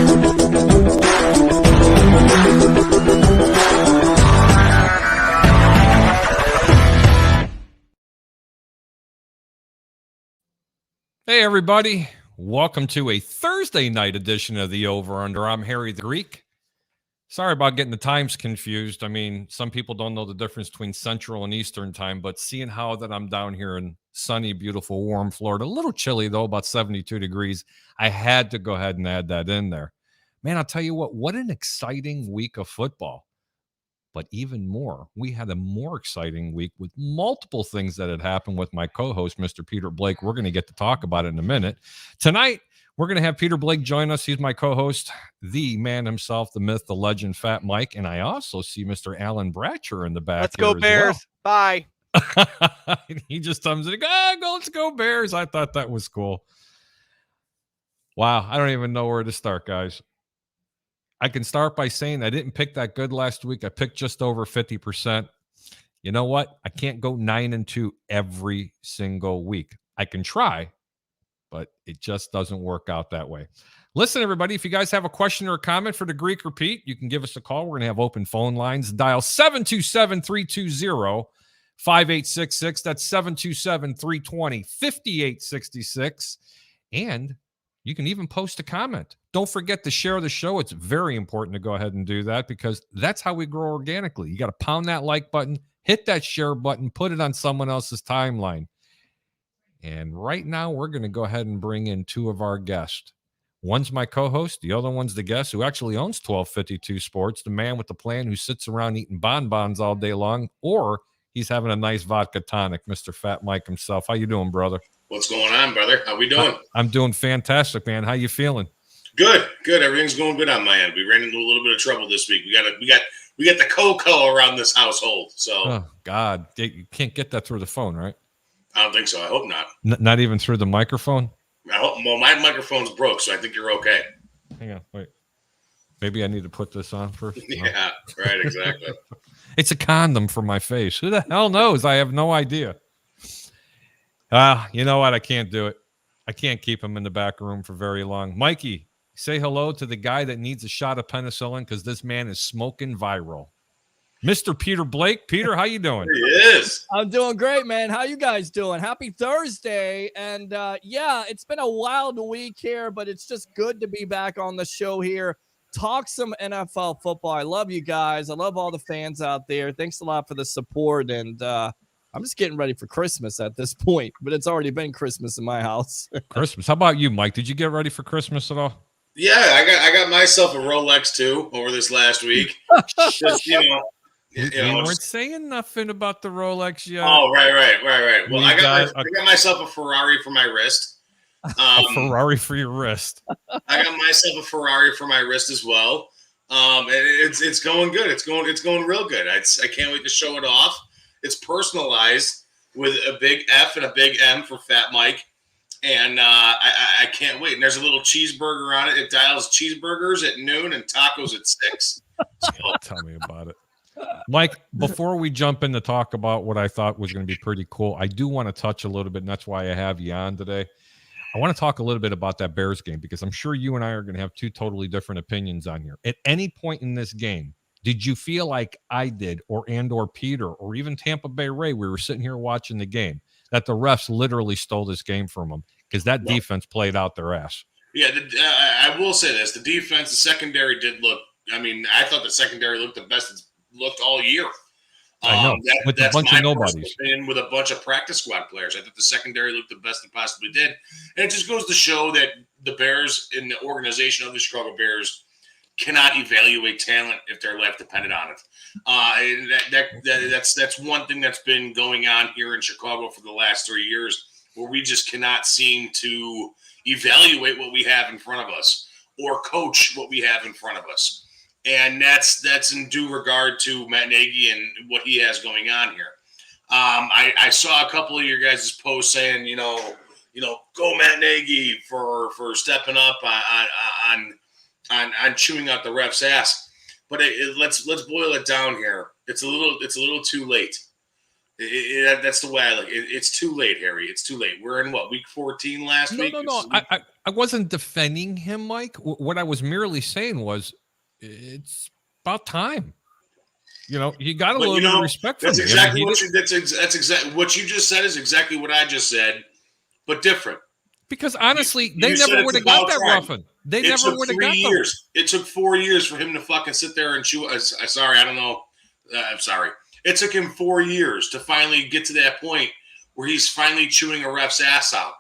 Hey, everybody. Welcome to a Thursday night edition of the Over Under. I'm Harry the Greek. Sorry about getting the times confused. I mean, some people don't know the difference between Central and Eastern time, but seeing how that I'm down here in sunny, beautiful, warm Florida, a little chilly though, about 72 degrees, I had to go ahead and add that in there. Man, I'll tell you what an exciting week of football. But even more, we had a more exciting week with multiple things that had happened with my co-host, Mr. Peter Blake. We're going to get to talk about it in a minute. Tonight, we're going to have Peter Blake join us. He's my co-host, the man himself, the myth, the legend, Fat Mike. And I also see Mr. Alan Bratcher in the back. Let's go Bears. Well. Bye. He just thumbs it. Let's go Bears. I thought that was cool. Wow. I don't even know where to start, guys. I can start by saying I didn't pick that good last week. I picked just over 50%. You know what? I can't go 9-2 every single week. I can try, but it just doesn't work out that way. Listen, everybody, if you guys have a question or a comment for the Greek or Pete, you can give us a call. We're going to have open phone lines. Dial 727-320-5866. That's 727-320-5866. And you can even post a comment. Don't forget to share the show. It's very important to go ahead and do that because that's how we grow organically. You got to pound that like button, hit that share button, put it on someone else's timeline. And right now, we're going to go ahead and bring in two of our guests. One's my co-host. The other one's the guest who actually owns 1252 Sports, the man with the plan who sits around eating bonbons all day long, or he's having a nice vodka tonic, Mr. Fat Mike himself. How you doing, brother? What's going on, brother? How we doing? I'm doing fantastic, man. How you feeling? Good. Everything's going good on my end. We ran into a little bit of trouble this week. We got the cocoa around this household. So, oh God, you can't get that through the phone, right? I don't think so. I hope not. Not even through the microphone. I hope. Well, my microphone's broke, so I think you're okay. Hang on, wait. Maybe I need to put this on first. Yeah, right. Exactly. It's a condom for my face. Who the hell knows? I have no idea. You know what? I can't do it. I can't keep him in the back room for very long. Mikey, say hello to the guy that needs a shot of penicillin because this man is smoking viral. Mr. Peter Blake. Peter, how you doing? He is. I'm doing great, man. How you guys doing? Happy Thursday. And yeah, it's been a wild week here, but it's just good to be back on the show here. Talk some NFL football. I love you guys. I love all the fans out there. Thanks a lot for the support. And I'm just getting ready for Christmas at this point, but it's already been Christmas in my house. Christmas. How about you, Mike? Did you get ready for Christmas at all? Yeah, I got myself a Rolex too over this last week. Just, you weren't saying nothing about the Rolex yet. Oh, right. Well, I got myself a Ferrari for my wrist. A Ferrari for your wrist. I got myself a Ferrari for my wrist as well. It's going good. It's going real good. I can't wait to show it off. It's personalized with a big F and a big M for Fat Mike. And I can't wait. And there's a little cheeseburger on it. It dials cheeseburgers at noon and tacos at 6. So. Tell me about it. Mike, before we jump in to talk about what I thought was going to be pretty cool, I do want to touch a little bit, and that's why I have you on today. I want to talk a little bit about that Bears game because I'm sure you and I are going to have two totally different opinions on here. At any point in this game, did you feel like I did or Peter or even Tampa Bay Ray, we were sitting here watching the game, that the refs literally stole this game from them because that defense played out their ass? Yeah, I will say this. The defense, the secondary did look – I mean, I thought the secondary looked the best it's looked all year. I know, with a bunch of nobodies. And with a bunch of practice squad players. I thought the secondary looked the best it possibly did. And it just goes to show that the Bears and the organization of the Chicago Bears cannot evaluate talent if their life depended on it. That's one thing that's been going on here in Chicago for the last 3 years, where we just cannot seem to evaluate what we have in front of us or coach what we have in front of us. And that's in due regard to Matt Nagy and what he has going on here. I saw a couple of your guys' posts saying, go Matt Nagy for stepping up on chewing out the ref's ass. But let's boil it down here. It's a little too late. That's the way I look. It's too late, Harry. It's too late. We're in week 14 last week? No. I wasn't defending him, Mike. What I was merely saying was, it's about time. You got a little bit of respect for that's me. Exactly that's exactly what you just said is exactly what I just said, but different. Because honestly, they never would have got that roughing. They never would have got that. It took 4 years for him to fucking sit there and chew. Sorry, I don't know. I'm sorry. It took him 4 years to finally get to that point where he's finally chewing a ref's ass out.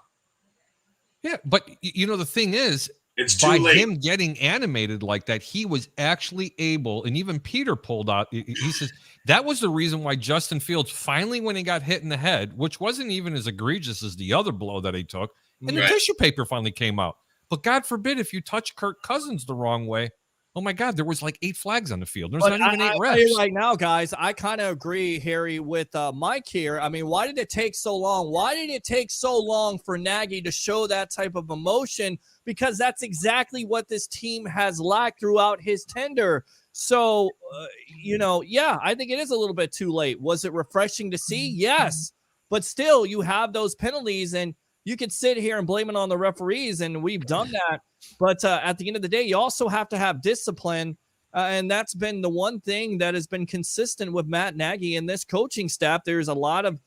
Yeah, but the thing is, it's too by late. Him getting animated like that, he was actually able, and even Peter pulled out, he says, that was the reason why Justin Fields finally, when he got hit in the head, which wasn't even as egregious as the other blow that he took, and the tissue paper finally came out. But God forbid if you touch Kirk Cousins the wrong way, oh my God, there was like 8 flags on the field. There's not even 8 refs. Right now, guys, I kind of agree, Harry, with Mike here. I mean, why did it take so long? Why did it take so long for Nagy to show that type of emotion? Because that's exactly what this team has lacked throughout his tenure. So, I think it is a little bit too late. Was it refreshing to see? Yes. But still, you have those penalties, and you could sit here and blame it on the referees, and we've done that. But at the end of the day, you also have to have discipline, and that's been the one thing that has been consistent with Matt Nagy and this coaching staff. There's a lot of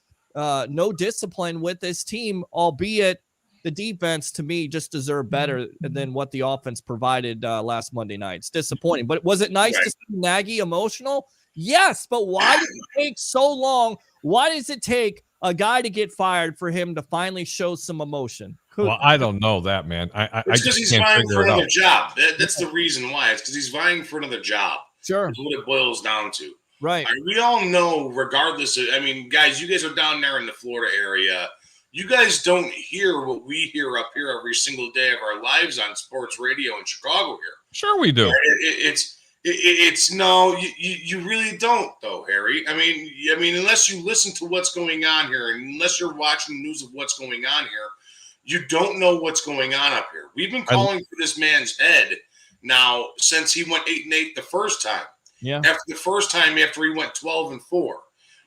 no discipline with this team, albeit the defense, to me, just deserved better than what the offense provided last Monday night. It's disappointing. But was it nice to see Nagy emotional? Yes, but why did it take so long? Why does it take a guy to get fired for him to finally show some emotion? Well, I don't know that, man. I just he's can't vying figure for it another out. job. That's the reason why. It's because he's vying for another job. Sure. That's what it boils down to. Right. We all know, regardless of, guys, you guys are down there in the Florida area. You guys don't hear what we hear up here every single day of our lives on sports radio in Chicago here. Sure we do. You really don't, though, Harry. I mean, unless you listen to what's going on here, and unless you're watching the news of what's going on here, you don't know what's going on up here. We've been calling for this man's head now since he went 8-8 the first time. Yeah. After he went 12-4.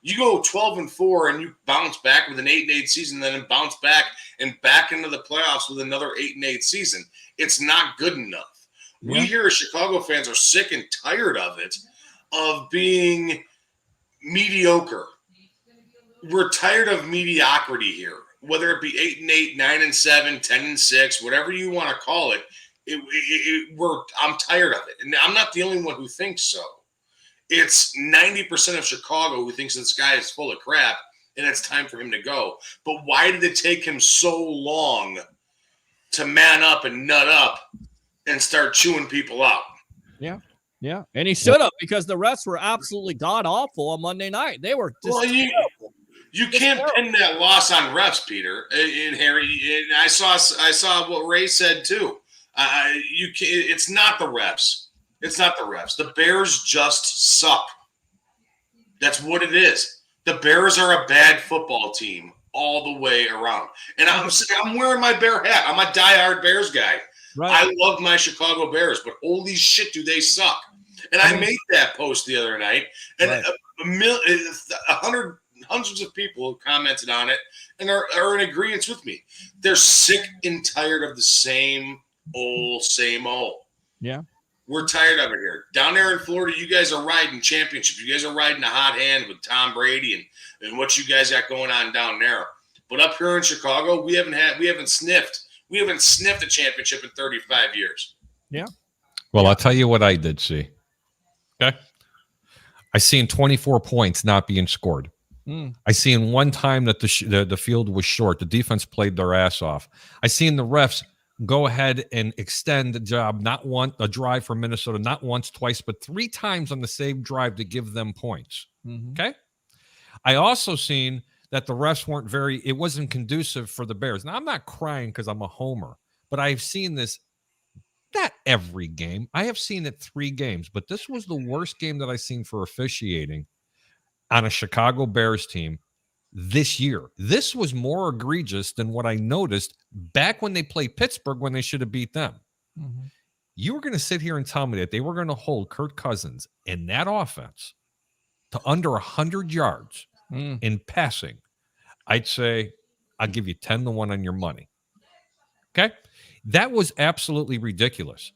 You go 12-4 and you bounce back with an 8-8 season, then bounce back into the playoffs with another 8-8 season. It's not good enough. Yeah. We here as Chicago fans are sick and tired of it, of being mediocre. We're tired of mediocrity here, whether it be 8-8, 9-7, 10-6, whatever you want to call it. I'm tired of it, and I'm not the only one who thinks so. It's 90% of Chicago who thinks this guy is full of crap, and it's time for him to go. But why did it take him so long to man up and nut up and start chewing people out? Yeah. Yeah. And he should have, because the refs were absolutely god-awful on Monday night. They were just you can't pin that loss on refs, Peter and Harry. And I saw what Ray said too. It's not the refs. It's not the refs. The Bears just suck. That's what it is. The Bears are a bad football team all the way around. And I'm wearing my Bear hat. I'm a diehard Bears guy. Right. I love my Chicago Bears, but holy shit, do they suck. And I made that post the other night, and hundreds of people commented on it and are in agreement with me. They're sick and tired of the same old. Yeah. We're tired of it here. Down there in Florida, you guys are riding championships. You guys are riding a hot hand with Tom Brady and what you guys got going on down there. But up here in Chicago, we haven't sniffed a championship in 35 years. Yeah. Well, I'll tell you what I did see. Okay. I seen 24 points not being scored. I seen one time that the field was short. The defense played their ass off. I seen the refs go ahead and extend the job, a drive for Minnesota, not once, twice, but 3 times on the same drive to give them points. Okay. I also seen that the refs it wasn't conducive for the Bears. Now, I'm not crying because I'm a homer, but I've seen this, not every game. I have seen it 3 games, but this was the worst game that I've seen for officiating on a Chicago Bears team this year. This was more egregious than what I noticed back when they played Pittsburgh when they should have beat them. You were going to sit here and tell me that they were going to hold Kirk Cousins in that offense to under 100 yards in passing, I'd say I'll give you 10-1 on your money. Okay? That was absolutely ridiculous.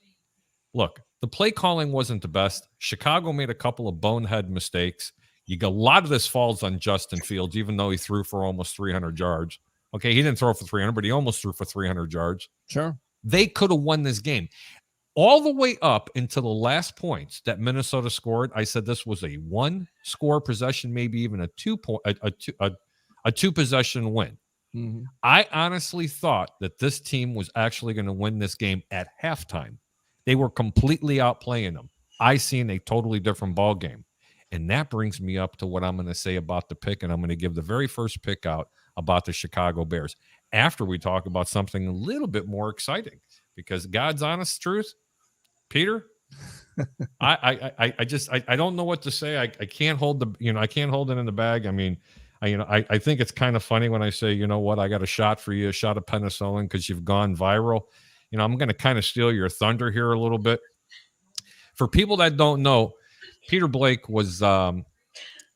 Look, the play calling wasn't the best. Chicago made a couple of bonehead mistakes. A lot of this falls on Justin Fields, even though he threw for almost 300 yards. Okay, he didn't throw for 300, but he almost threw for 300 yards. Sure. They could have won this game. All the way up until the last points that Minnesota scored, I said this was a 1-score possession, maybe even a two-possession win. Mm-hmm. I honestly thought that this team was actually going to win this game at halftime. They were completely outplaying them. I seen a totally different ball game. And that brings me up to what I'm going to say about the pick, and I'm going to give the very first pick out about the Chicago Bears after we talk about something a little bit more exciting. Because God's honest truth, Peter, I don't know what to say. I can't hold I can't hold it in the bag. I mean, I think it's kind of funny when I say, you know what, I got a shot for you, a shot of penicillin because you've gone viral. I'm going to kind of steal your thunder here a little bit. For people that don't know, Peter Blake was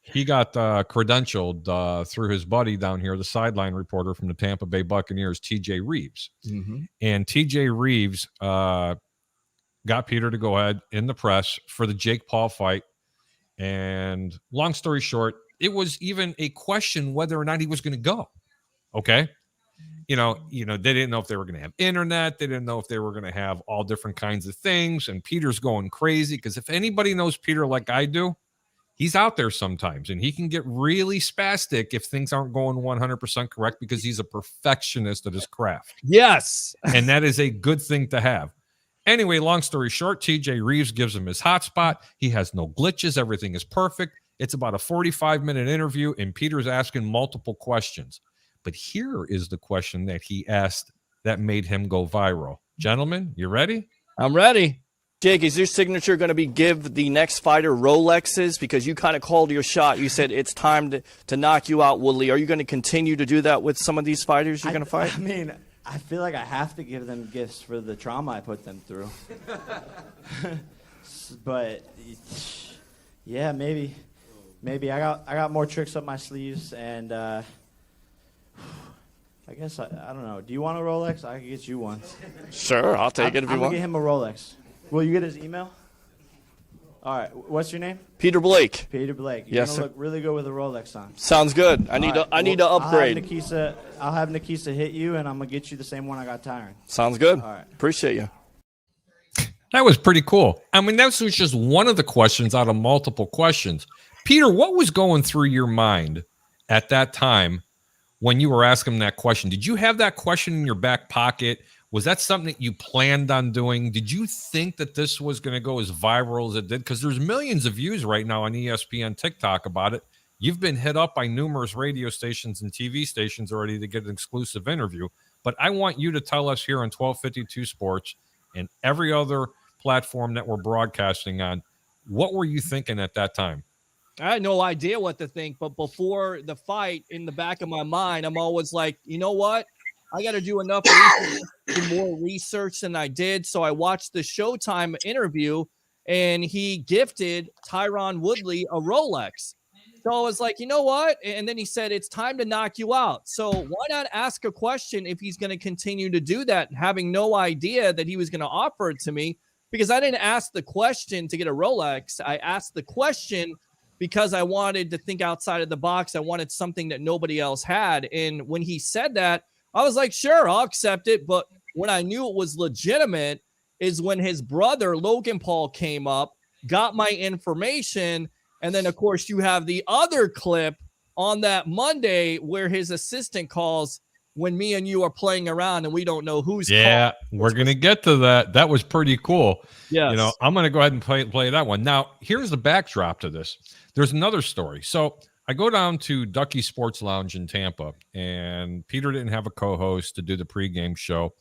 he got credentialed through his buddy down here, the sideline reporter from the Tampa Bay Buccaneers, TJ Reeves. Mm-hmm. And TJ Reeves got Peter to go ahead in the press for the Jake Paul fight. And long story short, it was even a question whether or not he was going to go. Okay. They didn't know if they were going to have internet. They didn't know if they were going to have all different kinds of things. And Peter's going crazy because if anybody knows Peter like I do, he's out there sometimes and he can get really spastic if things aren't going 100% correct because he's a perfectionist at his craft. Yes. And that is a good thing to have. Anyway, long story short, TJ Reeves gives him his hotspot. He has no glitches. Everything is perfect. It's about a 45-minute interview, and Peter's asking multiple questions. But here is the question that he asked that made him go viral. Gentlemen, you ready? I'm ready. Jake, is your signature going to be give the next fighter Rolexes? Because you kind of called your shot. You said it's time to knock you out, Woodley. Are you going to continue to do that with some of these fighters you're going to fight? I mean, I feel like I have to give them gifts for the trauma I put them through. But, yeah, maybe. I got more tricks up my sleeves, and I guess, I don't know. Do you want a Rolex? I can get you one. Sure, I'll take it if you want. I'm going to get him a Rolex. Will you get his email? All right. What's your name? Peter Blake. Peter Blake. You're Yes, going to look really good with a Rolex on. Sounds good. I need to upgrade. I'll have Nikisa hit you, and I'm going to get you the same one I got Tyron. Sounds good. All right. Appreciate you. That was pretty cool. I mean, that was just one of the questions out of multiple questions. Peter, what was going through your mind at that time when you were asking him that question? Did you have that question in your back pocket? Was that something that you planned on doing? Did you think that this was going to go as viral as it did? Because there's millions of views right now on ESPN TikTok about it. You've been hit up by numerous radio stations and TV stations already to get an exclusive interview. But I want you to tell us here on 1252 Sports and every other platform that we're broadcasting on, what were you thinking at that time? I had no idea what to think, but before the fight, in the back of my mind, I'm always like, you know what? I got to do enough research, do more research than I did. So I watched the Showtime interview, and he gifted Tyron Woodley a Rolex. So I was like, you know what? And then he said, it's time to knock you out. So why not ask a question if he's going to continue to do that, having no idea that he was going to offer it to me? Because I didn't ask the question to get a Rolex. I asked the question because I wanted to think outside of the box. I wanted something that nobody else had. And when he said that, I was like, sure, I'll accept it. But when I knew it was legitimate is when his brother, Logan Paul, came up, got my information. And then, of course, you have the other clip on that Monday where his assistant calls when me and you are playing around and we don't know who's calling. Yeah, we're going to get to that. That was pretty cool. Yes. I'm going to go ahead and play that one. Now, here's the backdrop to this. There's another story. So I go down to Ducky Sports Lounge in Tampa, and Peter didn't have a co-host to do the pregame show.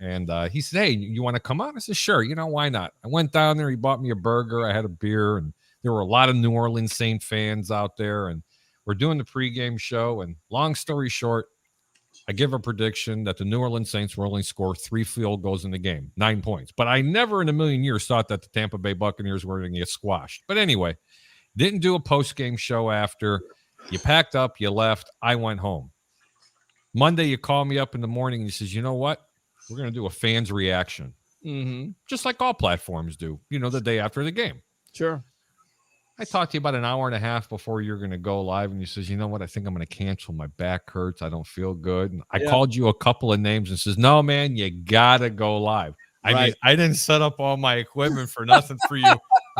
And he said, hey, you want to come on? I said, sure. Why not? I went down there. He bought me a burger. I had a beer, and there were a lot of New Orleans Saint fans out there. And we're doing the pregame show. And long story short, I give a prediction that the New Orleans Saints will only score 3 field goals in the game, 9 points. But I never in a million years thought that the Tampa Bay Buccaneers were going to get squashed. But anyway, didn't do a post-game show after. You packed up, you left. I went home. Monday, you call me up in the morning and you says, you know what? We're going to do a fan's reaction. Mm-hmm. Just like all platforms do, the day after the game. Sure. I talked to you about an hour and a half before you're going to go live, and you says, you know what? I think I'm going to cancel. My back hurts. I don't feel good. And I called you a couple of names and says, no, man, you got to go live. I mean, I didn't set up all my equipment for nothing for you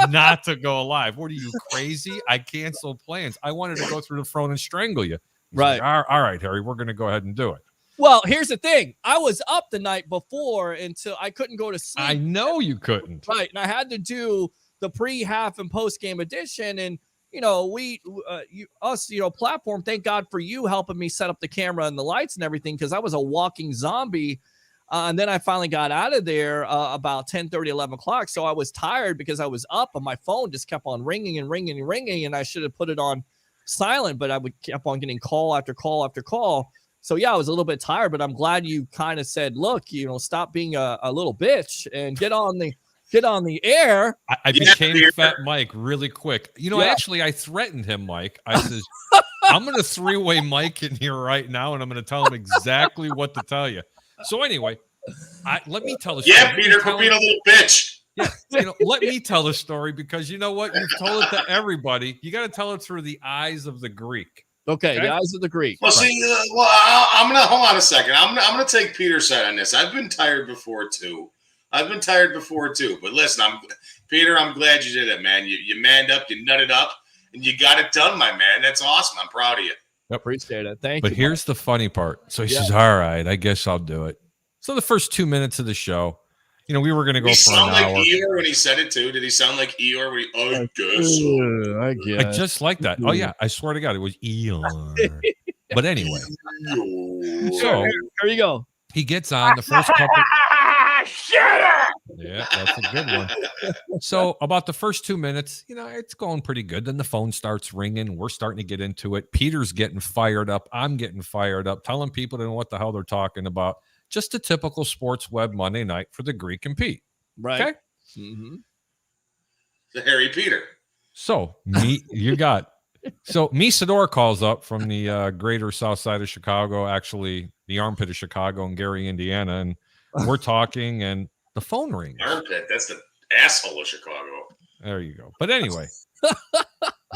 not to go live. What are you, crazy? I canceled plans. I wanted to go through the phone and strangle you. Right. Like, all right, Harry, we're going to go ahead and do it. Well, here's the thing. I was up the night before until I couldn't go to sleep. I know you couldn't. Right. And I had to do the pre-half and post-game edition. And, platform, thank God for you helping me set up the camera and the lights and everything, because I was a walking zombie. And then I finally got out of there about 10:30, 11 o'clock. So I was tired because I was up and my phone just kept on ringing and ringing and ringing. And I should have put it on silent, but I would keep on getting call after call after call. So, yeah, I was a little bit tired, but I'm glad you kind of said, look, stop being a little bitch and get on the air. I became Fat Mike really quick. Actually, I threatened him, Mike. I says, I'm going to three-way Mike in here right now, and I'm going to tell him exactly what to tell you. So anyway, let me tell the story. Yeah, Peter, for being a little bitch. Yeah, let me tell the story, because you know what? You've told it to everybody. You got to tell it through the eyes of the Greek. Okay, the eyes of the Greek. Well, see, I'm gonna hold on a second. I'm gonna take Peter's side on this. I've been tired before too. But listen, Peter. I'm glad you did it, man. You manned up, you nutted up, and you got it done, my man. That's awesome. I'm proud of you. Appreciate it. Thank you. But here's the funny part. So he says, all right, I guess I'll do it. So the first 2 minutes of the show, we were going to go for an hour. Did he sound like Eeyore when he said it, too? Did he sound like Eeyore when I guess so. I guess. I just like that. Oh, yeah. I swear to God, it was Eeyore. But anyway. So there you go. He gets on the first couple. Shut up! Yeah, that's a good one. So about the first 2 minutes, it's going pretty good. Then the phone starts ringing. We're starting to get into it. Peter's getting fired up. I'm getting fired up, telling people to know what the hell they're talking about. Just a typical sports web Monday night for the Greek and Pete. Right. Okay. Mm-hmm. The Harry Peter. So Sador calls up from the greater south side of Chicago, actually the armpit of Chicago in Gary, Indiana. And we're talking and the phone rings. Armpit, that's the asshole of Chicago. There you go. But anyway,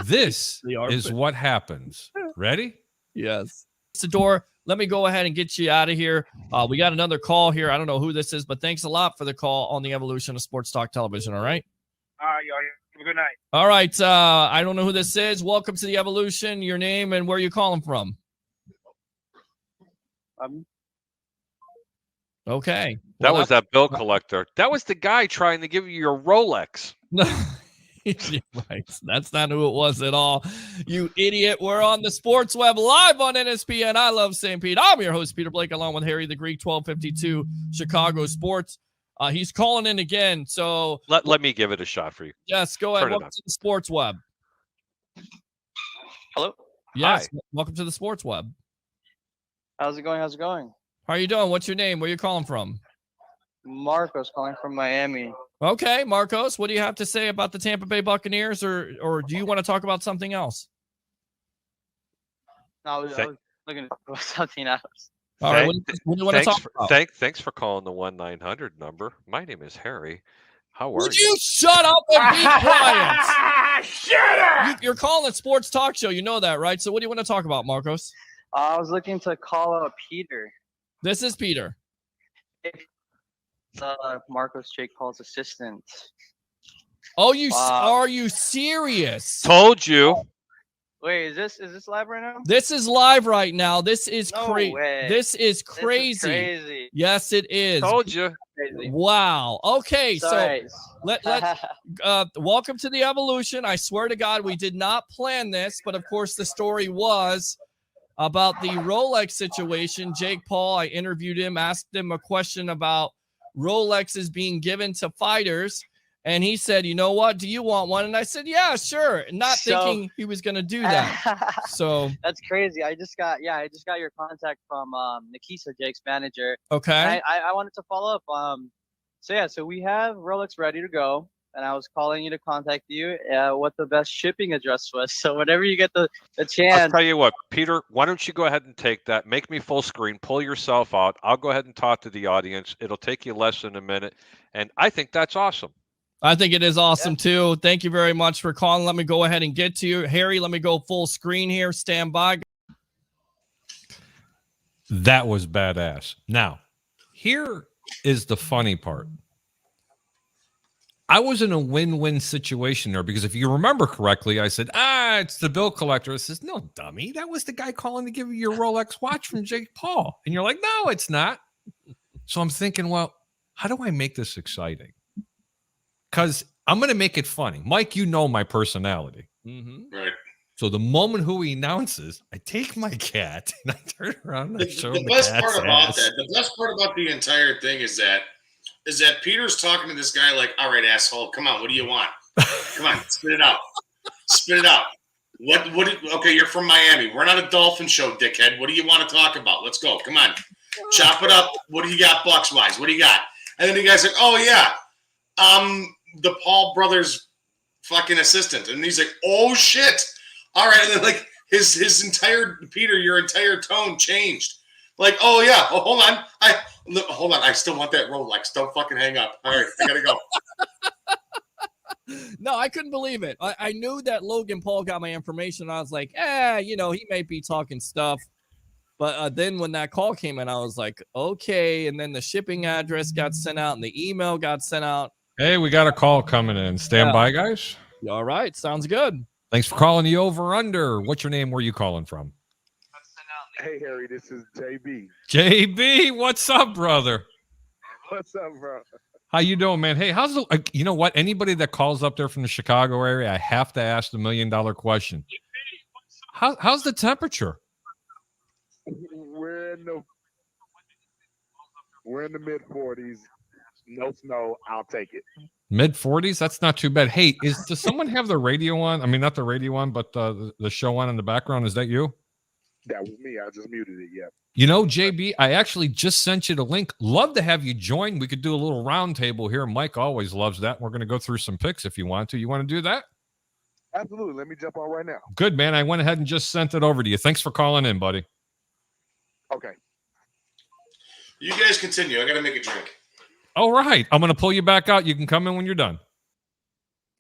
this is what happens. Ready? Yes. Sador, let me go ahead and get you out of here. We got another call here. I don't know who this is, but thanks a lot for the call on the evolution of Sports Talk Television. All right. Y'all have a good night. All right. I don't know who this is. Welcome to the evolution. Your name and where you calling from? Okay. That was that bill collector. That was the guy trying to give you your Rolex. No. Right. That's not who it was at all. You idiot. We're on the Sports Web live on NSPN. I love St. Pete. I'm your host, Peter Blake, along with Harry the Greek, 1252 Chicago Sports. He's calling in again. So let me give it a shot for you. Yes, go ahead. Welcome to the Sports Web. Hello. Yes. Hi. Welcome to the Sports Web. How's it going? How are you doing? What's your name? Where are you calling from? Marcos calling from Miami. Okay, Marcos, what do you have to say about the Tampa Bay Buccaneers, or do you want to talk about something else? No, I was looking for something else. All right, what do you want to talk about? Thanks for calling the 1-900 number. My name is Harry. How are Would you shut up and be quiet? Shut up! You're calling a sports talk show. You know that, right? So what do you want to talk about, Marcos? I was looking to call out Peter. This is Peter. Marcos, Jake Paul's assistant. Oh, are you serious? Told you. Wait, is this live right now? This is live right now. This is No crazy. way. This is crazy. This is crazy. Yes, it is. Told you. Crazy. Wow. Okay, Sorry. so welcome to the evolution. I swear to God, we did not plan this, but of course the story was about the Rolex situation. Jake Paul, I interviewed him, asked him a question about Rolexes being given to fighters. And he said, you know what? Do you want one? And I said, yeah, sure. Not thinking he was going to do that. So that's crazy. I just got your contact from Nikisa, Jake's manager. Okay. I wanted to follow up. So we have Rolex ready to go. and I was calling you to contact you what the best shipping address was. So whenever you get the I'll chance, tell you what, Peter, why don't you go ahead and take that, make me full screen, pull yourself out. I'll go ahead and talk to the audience. It'll take you less than a minute. And I think that's awesome. I think it is awesome too. Thank you very much for calling. Let me go ahead and get to you. Harry, let me go full screen here. Stand by. That was badass. Now, here is the funny part. I was in a win-win situation there because if you remember correctly, I said, it's the bill collector. I says, no, dummy. That was the guy calling to give you your Rolex watch from Jake Paul. And you're like, no, it's not. So I'm thinking, well, how do I make this exciting? Because I'm going to make it funny. Mike, you know my personality. Mm-hmm. Right. So the moment who he announces, I take my cat and I turn around and I show him The best cat's part about ass. that, the best part about the entire thing is that Peter's talking to this guy like, all right, asshole, come on, what do you want? Come on, spit it out. Spit it out. Okay, you're from Miami. We're not a dolphin show, dickhead. What do you want to talk about? Let's go. Come on. Chop it up. What do you got Bucks-wise? What do you got? And then the guy's like, oh, yeah. The Paul brothers fucking assistant. And he's like, oh, shit. All right. And then, like, his entire, Peter, your entire tone changed. Like, oh, yeah. Oh, hold on. Hold on. I still want that Rolex. Don't fucking hang up. All right. I got to go. No, I couldn't believe it. I knew that Logan Paul got my information. I was like, he may be talking stuff. But then when that call came in, I was like, okay. And then the shipping address got sent out and the email got sent out. Hey, we got a call coming in. Stand by, guys. All right. Sounds good. Thanks for calling the over-under. What's your name? Where are you calling from? Hey, Harry, this is JB. JB, what's up, brother? What's up, bro? How you doing, man? Hey, how's the? You know what? Anybody that calls up there from the Chicago area, I have to ask the $1 million question. How's the temperature? We're in the mid 40s. No snow. I'll take it. Mid 40s? That's not too bad. Hey, does someone have the radio on? I mean, not the radio on, but the show on in the background. Is that you? That was me. I just muted it. Yeah. You know, JB, I actually just sent you the link. Love to have you join. We could do a little round table here. Mike always loves that. We're going to go through some picks if you want to. You want to do that? Absolutely. Let me jump on right now. Good, man. I went ahead and just sent it over to you. Thanks for calling in, buddy. Okay. You guys continue. I got to make a drink. All right. I'm going to pull you back out. You can come in when you're done.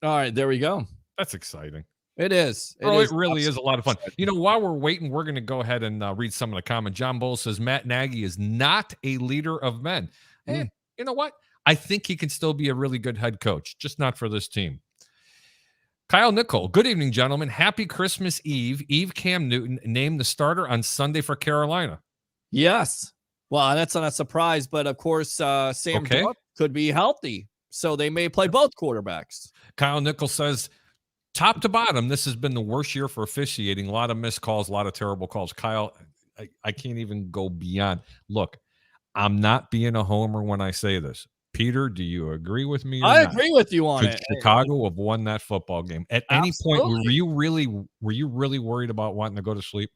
All right. There we go. That's exciting. It is. It really is a lot of fun. You know, while we're waiting, we're going to go ahead and read some of the comments. John Bowles says, Matt Nagy is not a leader of men. Hey, you know what? I think he can still be a really good head coach, just not for this team. Kyle Nicole, good evening, gentlemen. Happy Christmas Eve. Cam Newton named the starter on Sunday for Carolina. Yes. Well, that's not a surprise, but of course, Sam Darnold could be healthy, so they may play both quarterbacks. Kyle Nicole says, top to bottom, this has been the worst year for officiating. A lot of missed calls, a lot of terrible calls. Kyle, I can't even go beyond. Look, I'm not being a homer when I say this. Peter, do you agree with me? I agree with you on Could it. Chicago have won that football game? At any point, were you really worried about wanting to go to sleep?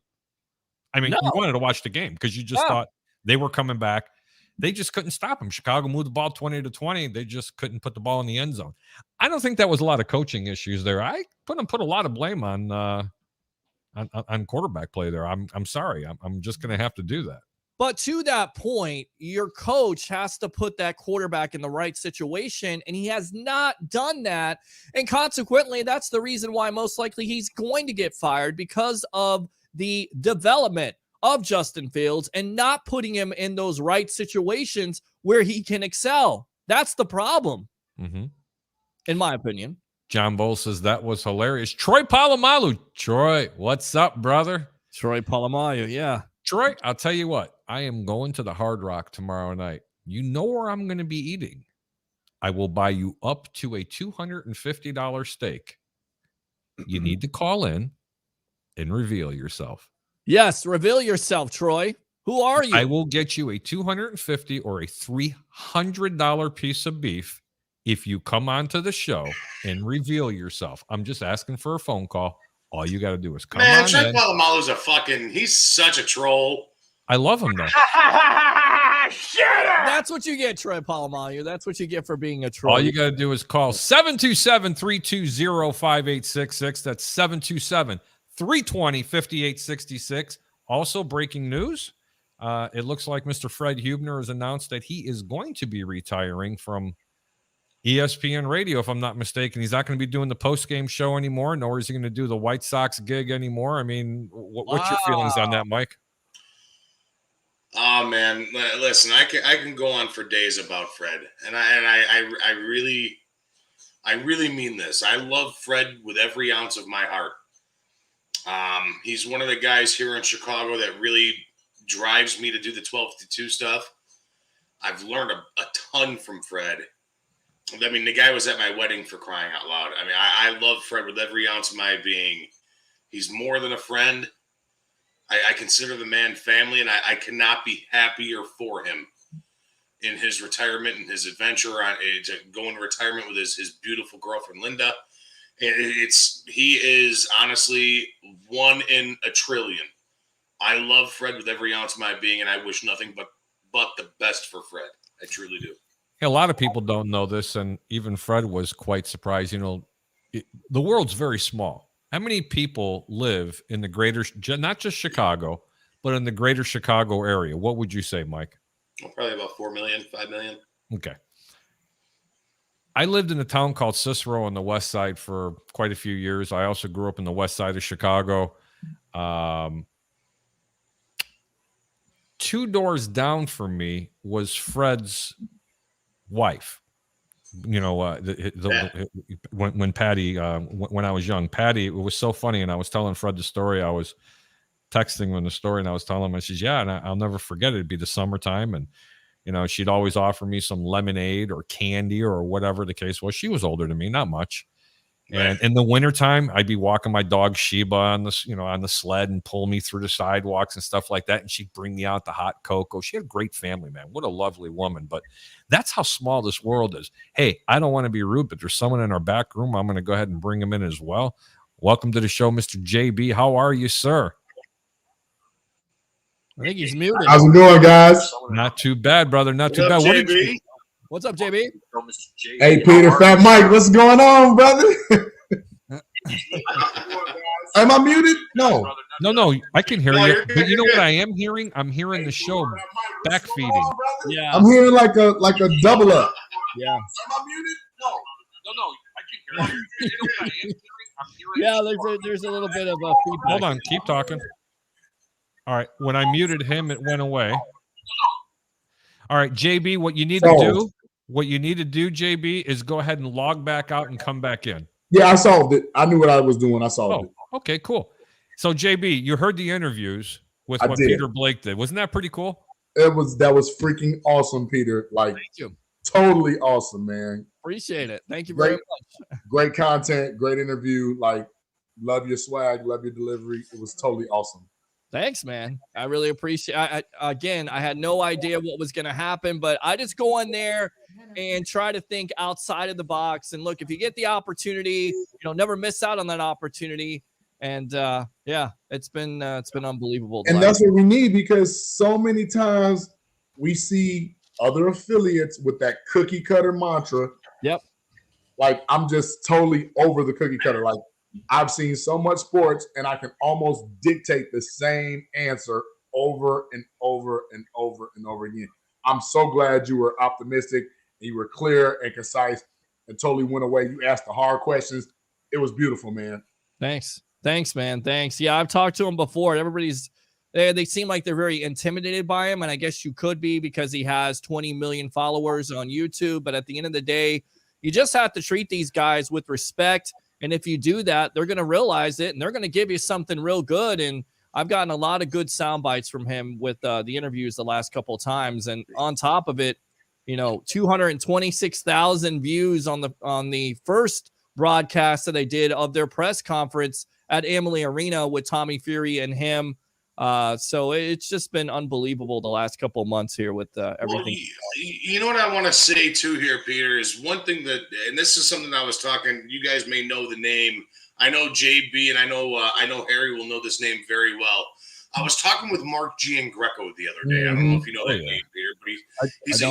I mean, you wanted to watch the game because you just thought they were coming back. They just couldn't stop them. Chicago moved the ball 20-20. They just couldn't put the ball in the end zone. I don't think that was a lot of coaching issues there. I put a lot of blame on quarterback play there. I'm sorry. I'm just going to have to do that. But to that point, your coach has to put that quarterback in the right situation, and he has not done that. And consequently, that's the reason why most likely he's going to get fired, because of the development of Justin Fields and not putting him in those right situations where he can excel. That's the problem, in my opinion. John Bowles says that was hilarious. Troy Polamalu. Troy, what's up, brother? Troy Polamalu, yeah. Troy, I'll tell you what. I am going to the Hard Rock tomorrow night. You know where I'm going to be eating. I will buy you up to a $250 steak. You need to call in and reveal yourself. Yes, reveal yourself, Troy. Who are you? I will get you a $250 or a $300 piece of beef if you come onto the show and reveal yourself. I'm just asking for a phone call. All you got to do is come on. Man, Trent Polamalu's he's such a troll. I love him, though. That's what you get, Troy Polamalu. That's what you get for being a troll. All you got to do is call 727-320-5866. That's 727-320-5866. Also, breaking news. It looks like Mr. Fred Hubner has announced that he is going to be retiring from ESPN Radio, if I'm not mistaken. He's not going to be doing the post-game show anymore, nor is he going to do the White Sox gig anymore. I mean, what's your feelings on that, Mike? Oh man, listen, I can go on for days about Fred, and I really mean this. I love Fred with every ounce of my heart. He's one of the guys here in Chicago that really drives me to do the 12-2 stuff. I've learned a ton from Fred. I mean, the guy was at my wedding, for crying out loud. I mean, I love Fred with every ounce of my being. He's more than a friend. I consider the man family, and I cannot be happier for him in his retirement and his adventure to go into retirement with his beautiful girlfriend, Linda. He is honestly one in a trillion. I love Fred with every ounce of my being, and I wish nothing but the best for Fred. I truly do. A lot of people don't know this, and even Fred was quite surprised. You know, the world's very small. How many people live in the greater, not just Chicago, but in the greater Chicago area? What would you say, Mike? Well, probably about 4 million, 5 million. Okay. I lived in a town called Cicero on the west side for quite a few years. I also grew up in the west side of Chicago. 2 doors down from me was Fred's wife. You know, when Patty, when I was young, Patty, it was so funny. And I was telling Fred the story. I was texting him the story, and I was telling him, I says, yeah, and I'll never forget it. It'd be the summertime. And, you know, she'd always offer me some lemonade or candy or whatever the case was. She was older than me, not much. And in the wintertime, I'd be walking my dog Sheba on the sled and pull me through the sidewalks and stuff like that. And she'd bring me out the hot cocoa. She had a great family, man. What a lovely woman. But that's how small this world is. Hey, I don't want to be rude, but there's someone in our back room. I'm going to go ahead and bring him in as well. Welcome to the show, Mr. JB. How are you, sir? I think he's muted. How's it going, guys? Not too bad, brother. Not too bad. JB? What's up, JB? Hey, Peter, Fat Mike, what's going on, brother? Am I muted? No. No, I can hear you. But you know what I am hearing? I'm hearing the show backfeeding. Yeah. I'm hearing like a double up. Yeah. Am I muted? No, I can hear you. You know what I am hearing? I'm hearing Yeah, there's a little bit of a feedback. Hold on, keep talking. All right, when I muted him, it went away. All right, JB, what you need to do, JB, is go ahead and log back out and come back in. Yeah, I solved it. I knew what I was doing. I solved it. Okay, cool. So, JB, you heard the interviews with what Peter Blake did. Wasn't that pretty cool? That was freaking awesome, Peter. Like, Thank you. Totally awesome, man. Appreciate it. Thank you very much. Great content, great interview. Like, love your swag, love your delivery. It was totally awesome. Thanks, man. I really appreciate it. I had no idea what was going to happen, but I just go in there and try to think outside of the box. And look, if you get the opportunity, never miss out on that opportunity. And it's been unbelievable. And that's what we need, because so many times we see other affiliates with that cookie cutter mantra. Yep. Like, I'm just totally over the cookie cutter. Like, I've seen so much sports, and I can almost dictate the same answer over and over and over and over again. I'm so glad you were optimistic, and you were clear and concise, and totally went away. You asked the hard questions. It was beautiful, man. Thanks, man. Thanks. Yeah, I've talked to him before. They seem like they're very intimidated by him, and I guess you could be, because he has 20 million followers on YouTube. But at the end of the day, you just have to treat these guys with respect. And if you do that, they're going to realize it, and they're going to give you something real good. And I've gotten a lot of good sound bites from him with the interviews the last couple of times. And on top of it, 226,000 views on the first broadcast that they did of their press conference at Amalie Arena with Tommy Fury and him. So it's just been unbelievable the last couple of months here with everything. Well, you know what I want to say too here, Peter, is one thing that, and this is something I was talking, you guys may know the name. I know JB, and I know Harry will know this name very well. I was talking with Mark Giangreco the other day. I don't know if you know that name, Peter, but he's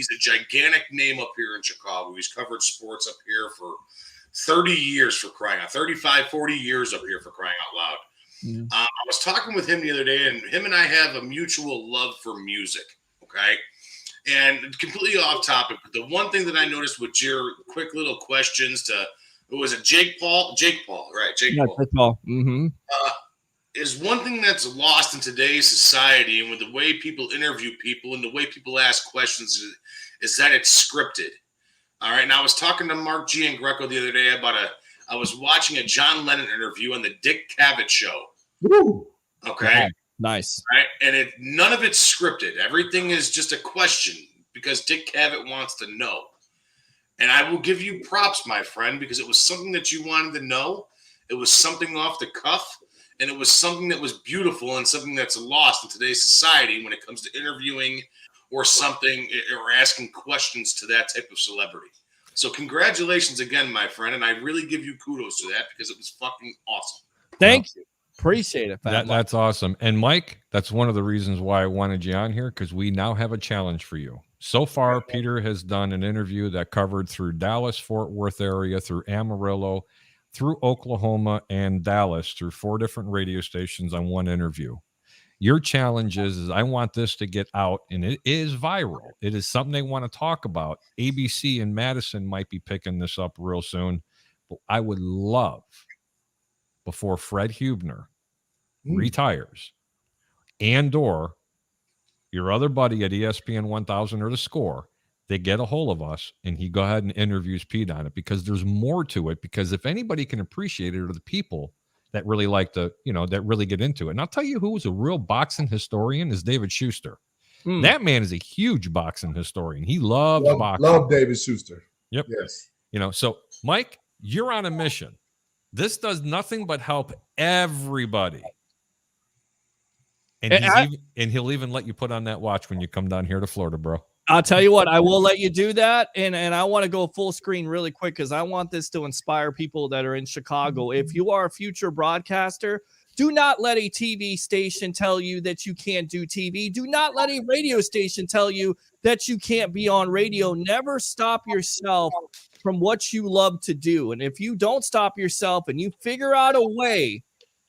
a gigantic name up here in Chicago. He's covered sports up here for 30 years for crying out, 35, 40 years up here for crying out loud. I was talking with him the other day, and him and I have a mutual love for music, okay? And completely off topic, but the one thing that I noticed with your quick little questions to, was it Jake Paul? Jake Paul, right? Jake Paul. Jake Paul. Mm-hmm. Is one thing that's lost in today's society, and with the way people interview people and the way people ask questions, is that it's scripted. All right. And I was talking to Mark Giangreco the other day about I was watching a John Lennon interview on the Dick Cavett show. Woo. Okay. Nice. Right. And none of it's scripted. Everything is just a question because Dick Cavett wants to know. And I will give you props, my friend, because it was something that you wanted to know. It was something off the cuff. And it was something that was beautiful and something that's lost in today's society when it comes to interviewing or something or asking questions to that type of celebrity. So congratulations again, my friend. And I really give you kudos to that because it was fucking awesome. Thank you. Appreciate it. That's awesome. And Mike, that's one of the reasons why I wanted you on here, because we now have a challenge for you. So far, Peter has done an interview that covered through Dallas, Fort Worth area, through Amarillo, through Oklahoma and Dallas, through 4 different radio stations on one interview. Your challenge is I want this to get out, and it is viral. It is something they want to talk about. ABC and Madison might be picking this up real soon. But I would love, before Fred Hubner retires, and/or your other buddy at ESPN 1000 or The Score, they get a hold of us and he go ahead and interviews Pete on it, because there's more to it. Because if anybody can appreciate it, are the people that really like to, that really get into it. And I'll tell you who is a real boxing historian is David Schuster. That man is a huge boxing historian. He loves boxing. Love David Schuster. Yep. Yes. So Mike, you're on a mission. This does nothing but help everybody. And he'll even let you put on that watch when you come down here to Florida, bro. I'll tell you what, I will let you do that. And I want to go full screen really quick because I want this to inspire people that are in Chicago. If you are a future broadcaster, do not let a TV station tell you that you can't do TV. Do not let a radio station tell you that you can't be on radio. Never stop yourself from what you love to do. And if you don't stop yourself and you figure out a way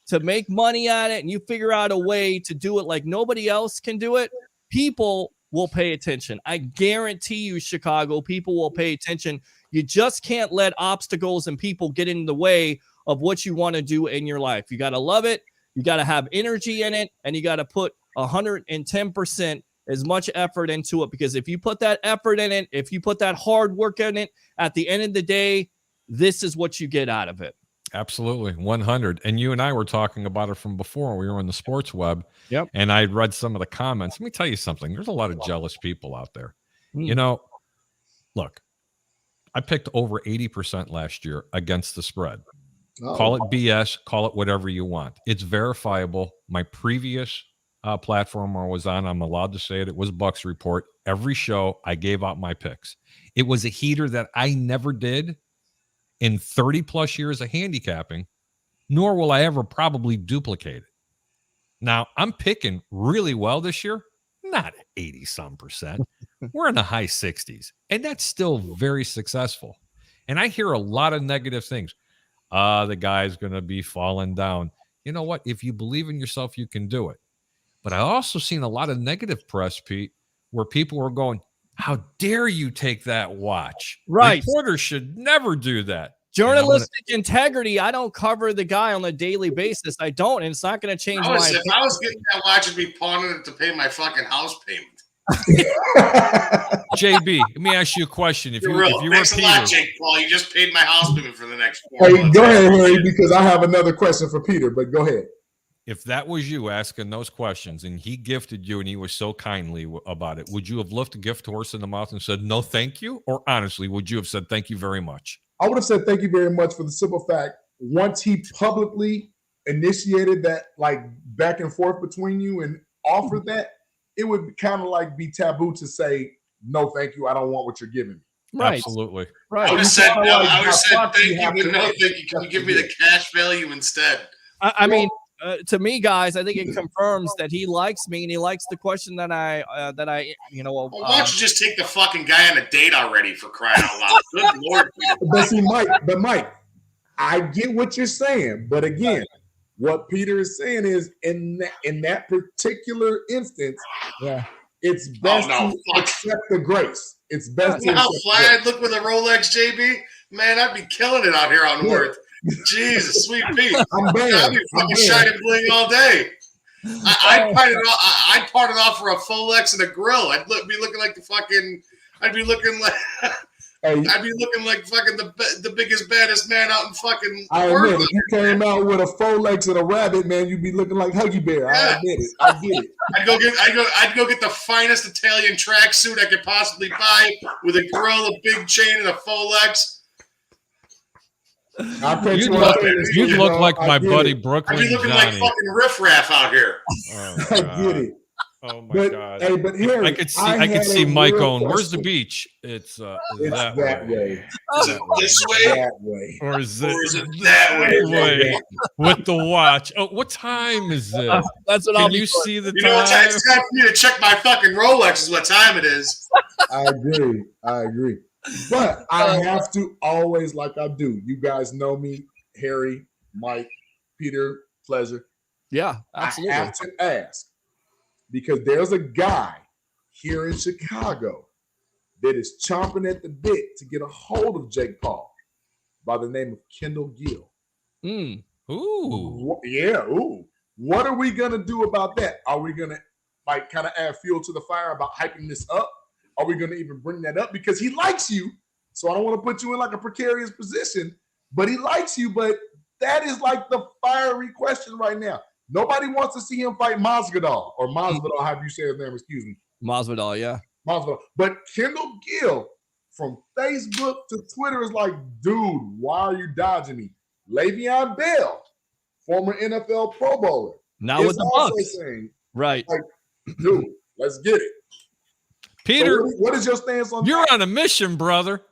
to make money at it and you figure out a way to do it like nobody else can do it, people will pay attention. I guarantee you, Chicago, people will pay attention. You just can't let obstacles and people get in the way of what you want to do in your life. You got to love it. You got to have energy in it, and you got to put 110% as much effort into it, because if you put that effort in it, if you put that hard work in it, at the end of the day, this is what you get out of it. Absolutely. 100. And you and I were talking about it from before. We were on the sports web. Yep. And I had read some of the comments. Let me tell you something. There's a lot of jealous people out there. Look, I picked over 80% last year against the spread. Call it BS, call it whatever you want. It's verifiable. My previous platform I was on, I'm allowed to say it. It was Bucks Report. Every show I gave out my picks. It was a heater that I never did in 30 plus years of handicapping, nor will I ever probably duplicate it. Now, I'm picking really well this year, not 80-some%. We're in the high 60s, and that's still very successful. And I hear a lot of negative things. The guy's going to be falling down. You know what? If you believe in yourself, you can do it. But I also seen a lot of negative press, Pete, where people were going, how dare you take that watch? Right. Reporters should never do that. Journalistic integrity. I don't cover the guy on a daily basis. I don't, and it's not going to change my opinion. If I was getting that watch, I'd be pawning it to pay my fucking house payment. JB, let me ask you a question. If you were Thanks Peter, a lot, Jake Paul. You just paid my house payment for the next 4 Hey, months. go ahead, Harry, because I have another question for Peter, but go ahead. if that was you asking those questions and he gifted you and he was so kindly about it, would you have lifted a gift horse in the mouth and said, no, thank you? Or honestly, would you have said, thank you very much? I would have said thank you very much for the simple fact, once he publicly initiated that like back and forth between you and offered that, it would kind of like be taboo to say, no, thank you. I don't want what you're giving me. Right. Absolutely. Right. I would have said, no, I would have said, thank you, but no, thank you. Can you give me the cash value instead? I mean, to me, guys, I think it confirms that he likes me and he likes the question that I Well, why don't you just take the fucking guy on a date already, for crying out loud? Good Lord. But see, Mike, I get what you're saying. But again, what Peter is saying is in that particular instance, it's best to accept the grace. It's best You know how fly I'd look with a Rolex, JB? Man, I'd be killing it out here on North. Jesus, sweet Pete. I'd be fucking shining bling all day. I'd part it off for a Rolex and a grill. I'd be looking like I'd be looking like fucking the biggest, baddest man out in fucking. I admit it. If you came out with a Rolex and a rabbit, man, you'd be looking like Huggy Bear. Yeah. I admit it. I get it. I'd go get the finest Italian tracksuit I could possibly buy with a grill, a big chain, and a Rolex. You'd look like my buddy Brooklyn I'd be looking Johnny. like fucking riffraff out here. Oh, I get it. Oh my God! Hey, but here I could see Mike going. Where's the beach? It's that way. Is it this way? That way. Or is it that way? With the watch. Oh, what time is it? That's what Can you see the You know what time? It's time for me to check my fucking Rolex. Is what time it is. I agree. But I have to always, like I do. You guys know me, Harry, Mike, Peter, pleasure. Yeah, absolutely. I have to ask. Because there's a guy here in Chicago that is chomping at the bit to get a hold of Jake Paul by the name of Kendall Gill. Ooh. Yeah, ooh. What are we going to do about that? Are we going to like kind of add fuel to the fire about hyping this up? Are we going to even bring that up? Because he likes you. So I don't want to put you in like a precarious position, but he likes you. But that is like the fiery question right now. Nobody wants to see him fight Masvidal or Masvidal, how do you say his name? Excuse me. Masvidal, yeah. Masvidal. But Kendall Gill from Facebook to Twitter is like, dude, why are you dodging me? Le'Veon Bell, former NFL Pro Bowler. Now with the Bucks. Saying, right. Like, dude, let's get it. Peter, so what is your stance on you're that? on a mission, brother.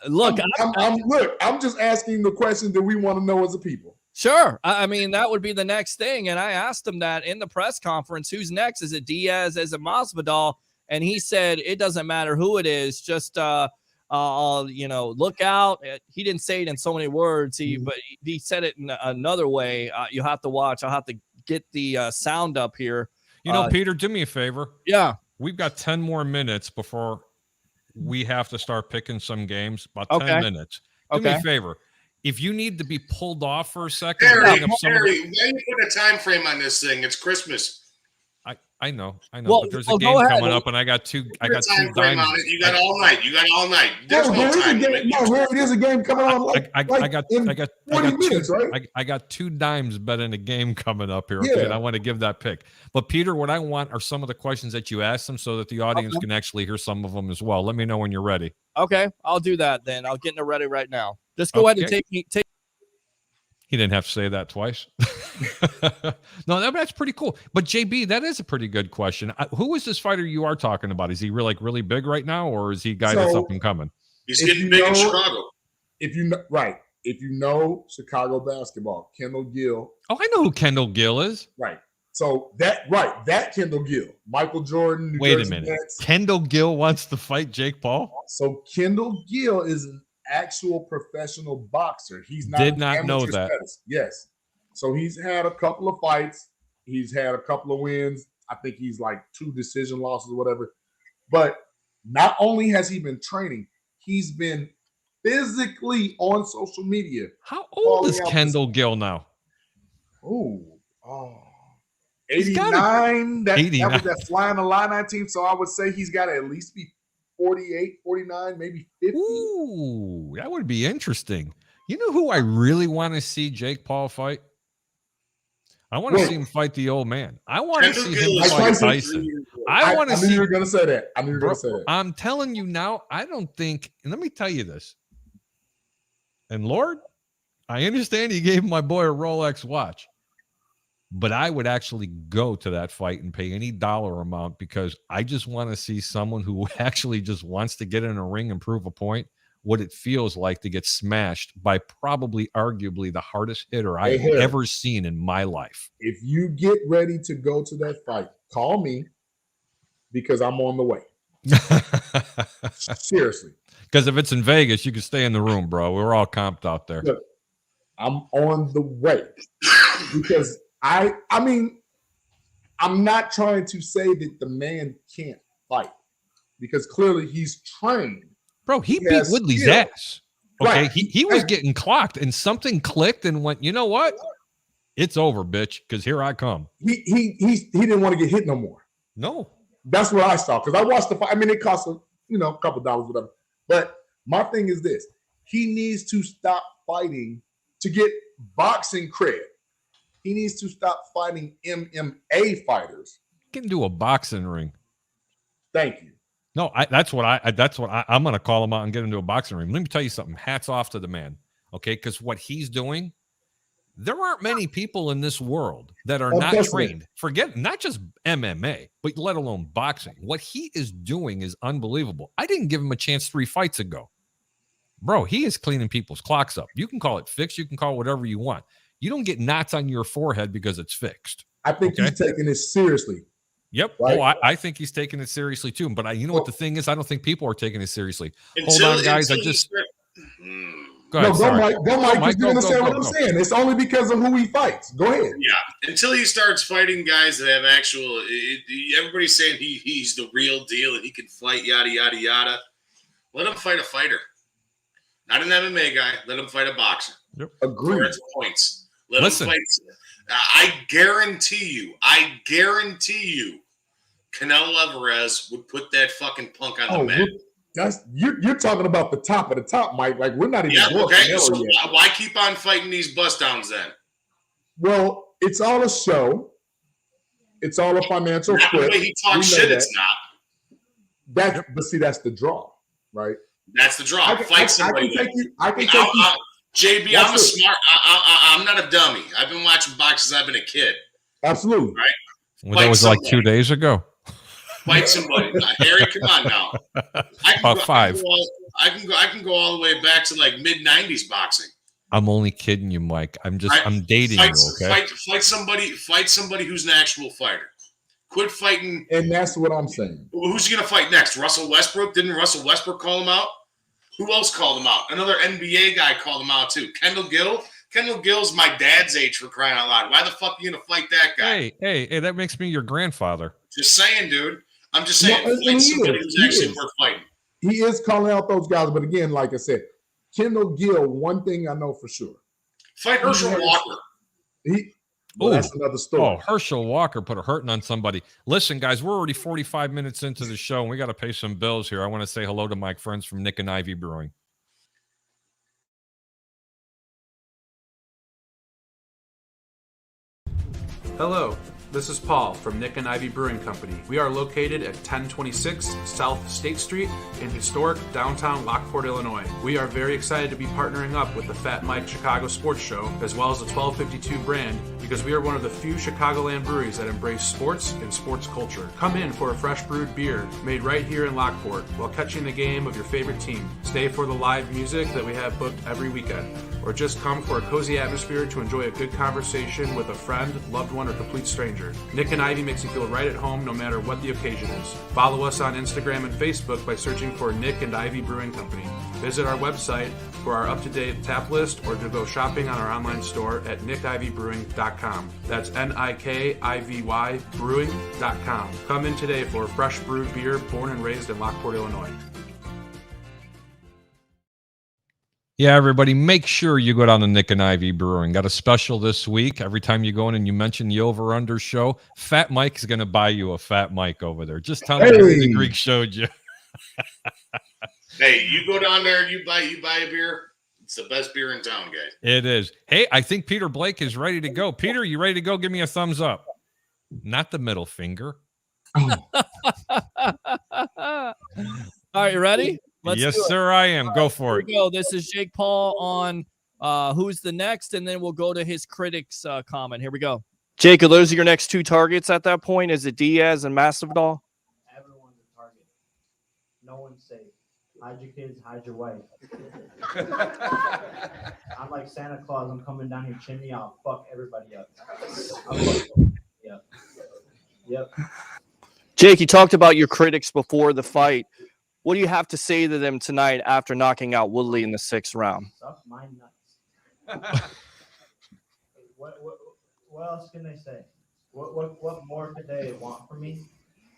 Look, I'm just asking the question that we want to know as a people. Sure. I mean, that would be the next thing. And I asked him that in the press conference. Who's next? Is it Diaz? Is it Masvidal? And he said, it doesn't matter who it is. Just, look out. He didn't say it in so many words, but he said it in another way. You have to watch. I'll have to get the sound up here. Peter, do me a favor. Yeah. We've got 10 more minutes before we have to start picking some games. About 10 minutes. Do me a favor. If you need to be pulled off for a second, Harry, why are you putting a time frame on this thing? It's Christmas. I know. Well, but there's a game coming up, and I got two. I got two dimes. You got all night. There's no time limit. There's a game coming on. I got 20 minutes, right? I got 2 dimes betting a game coming up here. Okay, and I want to give that pick. But Peter, what I want are some of the questions that you asked them, so that the audience can actually hear some of them as well. Let me know when you're ready. Okay, I'll do that then. I'll get it ready right now. Just go ahead and take me. He didn't have to say that twice. No, that's pretty cool. But JB, that is a pretty good question. Who is this fighter you are talking about? Is he really big right now, or is he a guy that's up and coming? He's getting big in Chicago. If you know Chicago basketball, Kendall Gill. Oh, I know who Kendall Gill is. Right. So that Kendall Gill, Michael Jordan. Wait a minute. Kendall Gill wants to fight Jake Paul? So Kendall Gill is an actual professional boxer. He's not. Did not know that. Status. Yes. So he's had a couple of fights. He's had a couple of wins. I think he's like 2 decision losses or whatever. But not only has he been training, he's been physically on social media. How old is Kendall Gill now? 89. That was that flying the line 19. So I would say he's got to at least be 48, 49, maybe 50. Ooh, that would be interesting. You know who I really want to see Jake Paul fight? I want to see him fight the old man. I want to see him fight Tyson. I want to see. I knew you were going to say that. I'm telling you now, I don't think, and let me tell you this. And Lord, I understand he gave my boy a Rolex watch, but I would actually go to that fight and pay any dollar amount, because I just want to see someone who actually just wants to get in a ring and prove a point what it feels like to get smashed by probably arguably the hardest hitter Hey, I've Harry. ever seen in my life. If you get ready to go to that fight, call me because I'm on the way. Seriously. Because if it's in Vegas, you can stay in the room, bro. We're all comped out there. Look, I'm on the way because I mean, I'm not trying to say that the man can't fight because clearly he's trained. Bro, he beat has Woodley's skill. ass. Okay, Right. he was getting clocked, and something clicked and went, you know what? It's over, bitch, because here I come. He didn't want to get hit no more. No. That's what I saw because I watched the fight. I mean, it cost him, a couple dollars, whatever. But my thing is this: he needs to stop fighting to get boxing cred. He needs to stop fighting MMA fighters. Get into a boxing ring. Thank you. No, that's what I'm going to call him out and get into a boxing ring. Let me tell you something. Hats off to the man. Okay, because what he's doing, there aren't many people in this world that are not trained. Forget not just MMA, but let alone boxing. What he is doing is unbelievable. I didn't give him a chance 3 fights ago. Bro, he is cleaning people's clocks up. You can call it fixed. You can call it whatever you want. You don't get knots on your forehead because it's fixed. I think he's taking this seriously. Yep. Right? Oh, I think he's taking it seriously too. But you know what the thing is? I don't think people are taking it seriously. Hold on, guys. Go ahead. Go, Mike. Go, Mike. Because you understand what I'm saying. It's only because of who he fights. Go ahead. Yeah. Until he starts fighting guys that have actual everybody's saying he's the real deal and he can fight, yada, yada, yada. Let him fight a fighter. Not an MMA guy. Let him fight a boxer. Yep. Agreed. Points. Let him fight. I guarantee you, Canelo Alvarez would put that fucking punk on the mat. You're talking about the top of the top, Mike. Like we're not even. Yeah, okay. So why keep on fighting these bust downs then? Well, it's all a show. It's all a financial flip. The way he talks shit, it's not. But see, that's the draw, right? That's the draw. Fight somebody. I can take you. JB, I'm a smart. I'm not a dummy. I've been watching boxing since I've been a kid. Absolutely. Right. Well, that was like 2 days ago. Fight somebody, Harry. Come on now. About 5. I can go all the way back to like mid '90s boxing. I'm only kidding you, Mike. I'm dating you. Okay. Fight somebody who's an actual fighter. Quit fighting. And that's what I'm saying. Who's he gonna fight next? Russell Westbrook? Didn't Russell Westbrook call him out? Who else called him out? Another NBA guy called him out too. Kendall Gill. Kendall Gill's my dad's age, for crying out loud. Why the fuck are you gonna fight that guy? Hey, that makes me your grandfather. Just saying, dude. I'm just saying, fight somebody who's actually worth fighting. He is calling out those guys, but again, like I said, Kendall Gill, one thing I know for sure. Fight Herschel Walker. That's another story. Oh, Herschel Walker put a hurting on somebody. Listen, guys, we're already 45 minutes into the show, and we got to pay some bills here. I want to say hello to my friends from Nick and Ivy Brewing. Hello, this is Paul from Nick and Ivy Brewing Company. We are located at 1026 South State Street in historic downtown Lockport, Illinois. We are very excited to be partnering up with the Fat Mike Chicago Sports Show, as well as the 1252 brand, because we are one of the few Chicagoland breweries that embrace sports and sports culture. Come in for a fresh brewed beer made right here in Lockport while catching the game of your favorite team. Stay for the live music that we have booked every weekend, or just come for a cozy atmosphere to enjoy a good conversation with a friend, loved one, or complete stranger. Nick and Ivy makes you feel right at home no matter what the occasion is. Follow us on Instagram and Facebook by searching for Nick and Ivy Brewing Company. Visit our website for our up-to-date tap list or to go shopping on our online store at nickivybrewing.com. That's Nikivy brewing.com. Come in today for fresh brewed beer born and raised in Lockport, Illinois. Yeah, everybody, make sure you go down to Nick and Ivy Brewing. Got a special this week. Every time you go in and you mention the Over Under show, Fat Mike is going to buy you a Fat Mike over there. Just tell me the Greek showed you. Hey, you go down there and you buy a beer. It's the best beer in town, guys. It is. Hey, I think Peter Blake is ready to go. Peter, you ready to go? Give me a thumbs up. Not the middle finger. All right, you ready? Yes, sir, I am. Go for it. Here we go. This is Jake Paul on Who's the Next, and then we'll go to his critics comment. Here we go. Jake, are those your next 2 targets at that point? Is it Diaz and Masvidal? Everyone's a target. No one's safe. Hide your kids, hide your wife. I'm like Santa Claus. I'm coming down your chimney. I'll fuck everybody up. Yep. Jake, you talked about your critics before the fight. What do you have to say to them tonight after knocking out Woodley in the 6th round? Suck my nuts. What else can they say? What more could they want from me?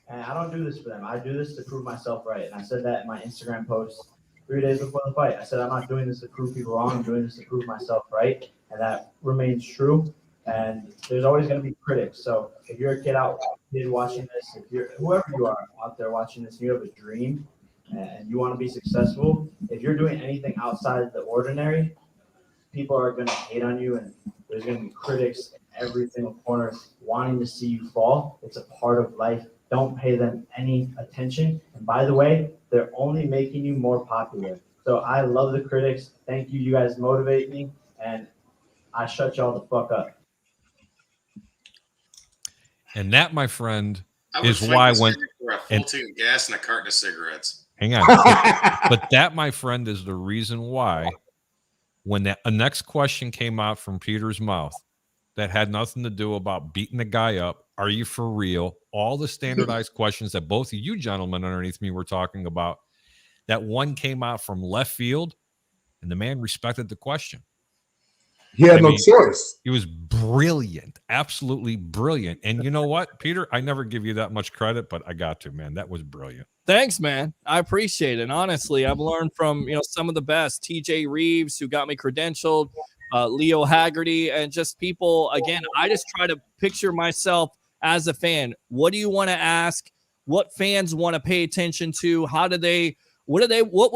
And I don't do this for them. I do this to prove myself right. And I said that in my Instagram post 3 days before the fight. I said, I'm not doing this to prove people wrong. I'm doing this to prove myself right. And that remains true. And there's always going to be critics. So if you're a kid watching this, if you're whoever you are out there watching this, you have a dream and you want to be successful. If you're doing anything outside of the ordinary, people are going to hate on you, and there's going to be critics in every single corner wanting to see you fall. It's a part of life. Don't pay them any attention. And by the way, they're only making you more popular. So I love the critics. Thank you. You guys motivate me, and I shut y'all the fuck up. And that, my friend, I is why when for a full tank of gas and a carton of cigarettes. Hang on. But that, my friend, is the reason why when that next question came out from Peter's mouth that had nothing to do about beating the guy up, are you for real? All the standardized questions that both of you gentlemen underneath me were talking about, that one came out from left field, and the man respected the question. He had no choice. He was brilliant, absolutely brilliant. And you know what, Peter? I never give you that much credit, but I got to, man. That was brilliant. Thanks, man. I appreciate it. And honestly, I've learned from some of the best. TJ Reeves, who got me credentialed, Leo Haggerty, and just people. Again, I just try to picture myself as a fan. What do you want to ask? What fans want to pay attention to? What would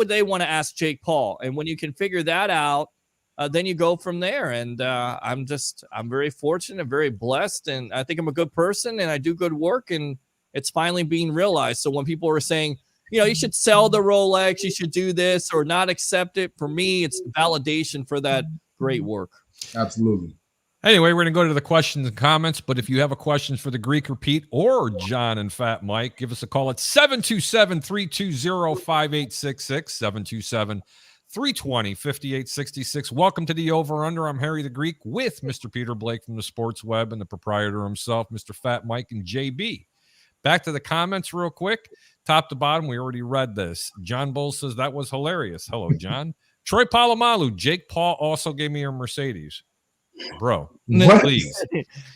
they want to ask Jake Paul? And when you can figure that out, then you go from there. And I'm very fortunate, very blessed, and I think I'm a good person and I do good work, and it's finally being realized. So when people are saying, you should sell the Rolex, you should do this or not accept it, for me, it's validation for that great work. Absolutely. Anyway, we're going to go to the questions and comments, but if you have a question for the Greek or Pete or John and Fat Mike, give us a call at 727-320-5866, 727-320-5866. Welcome to the Over Under. I'm Harry the Greek with Mr. Peter Blake from the Sports Web and the proprietor himself, Mr. Fat Mike and JB. Back to the comments real quick. Top to bottom, we already read this. John Bull says that was hilarious. Hello, John. Troy Polamalu, Jake Paul also gave me a Mercedes. Bro, please.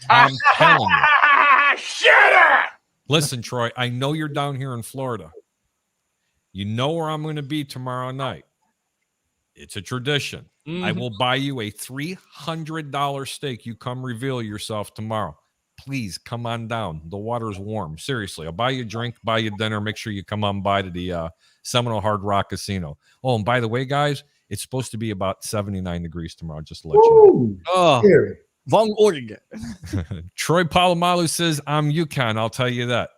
I'm telling you. Shut up! Listen, Troy, I know you're down here in Florida. You know where I'm going to be tomorrow night. It's a tradition. Mm-hmm. I will buy you a $300 steak. You come reveal yourself tomorrow. Please come on down. The water's warm. Seriously, I'll buy you a drink, buy you dinner. Make sure you come on by to the Seminole Hard Rock Casino. Oh, and by the way, guys, it's supposed to be about 79 degrees tomorrow. Just to let you know. Oh, Von Oregon. Troy Polamalu says, I'm UConn. I'll tell you that.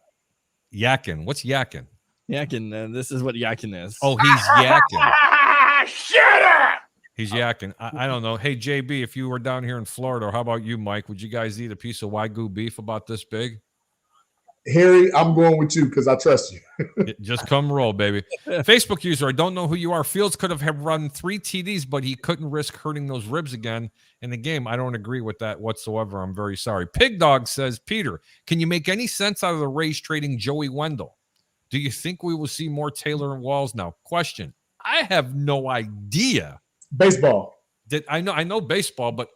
Yakin. What's yakin? Yakin. This is what yakin is. Oh, he's yakin. Shut up! He's yakking. I don't know. Hey, JB, if you were down here in Florida, or how about you, Mike? Would you guys eat a piece of Wagyu beef about this big? Harry, I'm going with you because I trust you. Just come roll, baby. Facebook user, I don't know who you are. Fields could have run 3 TDs, but he couldn't risk hurting those ribs again in the game. I don't agree with that whatsoever. I'm very sorry. Pig Dog says, Peter, can you make any sense out of the Rays trading Joey Wendell? Do you think we will see more Taylor and Walls now? Question. I have no idea. Baseball. I know baseball, but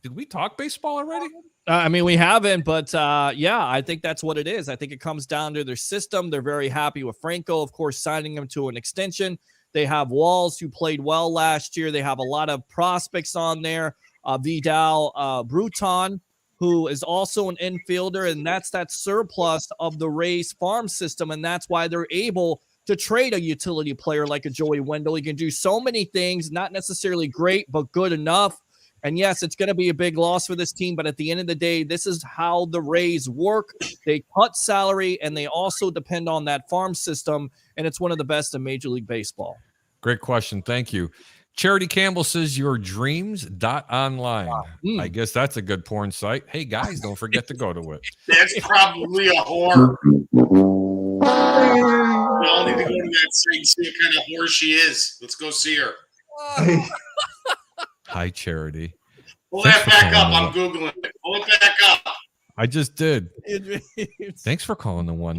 did we talk baseball already? I mean, we haven't, but yeah, I think that's what it is. I think it comes down to their system. They're very happy with Franco, of course, signing him to an extension. They have Walls, who played well last year. They have a lot of prospects on there. Vidal Bruton, who is also an infielder, and that's that surplus of the Rays farm system, and that's why they're able to trade a utility player like a Joey Wendell. He can do so many things, not necessarily great, but good enough. And yes, it's going to be a big loss for this team, but at the end of the day, this is how the Rays work. They cut salary, and they also depend on that farm system, and it's one of the best in Major League Baseball. Great question. Thank you. Charity Campbell says your dreams.online. I guess that's a good porn site. Hey, guys, don't forget to go to it. That's probably a whore. I'll need to go to that site and see what kind of horse she is. Let's go see her. Hi, Charity. Pull Thanks that for back up. calling I'm Googling it. Pull it back up. I just did. It's- Thanks for calling the Back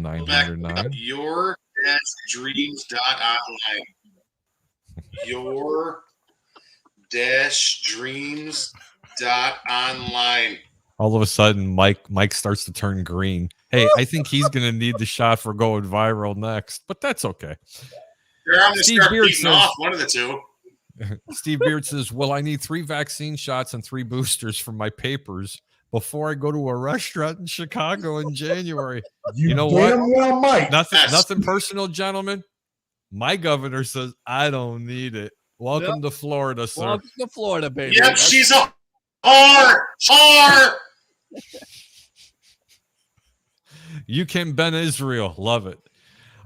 up. 1-909. Your-dreams.online. Your-dreams.online. All of a sudden, Mike starts to turn green. Hey, I think he's going to need the shot for going viral next, but that's okay. Here, I'm going to Steve start Beard beating says- off one of the two. Steve Beard says, well, I need 3 vaccine shots and 3 boosters for my papers before I go to a restaurant in Chicago in January. You know what? damn well, Mike. Nothing personal, gentlemen. My governor says, I don't need it. Welcome to Florida, sir. Welcome to Florida, baby. Yep, That's- she's a whore. You can Ben Israel. Love it.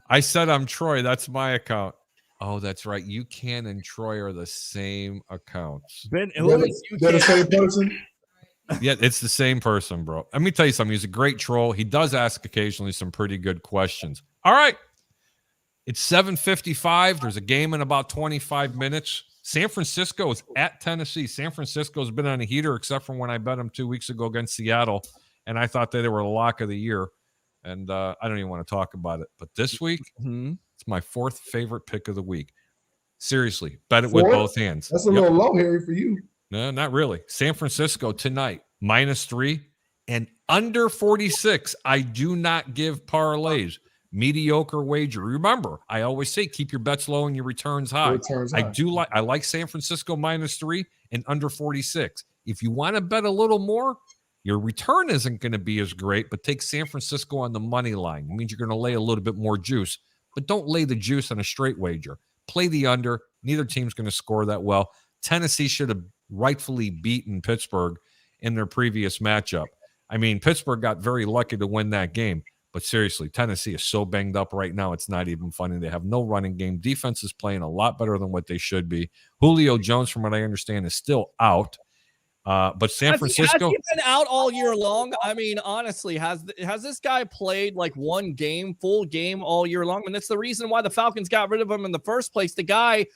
I said I'm Troy. That's my account. Oh, that's right. You can and Troy are the same accounts. Ben, They're who the- is you they're the can't- same person. Yeah, it's the same person, bro. Let me tell you something. He's a great troll. He does ask occasionally some pretty good questions. All right. It's 7:55. There's a game in about 25 minutes. San Francisco is at Tennessee. San Francisco's been on a heater except for when I bet them 2 weeks ago against Seattle, and I thought they were the lock of the year. And I don't even want to talk about it. But this week, it's my 4th favorite pick of the week. Seriously, bet it with 4th? both hands. That's a Yep. little low, Harry, for you. No, not really. San Francisco tonight, -3 and under 46. I do not give parlays. Mediocre wager. Remember, I always say keep your bets low and your returns high. I like San Francisco -3 and under 46. If you want to bet a little more, your return isn't going to be as great, but take San Francisco on the money line. It means you're going to lay a little bit more juice, but don't lay the juice on a straight wager. Play the under. Neither team's going to score that well. Tennessee should have rightfully beaten Pittsburgh in their previous matchup. I mean, Pittsburgh got very lucky to win that game, but seriously, Tennessee is so banged up right now, it's not even funny. They have no running game. Defense is playing a lot better than what they should be. Julio Jones, from what I understand, is still out. But San Francisco has he been out all year long? I mean, honestly, has this guy played like one game, full game all year long? And that's the reason why the Falcons got rid of him in the first place. The guy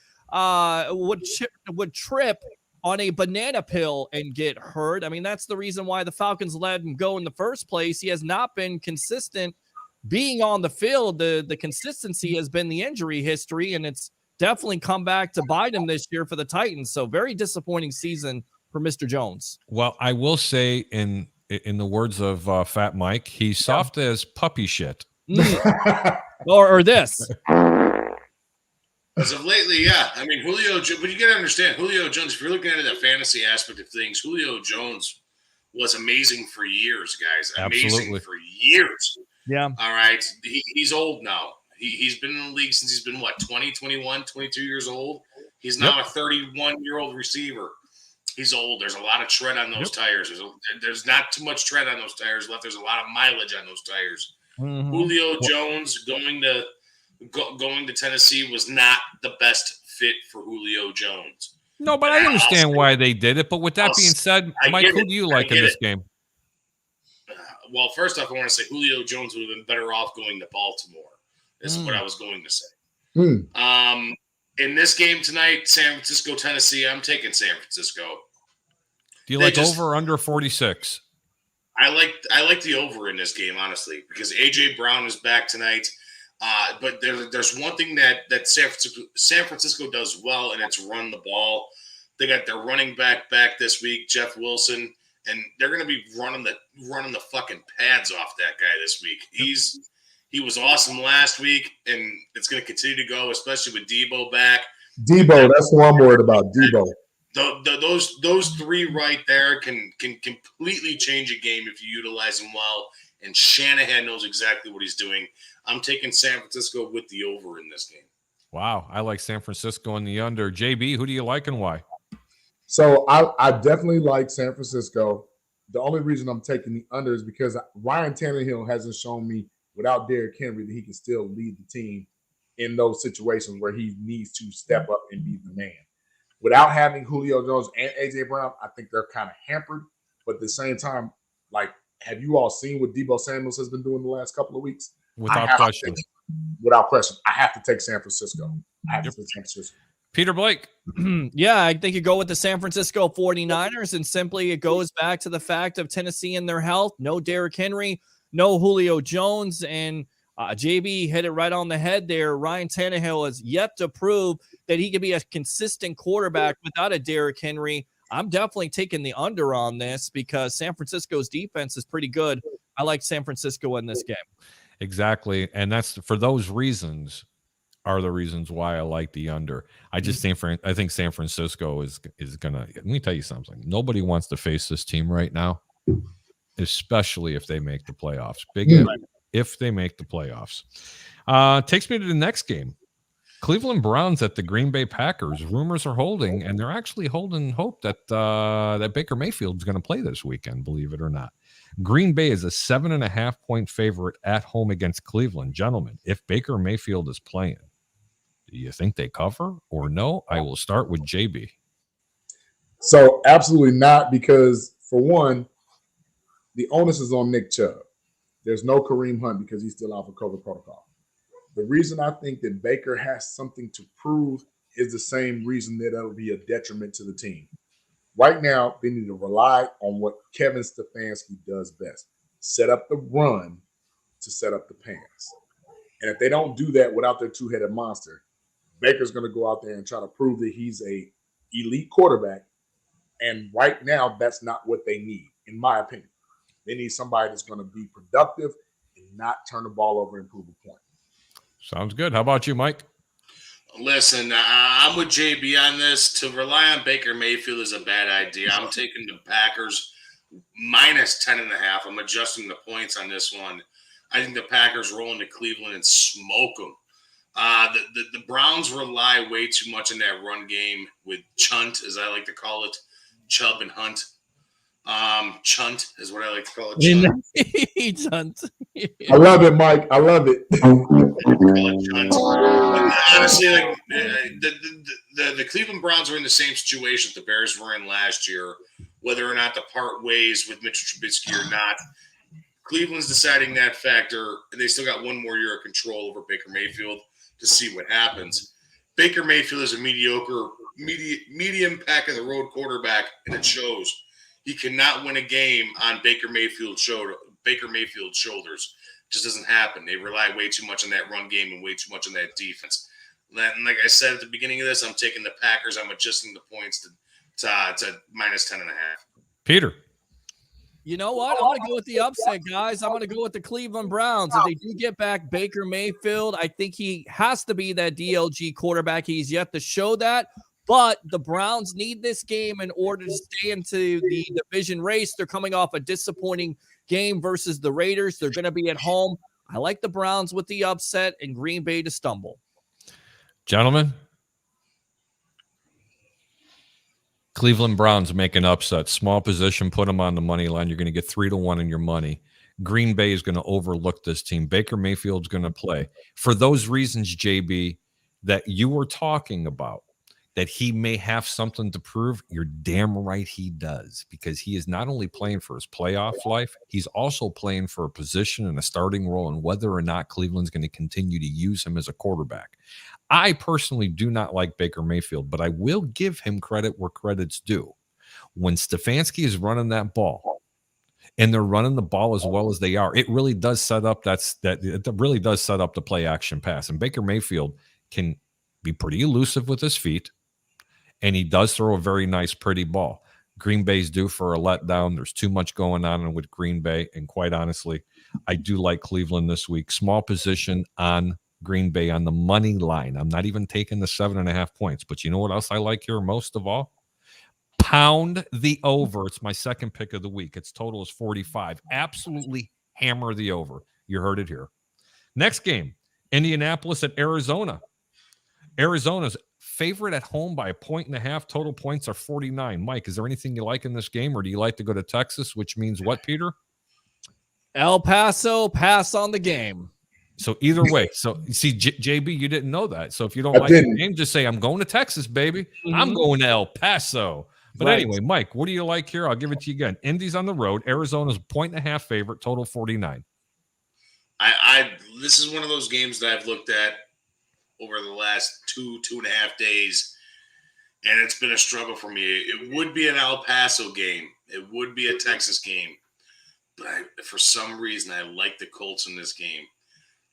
would trip on a banana pill and get hurt. I mean, that's the reason why the Falcons let him go in the first place. He has not been consistent being on the field. The consistency has been the injury history, and it's definitely come back to bite him this year for the Titans. So very disappointing season for Mr. Jones. Well, I will say, in the words of Fat Mike, he's soft as puppy shit. or this. As of lately, yeah. I mean, Julio, but you got to understand, Julio Jones, if you're looking at the fantasy aspect of things, Julio Jones was amazing for years, guys. Amazing Absolutely. for years. Yeah. All right. He's old now. He's been in the league since he's been, 20, 21, 22 years old? He's now a 31-year-old receiver. He's old. There's a lot of tread on those tires. There's not too much tread on those tires left. There's a lot of mileage on those tires. Mm-hmm. Julio Jones going to Tennessee was not the best fit for Julio Jones. No, but I understand why they did it. But with that being said, Mike, who do you like in this game? Well, first off, I want to say Julio Jones would have been better off going to Baltimore. This is what I was going to say. In this game tonight, San Francisco, Tennessee, I'm taking San Francisco. Do you like over or under 46? I like the over in this game, honestly, because A.J. Brown is back tonight. But there's one thing that San Francisco does well, and it's run the ball. They got their running back this week, Jeff Wilson, and they're going to be running the fucking pads off that guy this week. He was awesome last week, and it's going to continue to go, especially with Debo back. Debo, that's what I'm worried about. Debo. Those three right there can completely change a game if you utilize them well. And Shanahan knows exactly what he's doing. I'm taking San Francisco with the over in this game. Wow, I like San Francisco in the under. JB, who do you like and why? So I definitely like San Francisco. The only reason I'm taking the under is because Ryan Tannehill hasn't shown me, without Derrick Henry, that he can still lead the team in those situations where he needs to step up and be the man. Without having Julio Jones and A.J. Brown, I think they're kind of hampered. But at the same time, like, have you all seen what Debo Samuels has been doing the last couple of weeks? Without question. without question. I have to take San Francisco. I have to take San Francisco. Peter Blake. Yeah, I think you go with the San Francisco 49ers, and simply it goes back to the fact of Tennessee and their health. No Derrick Henry, no Julio Jones, and JB hit it right on the head there. Ryan Tannehill has yet to prove that he can be a consistent quarterback without a Derrick Henry. I'm definitely taking the under on this because San Francisco's defense is pretty good. I like San Francisco in this game. Exactly. And that's for those reasons are the reasons why I like the under. I just think I think San Francisco is gonna. Let me tell you something. Nobody wants to face this team right now, especially if they make the playoffs. If they make the playoffs. Takes me to the next game. Cleveland Browns at the Green Bay Packers. Rumors are holding, and they're actually holding hope that that Baker Mayfield's going to play this weekend. Believe it or not. Green Bay is a 7.5-point favorite at home against Cleveland. Gentlemen, if Baker Mayfield is playing, do you think they cover or no? I will start with JB. So absolutely not, because for one, the onus is on Nick Chubb. There's no Kareem Hunt because he's still out for COVID protocol. The reason I think that Baker has something to prove is the same reason that it'll be a detriment to the team. Right now, they need to rely on what Kevin Stefanski does best. Set up the run to set up the pass. And if they don't do that without their two-headed monster, Baker's going to go out there and try to prove that he's a elite quarterback. And right now, that's not what they need, in my opinion. They need somebody that's going to be productive and not turn the ball over and prove a point. Sounds good. How about you, Mike? Listen, I'm with JB on this. To rely on Baker Mayfield is a bad idea. I'm taking the Packers minus 10.5. I'm adjusting the points on this one. I think the Packers roll into Cleveland and smoke them. The Browns rely way too much on that run game with Chunt, as I like to call it, Chubb and Hunt. Chunt is what I like to call it. Chunt. I love it, Mike. I love it. Honestly, like the Cleveland Browns are in the same situation that the Bears were in last year, whether or not to part ways with Mitchell Trubisky or not. Cleveland's deciding that factor, and they still got one more year of control over Baker Mayfield to see what happens. Baker Mayfield is a medium pack of the road quarterback, and it shows. He cannot win a game on Baker Mayfield's shoulders. Just doesn't happen. They rely way too much on that run game and way too much on that defense. And like I said at the beginning of this, I'm taking the Packers. I'm adjusting the points to minus 10.5. Peter. You know what? I'm going to go with the upset, guys. I'm going to go with the Cleveland Browns. If they do get back Baker Mayfield, I think he has to be that DLG quarterback. He's yet to show that. But the Browns need this game in order to stay into the division race. They're coming off a disappointing game versus the Raiders. They're going to be at home. I like the Browns with the upset and Green Bay to stumble. Gentlemen, Cleveland Browns make an upset. Small position, put them on the money line. You're going to get 3-1 in your money. Green Bay is going to overlook this team. Baker Mayfield's going to play. For those reasons, JB, that you were talking about, that he may have something to prove, you're damn right he does, because he is not only playing for his playoff life, he's also playing for a position and a starting role and whether or not Cleveland's going to continue to use him as a quarterback. I personally do not like Baker Mayfield, but I will give him credit where credit's due. When Stefanski is running that ball and they're running the ball as well as they are, it really does set up it really does set up the play action pass. And Baker Mayfield can be pretty elusive with his feet. And he does throw a very nice, pretty ball. Green Bay's due for a letdown. There's too much going on with Green Bay. And quite honestly, I do like Cleveland this week. Small position on Green Bay on the money line. I'm not even taking the 7.5 points. But you know what else I like here most of all? Pound the over. It's my second pick of the week. Its total is 45. Absolutely hammer the over. You heard it here. Next game, Indianapolis at Arizona. Arizona's favorite at home by 1.5. Total points are 49. Mike, is there anything you like in this game, or do you like to go to Texas, which means what, Peter? El Paso, pass on the game. So either way. So you see, JB, you didn't know that. So if you don't like the game, just say, I'm going to Texas, baby. Mm-hmm. I'm going to El Paso. But anyway, Mike, what do you like here? I'll give it to you again. Indy's on the road. Arizona's 1.5 favorite, total 49. This is one of those games that I've looked at over the last 2.5 days, and it's been a struggle for me. It would be an El Paso game. It would be a Texas game. But for some reason, I like the Colts in this game.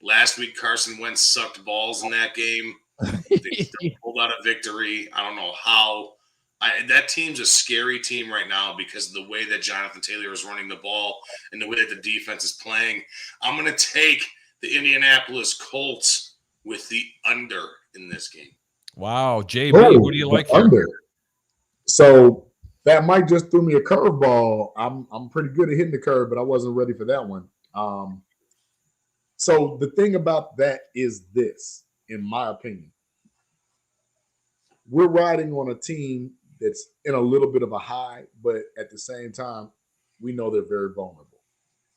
Last week, Carson Wentz sucked balls in that game. They still pulled out a victory. I don't know how. That team's a scary team right now because of the way that Jonathan Taylor is running the ball and the way that the defense is playing. I'm going to take the Indianapolis Colts with the under in this game. Wow, JB, who do you like here? Under. So that might just threw me a curveball. I'm pretty good at hitting the curve, but I wasn't ready for that one. So the thing about that is this, in my opinion. We're riding on a team that's in a little bit of a high, but at the same time, we know they're very vulnerable.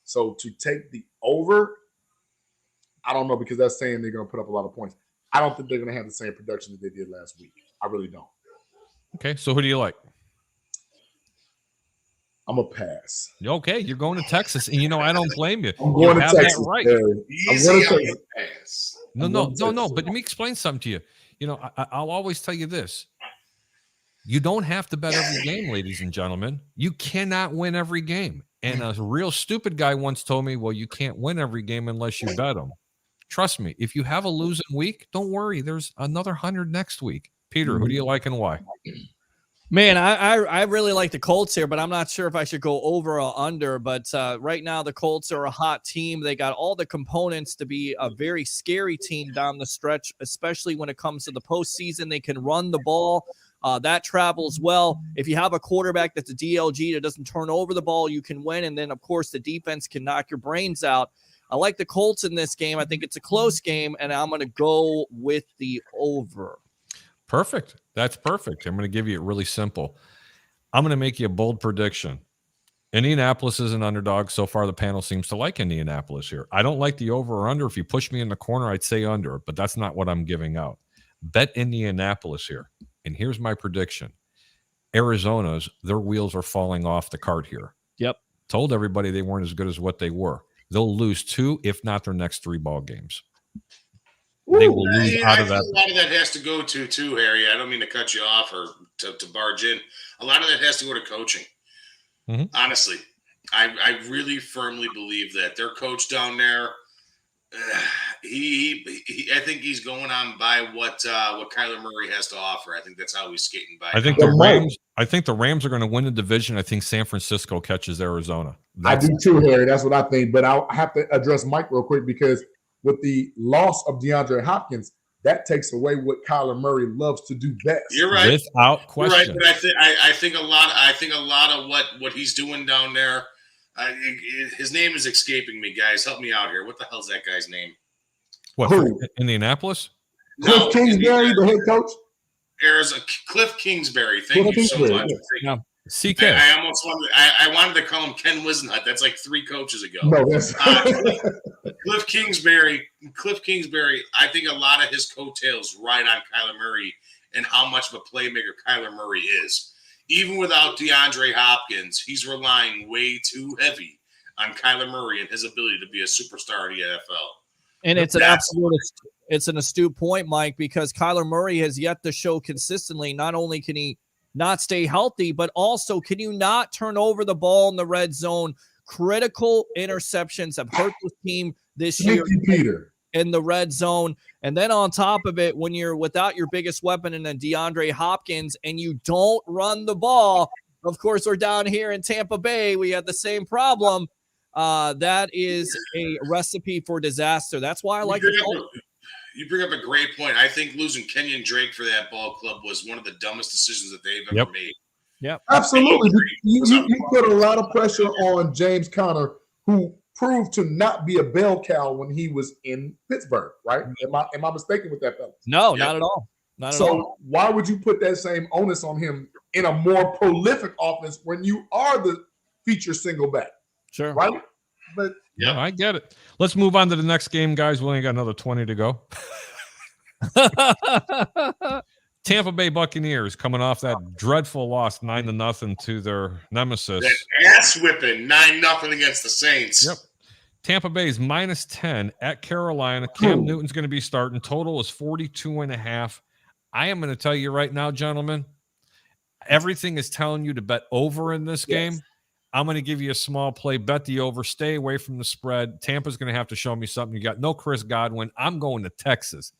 So to take the over, I don't know, because that's saying they're going to put up a lot of points. I don't think they're going to have the same production that they did last week. I really don't. Okay, so who do you like? I'm a pass. Okay, you're going to Texas, and I don't blame you. I'm going you to have Texas. That right. No. But let me explain something to you. I'll always tell you this. You don't have to bet every game, ladies and gentlemen. You cannot win every game. And a real stupid guy once told me, well, you can't win every game unless you bet them. Trust me, if you have a losing week, don't worry. There's another 100 next week. Peter, who do you like and why? Man, I really like the Colts here, but I'm not sure if I should go over or under. But right now, the Colts are a hot team. They got all the components to be a very scary team down the stretch, especially when it comes to the postseason. They can run the ball. That travels well. If you have a quarterback that's a DLG that doesn't turn over the ball, you can win. And then, of course, the defense can knock your brains out. I like the Colts in this game. I think it's a close game, and I'm going to go with the over. Perfect. That's perfect. I'm going to give you it really simple. I'm going to make you a bold prediction. Indianapolis is an underdog. So far, the panel seems to like Indianapolis here. I don't like the over or under. If you push me in the corner, I'd say under, but that's not what I'm giving out. Bet Indianapolis here. And here's my prediction. Arizona's, their wheels are falling off the cart here. Yep. Told everybody they weren't as good as what they were. They'll lose 2, if not their next 3 ball games. They will lose out of that. A lot of that has to go to, too, Harry. I don't mean to cut you off or to barge in. A lot of that has to go to coaching. Mm-hmm. Honestly, I really firmly believe that their coach down there, I think he's going on by what Kyler Murray has to offer. I think that's how he's skating by. I think the Rams are going to win the division. I think San Francisco catches Arizona. I do too, Harry. That's what I think. But I have to address Mike real quick, because with the loss of DeAndre Hopkins, that takes away what Kyler Murray loves to do best. You're right, without question. You're right, but I think a lot of what he's doing down there. His name is escaping me, guys. Help me out here. What the hell's that guy's name? What, Who? Indianapolis? Cliff Kingsbury, the head coach? Cliff Kingsbury. Thank you so much. Yeah. CK. I almost wanted to call him Ken Wisnut. That's like 3 coaches ago. No, that's Cliff Kingsbury. I think a lot of his coattails ride on Kyler Murray and how much of a playmaker Kyler Murray is. Even without DeAndre Hopkins, he's relying way too heavy on Kyler Murray and his ability to be a superstar in the NFL. And it's an astute point, Mike, because Kyler Murray has yet to show consistently, not only can he not stay healthy, but also can you not turn over the ball in the red zone? Critical interceptions have hurt the team this year in the red zone. And then on top of it, when you're without your biggest weapon in DeAndre Hopkins and you don't run the ball, of course, we're down here in Tampa Bay. We have the same problem. That is a recipe for disaster. That's why I like it. You bring up a great point. I think losing Kenyon Drake for that ball club was one of the dumbest decisions that they've ever made. Yep. Absolutely. You put a lot of pressure on James Conner, who proved to not be a bell cow when he was in Pittsburgh, right? Am I mistaken with that, fellas? No, not at all. So why would you put that same onus on him in a more prolific offense when you are the feature single back? Sure. Right? But yeah, I get it. Let's move on to the next game, guys. We only got another 20 to go. Tampa Bay Buccaneers coming off that dreadful loss 9-0 to their nemesis. That ass whipping 9-0 against the Saints. Yep. Tampa Bay is -10 at Carolina. Cam Newton's going to be starting. Total is 42.5. I am going to tell you right now, gentlemen, everything is telling you to bet over in this game. I'm going to give you a small play. Bet the over. Stay away from the spread. Tampa's going to have to show me something. You got no Chris Godwin. I'm going to Texas.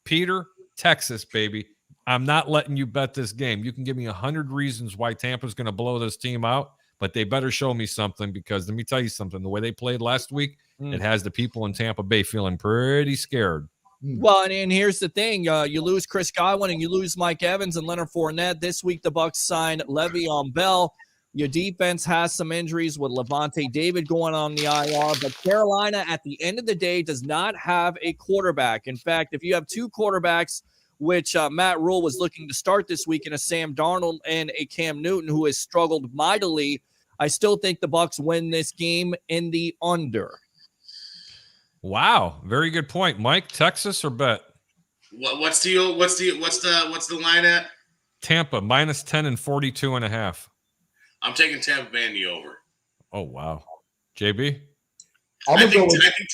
Peter, Texas, baby. I'm not letting you bet this game. You can give me 100 reasons why Tampa's going to blow this team out, but they better show me something, because let me tell you something. The way they played last week, it has the people in Tampa Bay feeling pretty scared. Well, and here's the thing. You lose Chris Godwin and you lose Mike Evans and Leonard Fournette. This week, the Bucs signed Le'Veon Bell. Your defense has some injuries with Levante David going on the IR, but Carolina, at the end of the day, does not have a quarterback. In fact, if you have two quarterbacks, which Matt Rule was looking to start this week, in a Sam Darnold and a Cam Newton, who has struggled mightily, I still think the Bucs win this game in the under. Wow, very good point, Mike. Texas or bet? What's the line at? Tampa -10 and 42.5. I'm taking Tampa Bay in the over. Oh wow, JB. I think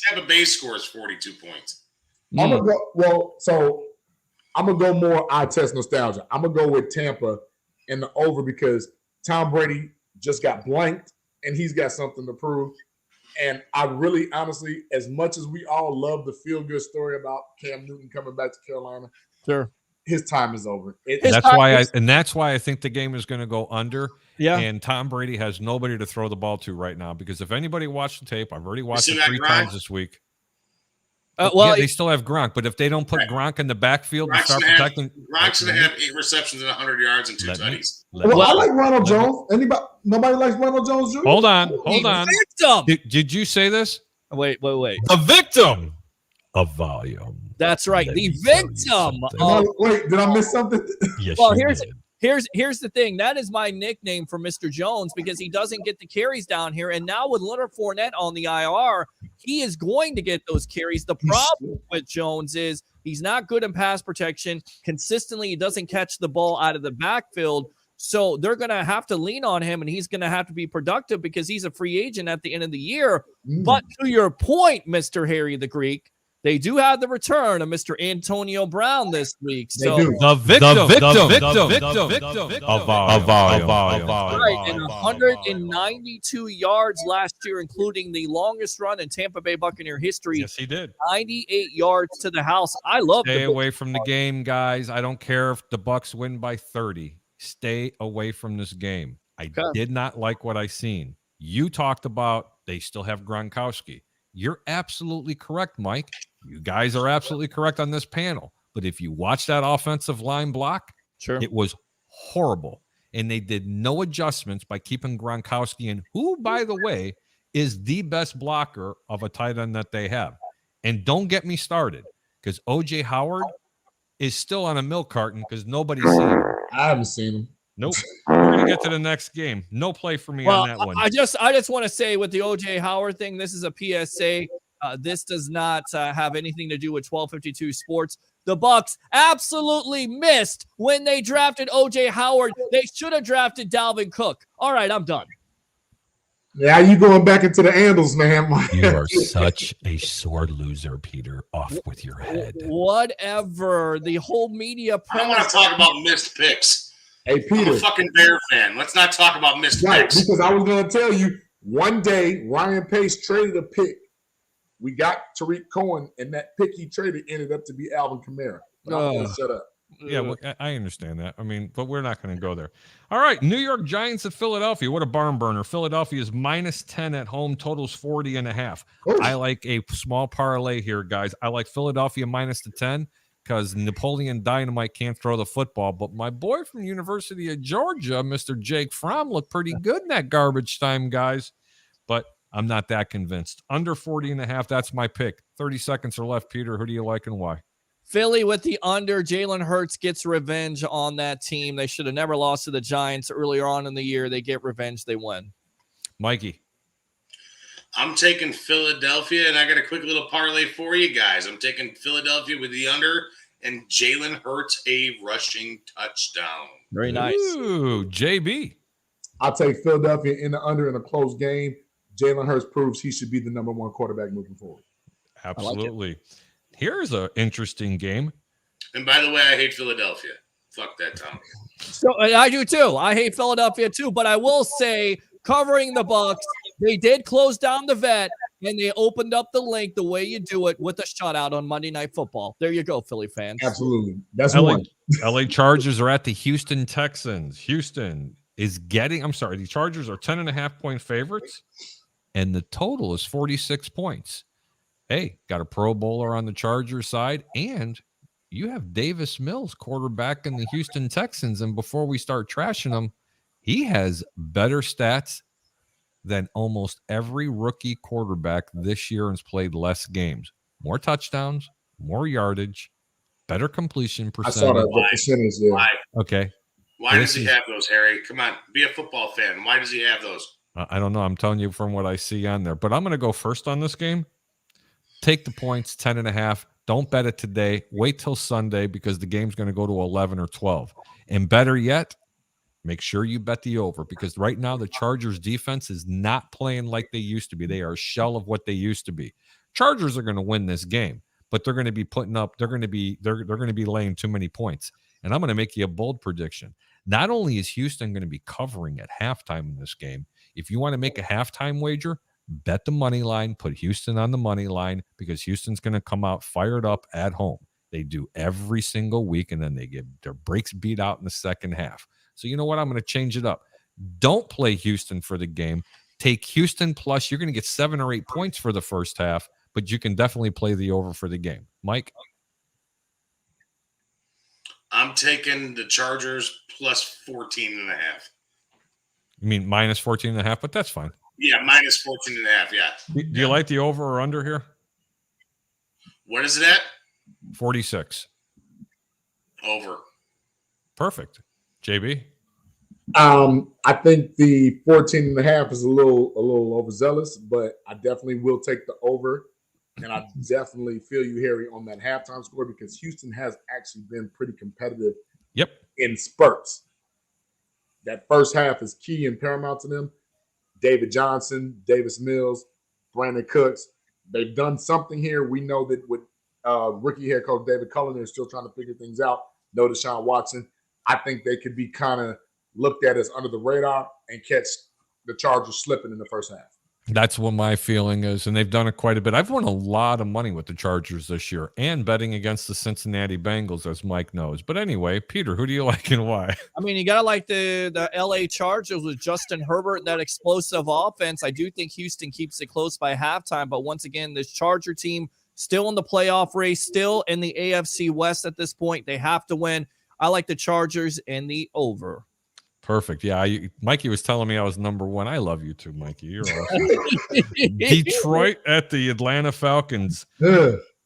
Tampa Bay scores 42 points. I'm gonna go. Well, so I'm gonna go more eye test nostalgia. I'm gonna go with Tampa in the over, because Tom Brady just got blanked and he's got something to prove. And I really, honestly, as much as we all love the feel-good story about Cam Newton coming back to Carolina, sure, his time is over. That's why I think the game is going to go under. Yeah. And Tom Brady has nobody to throw the ball to right now, because if anybody watched the tape, I've already watched it 3 times this week. They still have Gronk, but if they don't put Gronk in the backfield and start protecting, Gronk's going to have 8 receptions and 100 yards and 2 tutties. Well, I like Ronald Jones. Nobody likes Ronald Jones Jr.? Hold on. Did you say this? Wait. The victim of volume. That's right. The victim. Wait, did I miss something? Yes. Well, here's the thing. That is my nickname for Mr. Jones, because he doesn't get the carries down here. And now with Leonard Fournette on the IR, he is going to get those carries. The problem with Jones is he's not good in pass protection. Consistently, he doesn't catch the ball out of the backfield. So they're going to have to lean on him, and he's going to have to be productive because he's a free agent at the end of the year. But to your point, Mr. Harry the Greek, they do have the return of Mr. Antonio Brown this week. So the victim of volume. Right, and 192 yards last year, including the longest run in Tampa Bay Buccaneer history. Yes, he did. 98 yards to the house. I love Stay away from the game, guys. I don't care if the Bucs win by 30. Stay away from this game. I did not like what I seen. You talked about they still have Gronkowski. You're absolutely correct, Mike. You guys are absolutely correct on this panel. But if you watch that offensive line block, it was horrible. And they did no adjustments by keeping Gronkowski in, who, by the way, is the best blocker of a tight end that they have. And don't get me started, because O.J. Howard is still on a milk carton because nobody's seen him. I haven't seen him. Nope. We're going to get to the next game. No play for me on that one. I just want to say with the O.J. Howard thing, this is a PSA. This does not have anything to do with 1252 Sports. The Bucs absolutely missed when they drafted O.J. Howard. They should have drafted Dalvin Cook. All right, I'm done. Yeah, you going back into the Andals, man. You are such a sore loser, Peter. Off with your head. Whatever. The whole media premise. I want to talk about missed picks. Hey, Peter. I'm a fucking Bear fan. Let's not talk about missed picks. Because I was going to tell you, one day Ryan Pace traded a pick. We got Tariq Cohen, and that pick he traded ended up to be Alvin Kamara. But I'm going to shut up. Yeah, well, I understand that. I mean, but we're not going to go there. All right, New York Giants at Philadelphia. What a barn burner. Philadelphia is -10 at home. Totals 40.5. I like a small parlay here, guys. I like Philadelphia -10 because Napoleon Dynamite can't throw the football. But my boy from University of Georgia, Mr. Jake Fromm, looked pretty good in that garbage time, guys. But I'm not that convinced. Under 40.5, that's my pick. 30 seconds are left, Peter. Who do you like and why? Philly with the under. Jalen Hurts gets revenge on that team. They should have never lost to the Giants earlier on in the year. They get revenge. They win. Mikey. I'm taking Philadelphia, and I got a quick little parlay for you guys. I'm taking Philadelphia with the under and Jalen Hurts a rushing touchdown. Very nice. Ooh, JB. I'll take Philadelphia in the under in a close game. Jalen Hurts proves he should be the number one quarterback moving forward. Absolutely. Here's an interesting game. And by the way, I hate Philadelphia. Fuck that town. So I do too. I hate Philadelphia too, but I will say, covering the Bucs, they did close down the vet and they opened up the link the way you do it with a shutout on Monday Night Football. There you go, Philly fans. Absolutely. That's LA, one. LA Chargers are at the Houston Texans. Houston is getting, the Chargers are 10.5-point favorites, and the total is 46 points. Hey, got a Pro Bowler on the Chargers side, and you have Davis Mills, quarterback in the Houston Texans. And before we start trashing him, he has better stats than almost every rookie quarterback this year and has played less games. More touchdowns, more yardage, better completion percentage. I saw that percentage there. Why? Okay. Why does he have those, Harry? Come on, be a football fan. Why does he have those? I don't know. I'm telling you from what I see on there. But I'm going to go first on this game. Take the points, 10.5. Don't bet it today. Wait till Sunday because the game's going to go to 11 or 12. And better yet, make sure you bet the over because right now the Chargers defense is not playing like they used to be. They are a shell of what they used to be. Chargers are going to win this game, but they're going to be they're going to be laying too many points. And I'm going to make you a bold prediction. Not only is Houston going to be covering at halftime in this game, if you want to make a halftime wager, bet the money line, put Houston on the money line because Houston's going to come out fired up at home. They do every single week, and then they get their breaks beat out in the second half. So you know what? I'm going to change it up. Don't play Houston for the game. Take Houston plus. You're going to get 7 or 8 points for the first half, but you can definitely play the over for the game. Mike? I'm taking the Chargers plus 14.5. You mean minus 14.5, but that's fine. Yeah, minus 14.5, yeah. Do you like the over or under here? What is it at? 46. Over. Perfect. JB? I think the 14.5 is a little overzealous, but I definitely will take the over. And I definitely feel you, Harry, on that halftime score because Houston has actually been pretty competitive in spurts. That first half is key and paramount to them. David Johnson, Davis Mills, Brandon Cooks, they've done something here. We know that with rookie head coach David Cullen, they're still trying to figure things out. No Deshaun Watson. I think they could be kind of looked at as under the radar and catch the Chargers slipping in the first half. That's what my feeling is, and they've done it quite a bit. I've won a lot of money with the Chargers this year and betting against the Cincinnati Bengals, as Mike knows. But anyway, Peter, who do you like and why? I mean, you got to like the LA Chargers with Justin Herbert, that explosive offense. I do think Houston keeps it close by halftime, but once again, this Charger team still in the playoff race, still in the AFC West at this point. They have to win. I like the Chargers and the over. Perfect. Yeah, Mikey was telling me I was number one. I love you too, Mikey. You're awesome. Detroit at the Atlanta Falcons.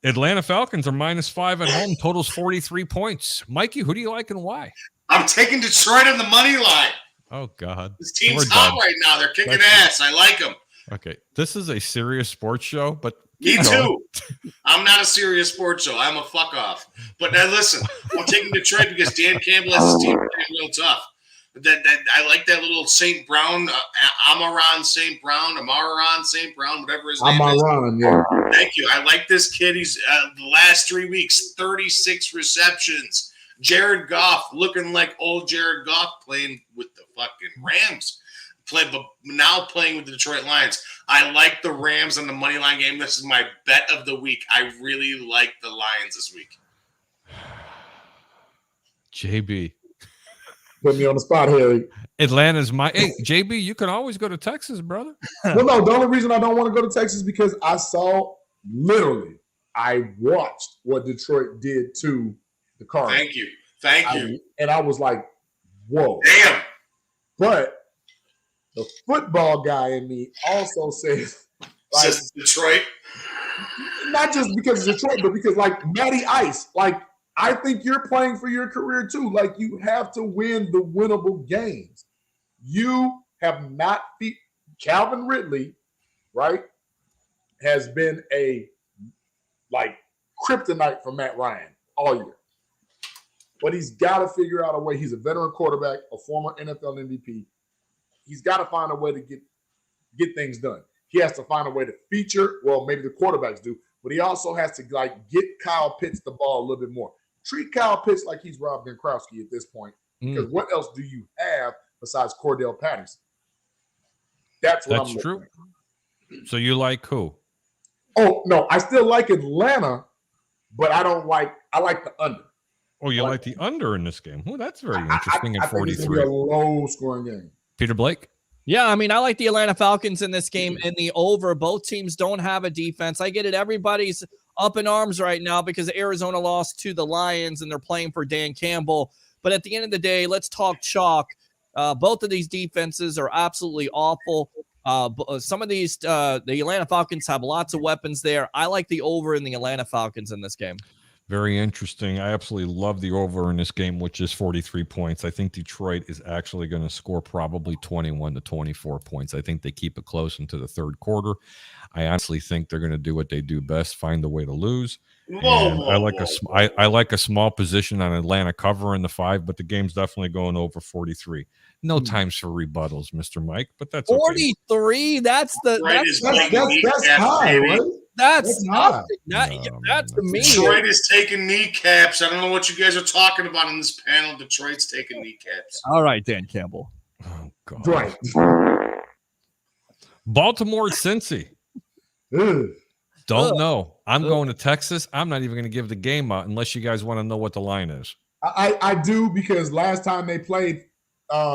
Atlanta Falcons are -5 at home. Totals 43 points. Mikey, who do you like and why? I'm taking Detroit on the money line. Oh, God. This team's hot right now. They're kicking ass. I like them. Okay. This is a serious sports show, but me too. I'm not a serious sports show. I'm a fuck off. But now listen, I'm taking Detroit because Dan Campbell has his team playing real tough. That I like that little St. Brown, Amaron St. Brown, whatever his name is. Yeah. Thank you. I like this kid. He's the last 3 weeks, 36 receptions. Jared Goff looking like old Jared Goff playing with the fucking Rams. But now playing with the Detroit Lions. I like the Rams on the money line game. This is my bet of the week. I really like the Lions this week. JB. Put me on the spot, Harry. Atlanta's my – hey, JB, you can always go to Texas, brother. Well, no, the only reason I don't want to go to Texas is because I watched what Detroit did to the Cardinals. Thank you. And I was like, whoa. Damn. But the football guy in me also says Detroit. Not just because of Detroit, but because like Matty Ice, like I think you're playing for your career too. Like you have to win the winnable games. You have not beat Calvin Ridley, right? Has been a like kryptonite for Matt Ryan all year. But he's got to figure out a way. He's a veteran quarterback, a former NFL MVP. He's got to find a way to get things done. he has to find a way to feature. Well, maybe the quarterbacks do, but he also has to like get Kyle Pitts the ball a little bit more. Treat Kyle Pitts like he's Rob Gronkowski at this point, because what else do you have besides Cordell Patterson? That's true. So you like who? Oh no, I still like Atlanta, but I like the under. Oh, you like the under in this game? Oh, that's very interesting at 43. It's gonna be a low-scoring game. Peter Blake? Yeah, I mean, I like the Atlanta Falcons in this game in the over. Both teams don't have a defense. I get it. Everybody's up in arms right now because Arizona lost to the Lions and they're playing for Dan Campbell. But at the end of the day, let's talk chalk. Both of these defenses are absolutely awful. Some of these, the Atlanta Falcons have lots of weapons there. I like the over in the Atlanta Falcons in this game. Very interesting. I absolutely love the over in this game, which is 43 points. I think Detroit is actually going to score probably 21 to 24 points. I think they keep it close into the third quarter. I honestly think they're going to do what they do best, find a way to lose. I like a small position on Atlanta covering the 5, but the game's definitely going over 43. No times for rebuttals, Mr. Mike, but that's 43. Okay. That's high, right? That's high. That's to me. Detroit is taking kneecaps. I don't know what you guys are talking about in this panel. Detroit's taking kneecaps. All right, Dan Campbell. Oh God. Right. Baltimore, Cincy. Don't know. I'm going to Texas. I'm not even going to give the game out unless you guys want to know what the line is. I do, because last time they played,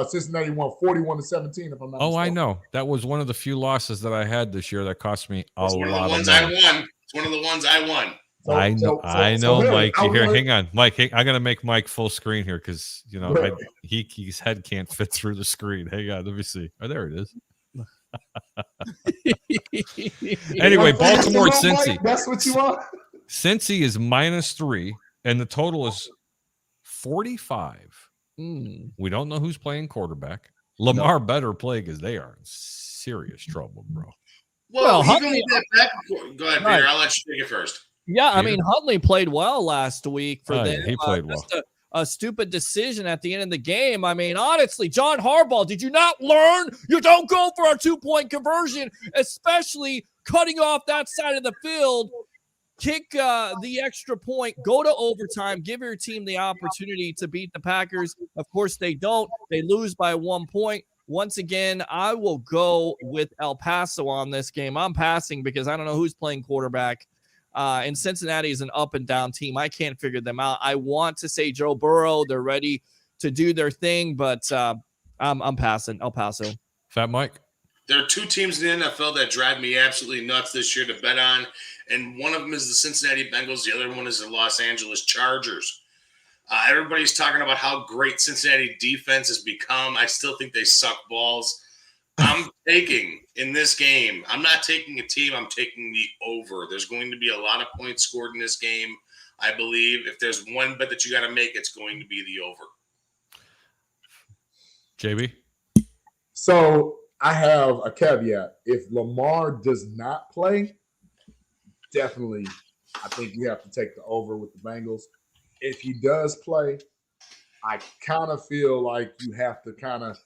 Cincinnati won 41-17. If I'm not mistaken. I know. That was one of the few losses that I had this year that cost me a lot of money. I won. It's one of the ones I won. I know, Mike. Hang on, Mike. Hey, I gotta make Mike full screen here because his head can't fit through the screen. Hang on, let me see. Oh, there it is. Anyway, Baltimore, Cincy. That's what you want. Cincy is -3, and the total is 45. We don't know who's playing quarterback. Lamar better play because they are in serious trouble, bro. Well, go ahead, Peter. I'll let you take it first. Yeah, I mean, Huntley played well last week for them. He played well. A stupid decision at the end of the game. I mean, honestly, John Harbaugh, did you not learn? You don't go for a 2-point conversion, especially cutting off that side of the field. Kick the extra point, go to overtime, give your team the opportunity to beat the Packers. Of course, they don't. They lose by 1 point. Once again, I will go with El Paso on this game. I'm passing because I don't know who's playing quarterback. And Cincinnati is an up-and-down team. I can't figure them out. I want to say Joe Burrow. They're ready to do their thing, but I'm passing. El Paso. Fat Mike? There are 2 teams in the NFL that drive me absolutely nuts this year to bet on, and one of them is the Cincinnati Bengals. The other one is the Los Angeles Chargers. Everybody's talking about how great Cincinnati defense has become. I still think they suck balls. I'm taking in this game. I'm not taking a team. I'm taking the over. There's going to be a lot of points scored in this game. I believe if there's one bet that you got to make, it's going to be the over. JB? So I have a caveat. If Lamar does not play, definitely I think you have to take the over with the Bengals. If he does play, I kind of feel like you have to kind of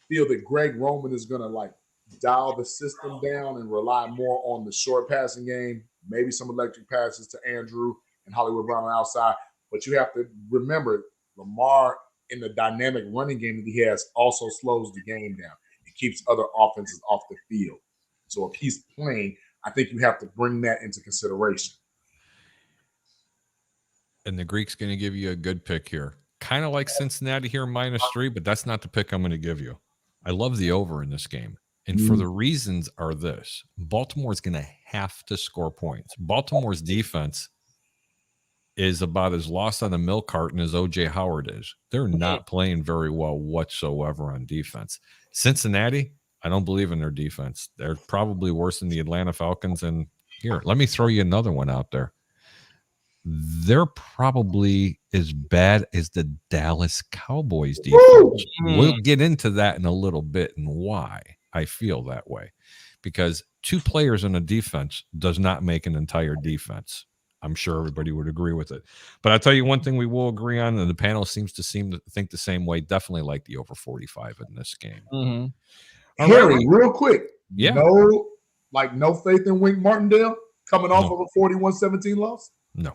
feel that Greg Roman is going to like dial the system down and rely more on the short passing game, maybe some electric passes to Andrew and Hollywood Brown on the outside. But you have to remember, Lamar in the dynamic running game that he has also slows the game down. It keeps other offenses off the field. So if he's playing, I think you have to bring that into consideration. And the Greek's going to give you a good pick here. Kind of like Cincinnati here, -3, but that's not the pick I'm going to give you. I love the over in this game. And for the reasons are this. Baltimore's going to have to score points. Baltimore's defense is about as lost on a milk carton as O.J. Howard is. They're not playing very well whatsoever on defense. Cincinnati, I don't believe in their defense. They're probably worse than the Atlanta Falcons. And here, let me throw you another one out there. They're probably as bad as the Dallas Cowboys defense. We'll get into that in a little bit and why I feel that way. Because 2 players in a defense does not make an entire defense. I'm sure everybody would agree with it. But I'll tell you one thing we will agree on, and the panel seems to think the same way. Definitely like the over 45 in this game. Harry, real quick. Yeah. No Like no faith in Wink Martindale coming off of a 41-17 loss? No.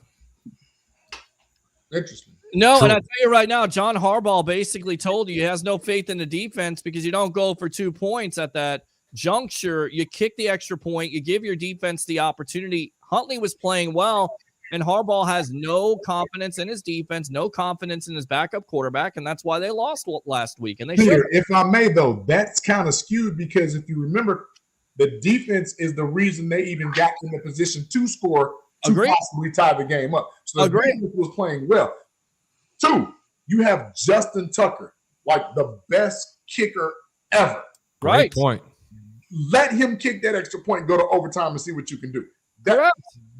Interesting. No, True. and I tell you right now, John Harbaugh basically told you he has no faith in the defense because you don't go for 2 points at that juncture. You kick the extra point. You give your defense the opportunity. Huntley was playing well, and Harbaugh has no confidence in his defense, no confidence in his backup quarterback, and that's why they lost last week. And they should. If I may, though, that's kind of skewed because if you remember, the defense is the reason they even got in the position to score to possibly tie the game up. So the defense was playing well. 2, you have Justin Tucker, like the best kicker ever. Great point. Let him kick that extra point, go to overtime, and see what you can do.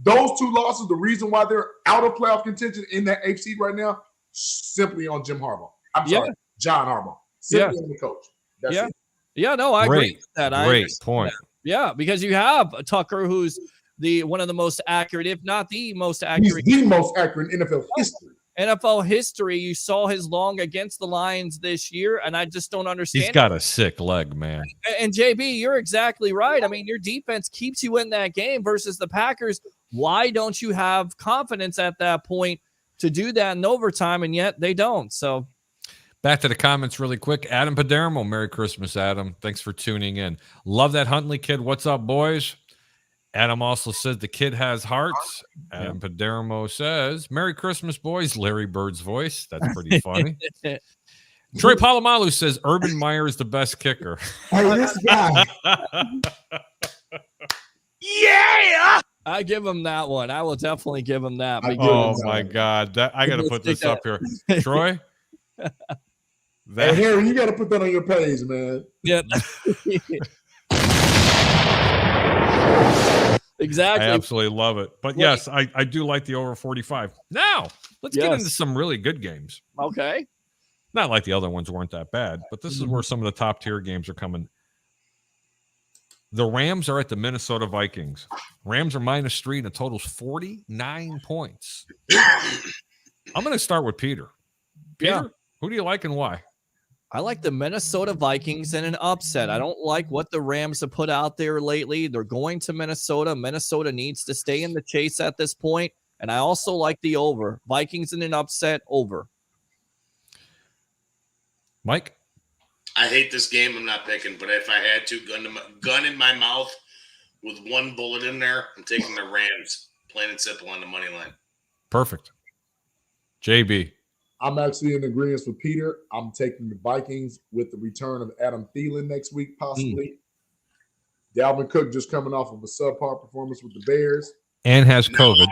Those 2 losses, the reason why they're out of playoff contention in that 8th seed right now, simply on Jim Harbaugh. I'm sorry, John Harbaugh. Simply on the coach. That's it. Yeah, no, I agree with that. Great point. Yeah, because you have Tucker, who's one of the most accurate, if not the most accurate. He's the most accurate in NFL history. NFL history. You saw his long against the Lions this year, and I just don't understand. He's got a sick leg, man. And JB, you're exactly right. I mean, your defense keeps you in that game versus the Packers. Why don't you have confidence at that point to do that in overtime? And yet they don't. So back to the comments really quick. Adam Padermo, Merry Christmas, Adam. Thanks for tuning in. Love that Huntley kid. What's up, boys? Adam also says the kid has hearts. Adam Padermo says, Merry Christmas, boys. Larry Bird's voice. That's pretty funny. Troy Polamalu says Urban Meyer is the best kicker. Hey, this guy. Yeah! I give him that one. I will definitely give him that. Oh, my God. I got to put this up here. Troy? Hey, Harry, you got to put that on your page, man. Yeah. Exactly. I absolutely love it. But yes, I do like the over 45. Now, let's get into some really good games. Okay. Not like the other ones weren't that bad, but this is where some of the top tier games are coming. The Rams are at the Minnesota Vikings. Rams are -3 and the total's 49 points. I'm going to start with Peter. Peter, who do you like and why? I like the Minnesota Vikings in an upset. I don't like what the Rams have put out there lately. They're going to Minnesota. Minnesota needs to stay in the chase at this point. And I also like the over. Vikings in an upset, over. Mike? I hate this game. I'm not picking. But if I had to, gun in my mouth with one bullet in there, I'm taking the Rams. Plain and simple on the money line. Perfect. JB? I'm actually in agreement with Peter. I'm taking the Vikings with the return of Adam Thielen next week, possibly. Dalvin Cook just coming off of a subpar performance with the Bears. And has COVID.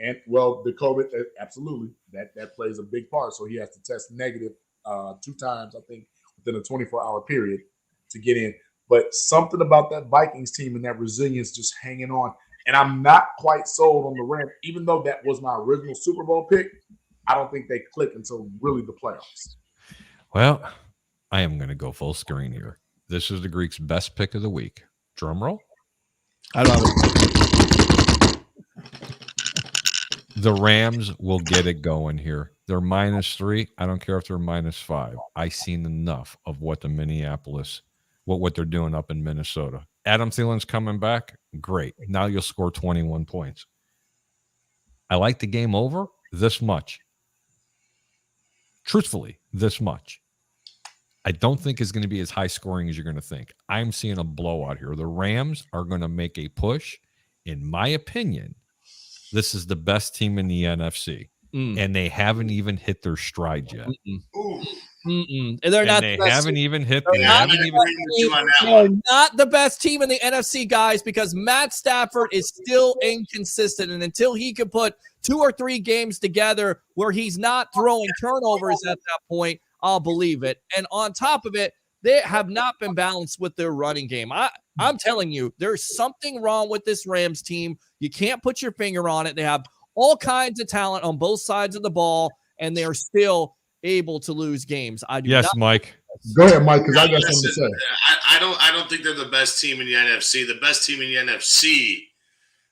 And, well, the COVID, absolutely. That plays a big part. So he has to test negative 2 times, I think, within a 24-hour period to get in. But something about that Vikings team and that resilience just hanging on. And I'm not quite sold on the Rams, even though that was my original Super Bowl pick. I don't think they click until really the playoffs. Well, I am going to go full screen here. This is the Greek's best pick of the week. Drum roll. I love it. The Rams will get it going here. They're -3. I don't care if they're -5. I've seen enough of what the Minneapolis, what they're doing up in Minnesota. Adam Thielen's coming back. Great. Now you'll score 21 points. I like the game over this much. Truthfully, this much. I don't think it's going to be as high scoring as you're going to think. I'm seeing a blowout here. The Rams are going to make a push. In my opinion, this is the best team in the NFC. And they haven't even hit their stride yet. And they're not. They the best haven't team. even hit. They're not the best team in the NFC, guys, because Matt Stafford is still inconsistent, and until he can put 2 or 3 games together where he's not throwing turnovers at that point, I'll believe it. And on top of it, they have not been balanced with their running game. I'm telling you, there's something wrong with this Rams team. You can't put your finger on it. They have all kinds of talent on both sides of the ball, and they're still able to lose games. Mike. Go ahead, Mike, because I got something to say. I don't think they're the best team in the NFC. The best team in the NFC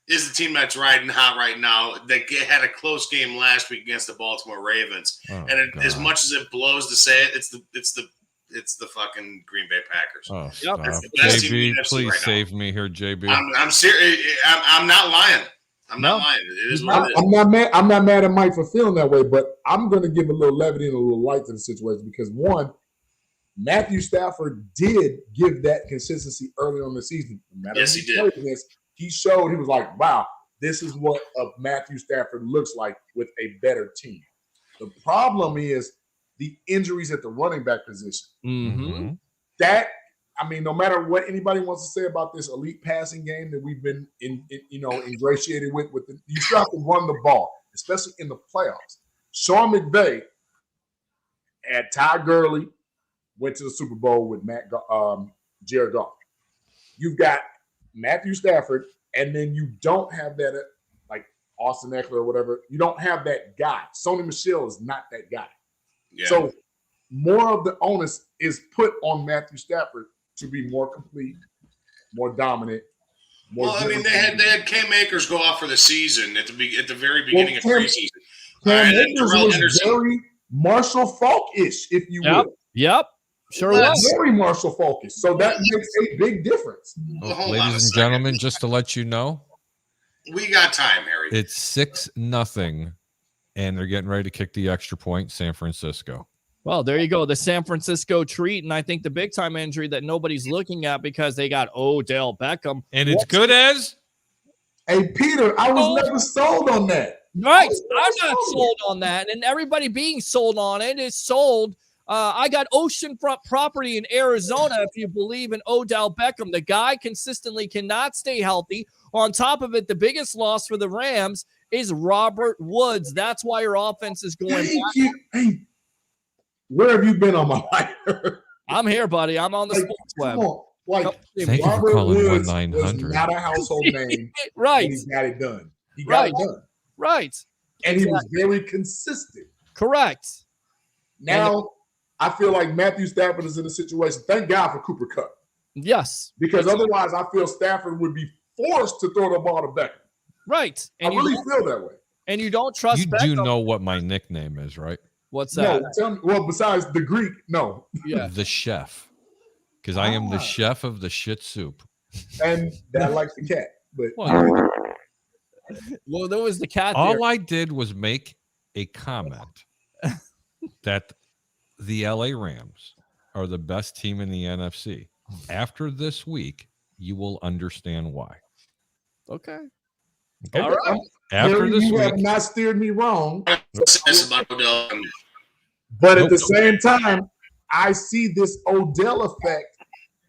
is the team that's riding hot right now. They had a close game last week against the Baltimore Ravens. As much as it blows to say it, it's the It's the fucking Green Bay Packers. Oh, Yep. That's the best team in JB, the NFC please right now. save me here, JB. I'm serious. I'm not lying. I'm not lying. It is what it is. I'm not mad. I'm not mad at Mike for feeling that way, but I'm going to give a little levity and a little light to the situation because one, Matthew Stafford did give that consistency early on the season. No matter Yes, who he did. played against, he showed he was like, wow, this is what a Matthew Stafford looks like with a better team. The problem is the injuries at the running back position. Mm-hmm. That, I mean, no matter what anybody wants to say about this elite passing game that we've been ingratiated with you still have to run the ball, especially in the playoffs. Sean McVay and Ty Gurley went to the Super Bowl with Jared Goff. You've got Matthew Stafford, and then you don't have that like Austin Eckler or whatever. You don't have that guy. Sony Michel is not that guy. Yeah. So more of the onus is put on Matthew Stafford to be more complete, more dominant. Well, I mean, they had Cam Akers go off for the season at the very beginning of preseason. Cam And Akers Darrell was Henderson. very Marshall Falk-ish, if you will. Yep. Sure Well, was. Very Marshall Falk-ish. So that makes a big difference. Well, hold on a Ladies and second. gentlemen, just to let you know, We got time, Harry. it's 6-0, and they're getting ready to kick the extra point, San Francisco. Well, there you go. The San Francisco treat. And I think the big time injury that nobody's looking at because they got Odell Beckham. And it's good as Hey, Peter, I was never sold on that. Right. I'm not sold on that. And everybody being sold on it is sold. I got oceanfront property in Arizona, if you believe in Odell Beckham. The guy consistently cannot stay healthy. On top of it, the biggest loss for the Rams is Robert Woods. That's why your offense is going Thank back. you. Hey, where have you been on my life? I'm here, buddy. I'm on the sports web. Come on. Like, Thank you for Robert calling Woods 1-900. was not a household name. Right. And he got it done. He got it done. Right. And he was very consistent. Correct. Now, I feel like Matthew Stafford is in a situation. Thank God for Cooper Kupp. Yes. Because otherwise, I feel Stafford would be forced to throw the ball to Beckham. Right. And I really feel that way. And you don't trust you Beckham. do know what my nickname is, right? What's that? No, tell me, well, besides the Greek, no. Yeah. The chef. Because I am the chef of the shit soup. And I like the cat. But Well, there was the cat all there. I did was make a comment that the LA Rams are the best team in the NFC. After this week, you will understand why. Okay. okay, All right. After Harry, this you have week, not steered me wrong. That's about Odell. But at Nope. the same time, I see this Odell effect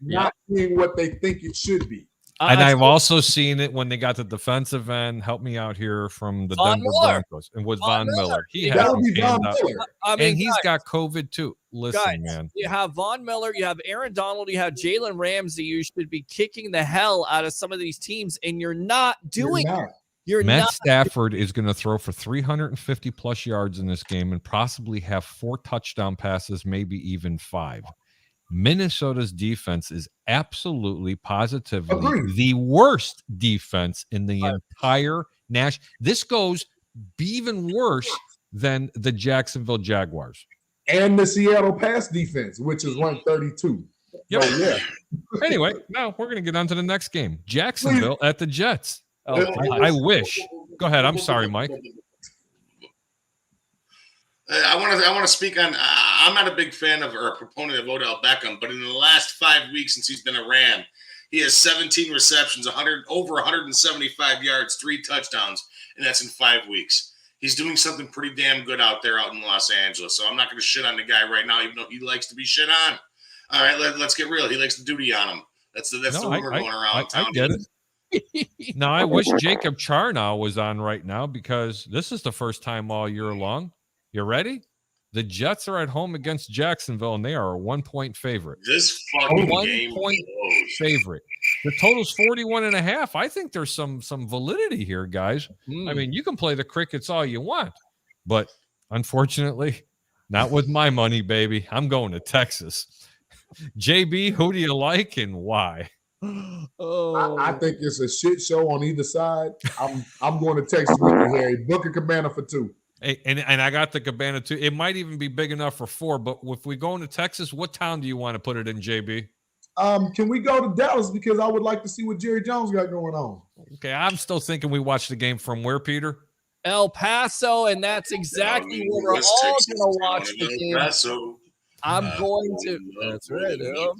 not being what they think it should be. and I've also seen it when they got the defensive end. Help me out here from the Von Denver Miller. Broncos, and with Von Von Miller, Miller. he That has would be Von up, Miller. I mean, and he's guys, got COVID too. Listen, guys, man. you have Von Miller, you have Aaron Donald, you have Jalen Ramsey. You should be kicking the hell out of some of these teams, and you're not doing You're it. not. You're Matt not. Stafford is going to throw for 350 plus yards in this game and possibly have 4 touchdown passes, maybe even 5. Minnesota's defense is absolutely, positively Agreed. the worst defense in the entire national. This goes even worse than the Jacksonville Jaguars. And the Seattle pass defense, which is ranked 32. Yep. So, yeah. Anyway, now we're going to get on to the next game. Jacksonville at the Jets. Oh, I wish. Go ahead. I'm sorry, Mike. I want to speak on. I'm not a big fan of or a proponent of Odell Beckham, but in the last 5 weeks since he's been a Ram, he has 17 receptions, over 175 yards, 3 touchdowns, and that's in 5 weeks. He's doing something pretty damn good out there out in Los Angeles. So I'm not going to shit on the guy right now, even though he likes to be shit on. All right, let's get real. He likes the duty on him. That's the rumor going around town. I get it. Now, I wish Jacob Charnow was on right now because this is the first time all year long. You ready? The Jets are at home against Jacksonville, and they are a 1-point favorite. This fucking A game 1-point blows. favorite. The total's 41.5. I think there's some validity here, guys. I mean, you can play the crickets all you want, but unfortunately, not with my money, baby. I'm going to Texas. JB, who do you like and why? Oh, I think it's a shit show on either side. I'm going to Texas with you, Harry. Book a Cabana for 2. Hey, and I got the cabana too. It might even be big enough for 4, but if we go into Texas, what town do you want to put it in, JB? Can we go to Dallas because I would like to see what Jerry Jones got going on? Okay, I'm still thinking we watch the game from where, Peter? El Paso, and that's exactly where we're West all Texas, going to watch the El game. Paso. I'm going to. That's right.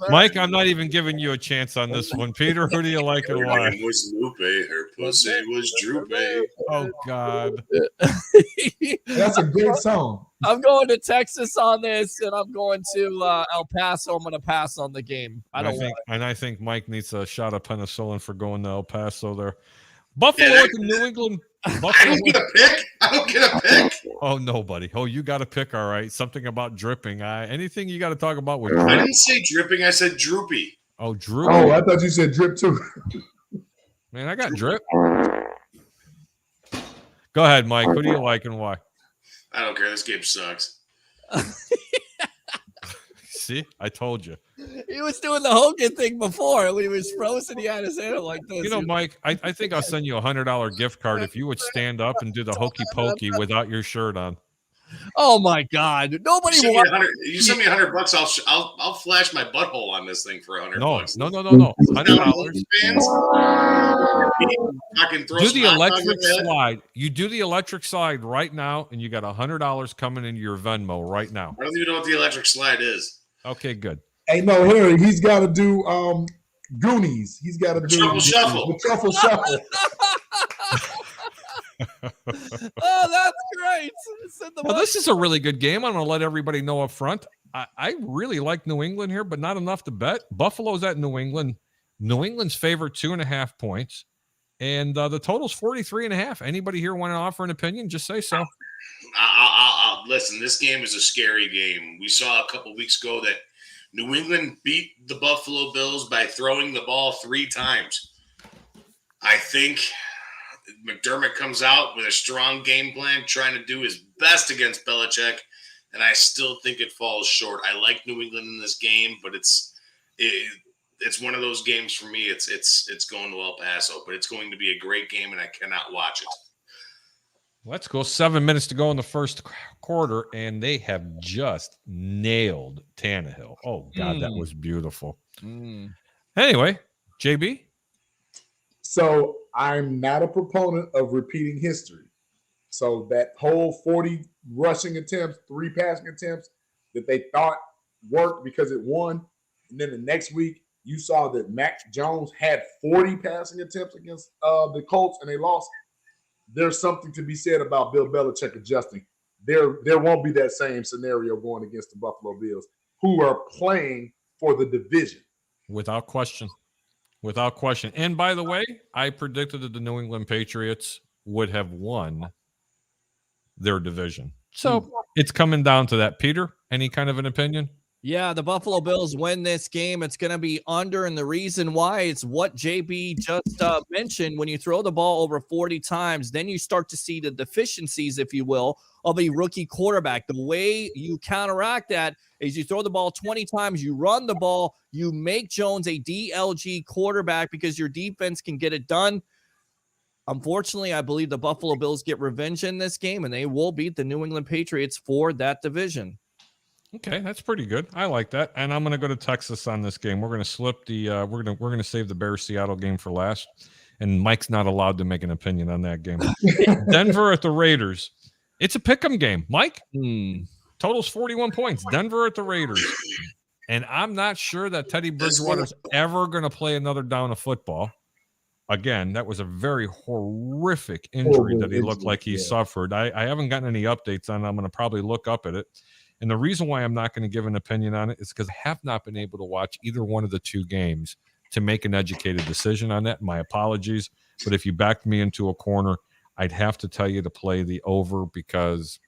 Mike, I'm not even giving you a chance on this one. Peter, who do you like and Her why? name was Lupe. Her pussy was Droopy. Oh, God. That's a great song. I'm going to Texas on this, and I'm going to El Paso. I'm going to pass on the game. I think Mike needs a shot of penicillin for going to El Paso there. Buffalo Yeah, to New England. I don't get a pick. I don't get a pick. Oh, nobody. Oh, you got to pick. All right. Something about dripping. Anything you got to talk about with I drip? didn't say dripping. I said droopy. Oh, droopy. Oh, I thought you said drip too. Man, I got drip. Go ahead, Mike. Who do you like and why? I don't care. This game sucks. See, I told you. He was doing the Hogan thing before when he was frozen. He had his hand up like this. You know, Mike, I think I'll send you a $100 gift card if you would stand up and do the hokey pokey without your shirt on. Oh my God! Nobody You wants. send me $100. I'll flash my butthole on this thing for $100. No. $100. Do the electric slide. You do the electric slide right now, and you got $100 coming into your Venmo right now. I don't even know what the electric slide is. Okay, good. Hey, no, Harry, he's got to do Goonies. He's got to do Truffle Shuffle. The Truffle Shuffle. Oh, that's great. Well, this is a really good game. I'm going to let everybody know up front. I really like New England here, but not enough to bet. Buffalo's at New England. New England's favorite 2.5 points. And the total's 43.5. Anybody here want to offer an opinion? Just say so. I'll listen, this game is a scary game. We saw a couple weeks ago that New England beat the Buffalo Bills by throwing the ball 3 times. I think McDermott comes out with a strong game plan, trying to do his best against Belichick, and I still think it falls short. I like New England in this game, but it's one of those games for me. It's going to El Paso, but it's going to be a great game, and I cannot watch it. Let's go. 7 minutes to go in the first quarter, and they have just nailed Tannehill. Oh, God, that was beautiful. Anyway, JB? So I'm not a proponent of repeating history. So that whole 40 rushing attempts, 3 passing attempts that they thought worked because it won, and then the next week you saw that Mac Jones had 40 passing attempts against the Colts, and they lost. There's something to be said about Bill Belichick adjusting. There won't be that same scenario going against the Buffalo Bills, who are playing for the division. Without question. Without question. And by the way, I predicted that the New England Patriots would have won their division. So it's coming down to that. Peter, any kind of an opinion? Yeah, the Buffalo Bills win this game. It's going to be under, and the reason why is what JB just mentioned. When you throw the ball over 40 times, then you start to see the deficiencies, if you will, of a rookie quarterback. The way you counteract that is you throw the ball 20 times, you run the ball, you make Jones a DLG quarterback because your defense can get it done. Unfortunately, I believe the Buffalo Bills get revenge in this game, and they will beat the New England Patriots for that division. Okay, that's pretty good. I like that. And I'm going to go to Texas on this game. We're going to slip the we're going to save the Bears Seattle game for last. And Mike's not allowed to make an opinion on that game. Denver at the Raiders. It's a pick'em game. Mike? Total's 41 points. Denver at the Raiders. And I'm not sure that Teddy Bridgewater's ever going to play another down of football. Again, that was a very horrific injury that he looked like he suffered. I haven't gotten any updates on it. I'm going to probably look up at it. And the reason why I'm not going to give an opinion on it is because I have not been able to watch either one of the 2 games to make an educated decision on that. My apologies. But if you backed me into a corner, I'd have to tell you to play the over because.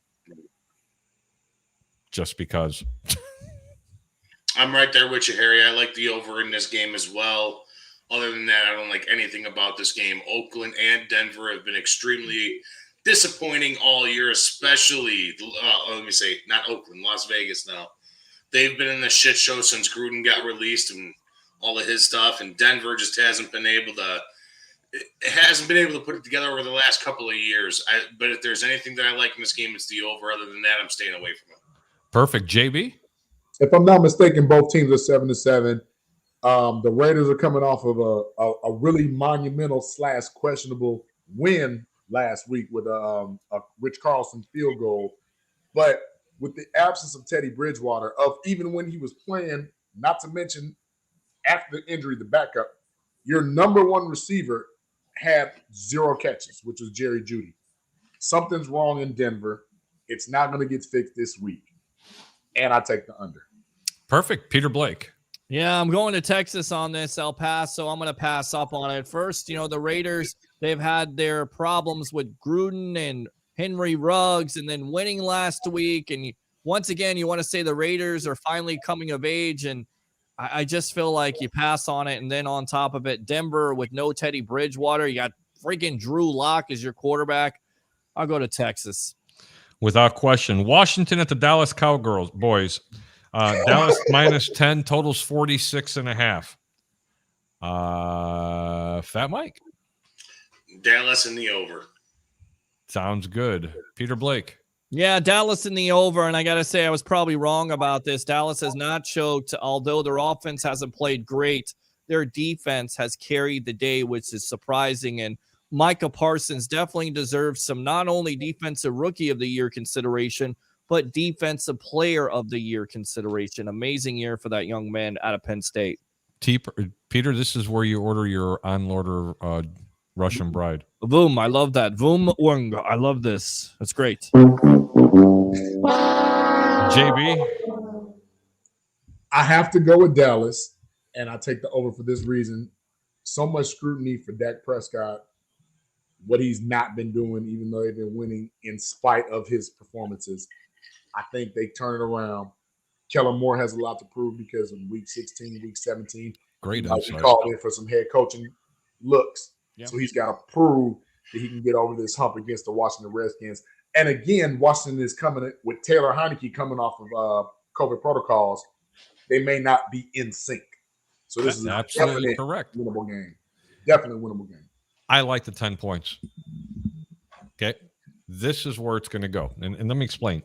I'm right there with you, Harry. I like the over in this game as well. Other than that, I don't like anything about this game. Oakland and Denver have been extremely disappointing all year, especially, not Oakland, Las Vegas now. They've been in the shit show since Gruden got released and all of his stuff, and Denver just hasn't been able to It hasn't been able to put it together over the last couple of years. But if there's anything that I like in this game, it's the over. Other than that, I'm staying away from it. Perfect. JB? If I'm not mistaken, both teams are 7-7. The Raiders are coming off of a really monumental / questionable win last week with a Rich Carlson field goal. But with the absence of Teddy Bridgewater, of even when he was playing, not to mention after the injury, the backup, your number one receiver had 0 catches, which was Jerry Jeudy. Something's wrong in Denver. It's not going to get fixed this week. And I take the under. Perfect. Peter Blake. Yeah, I'm going to Texas on this, El Paso. I'm going to pass up on it. First, the Raiders, they've had their problems with Gruden and Henry Ruggs and then winning last week. And once again, you want to say the Raiders are finally coming of age. And I just feel like you pass on it. And then on top of it, Denver with no Teddy Bridgewater. You got freaking Drew Lock as your quarterback. I'll go to Texas. Without question. Washington at the Dallas Cowgirls, boys. Dallas -10, totals 46.5. Fat Mike. Dallas in the over. Sounds good. Peter Blake. Yeah, Dallas in the over, and I got to say I was probably wrong about this. Dallas has not choked, although their offense hasn't played great. Their defense has carried the day, which is surprising, and Micah Parsons definitely deserves some not only defensive rookie of the year consideration, but defensive player of the year consideration. Amazing year for that young man out of Penn State. Peter, this is where you order your on-order Russian bride. Boom, I love that. Boom, I love this. That's great. JB? I have to go with Dallas, and I take the over for this reason. So much scrutiny for Dak Prescott, what he's not been doing, even though they've been winning in spite of his performances. I think they turn it around. Kellen Moore has a lot to prove because in week 16, week 17, great he called in for some head coaching looks. Yep. So he's got to prove that he can get over this hump against the Washington Redskins. And again, Washington is coming with Taylor Heineke coming off of COVID protocols. They may not be in sync. So this is absolutely correct. Winnable game. Definitely winnable game. I like the 10 points. Okay. This is where it's going to go. And let me explain.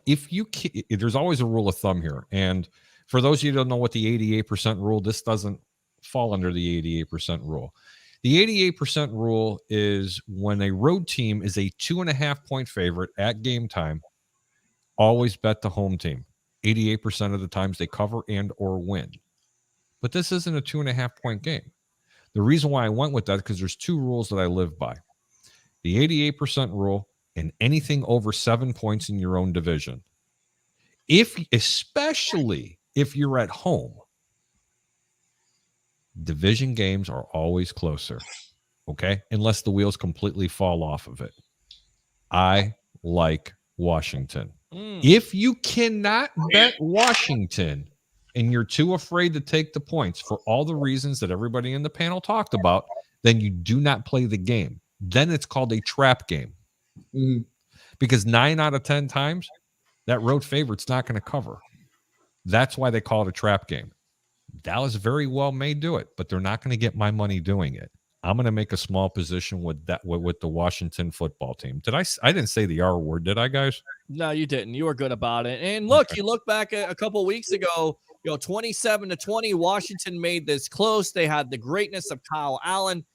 There's always a rule of thumb here. And for those of you who don't know what the 88% rule, this doesn't fall under the 88% rule. The 88% rule is when a road team is a 2.5-point favorite at game time, always bet the home team. 88% of the times they cover and or win. But this isn't a 2.5-point game. The reason why I went with that is because there's 2 rules that I live by. The 88% rule and anything over 7 points in your own division. Especially if you're at home, division games are always closer, okay? Unless the wheels completely fall off of it. I like Washington. If you cannot bet Washington and you're too afraid to take the points for all the reasons that everybody in the panel talked about, then you do not play the game. Then it's called a trap game. Because 9 out of 10 times, that road favorite's not going to cover. That's why they call it a trap game. Dallas very well may do it, but they're not going to get my money doing it. I'm going to make a small position with that with the Washington football team. I didn't say the R word, did I, guys? No, you didn't. You were good about it. And look, You look back a couple weeks ago, 27-20, Washington made this close. They had the greatness of Kyle Allen.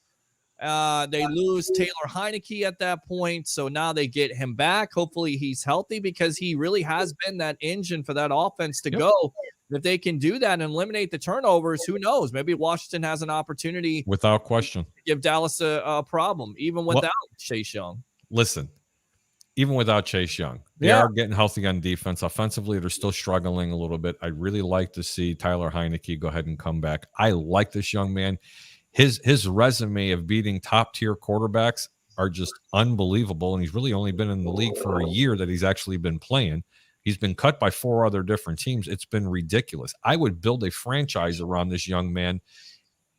They lose Taylor Heineke at that point, so now they get him back. Hopefully he's healthy because he really has been that engine for that offense to go. If they can do that and eliminate the turnovers, who knows? Maybe Washington has an opportunity. Without question. To give Dallas a problem, even without Chase Young. Listen, even without Chase Young, they are getting healthy on defense. Offensively, they're still struggling a little bit. I'd really like to see Tyler Heineke go ahead and come back. I like this young man. His resume of beating top-tier quarterbacks are just unbelievable, and he's really only been in the league for a year that he's actually been playing. He's been cut by 4 other different teams. It's been ridiculous. I would build a franchise around this young man,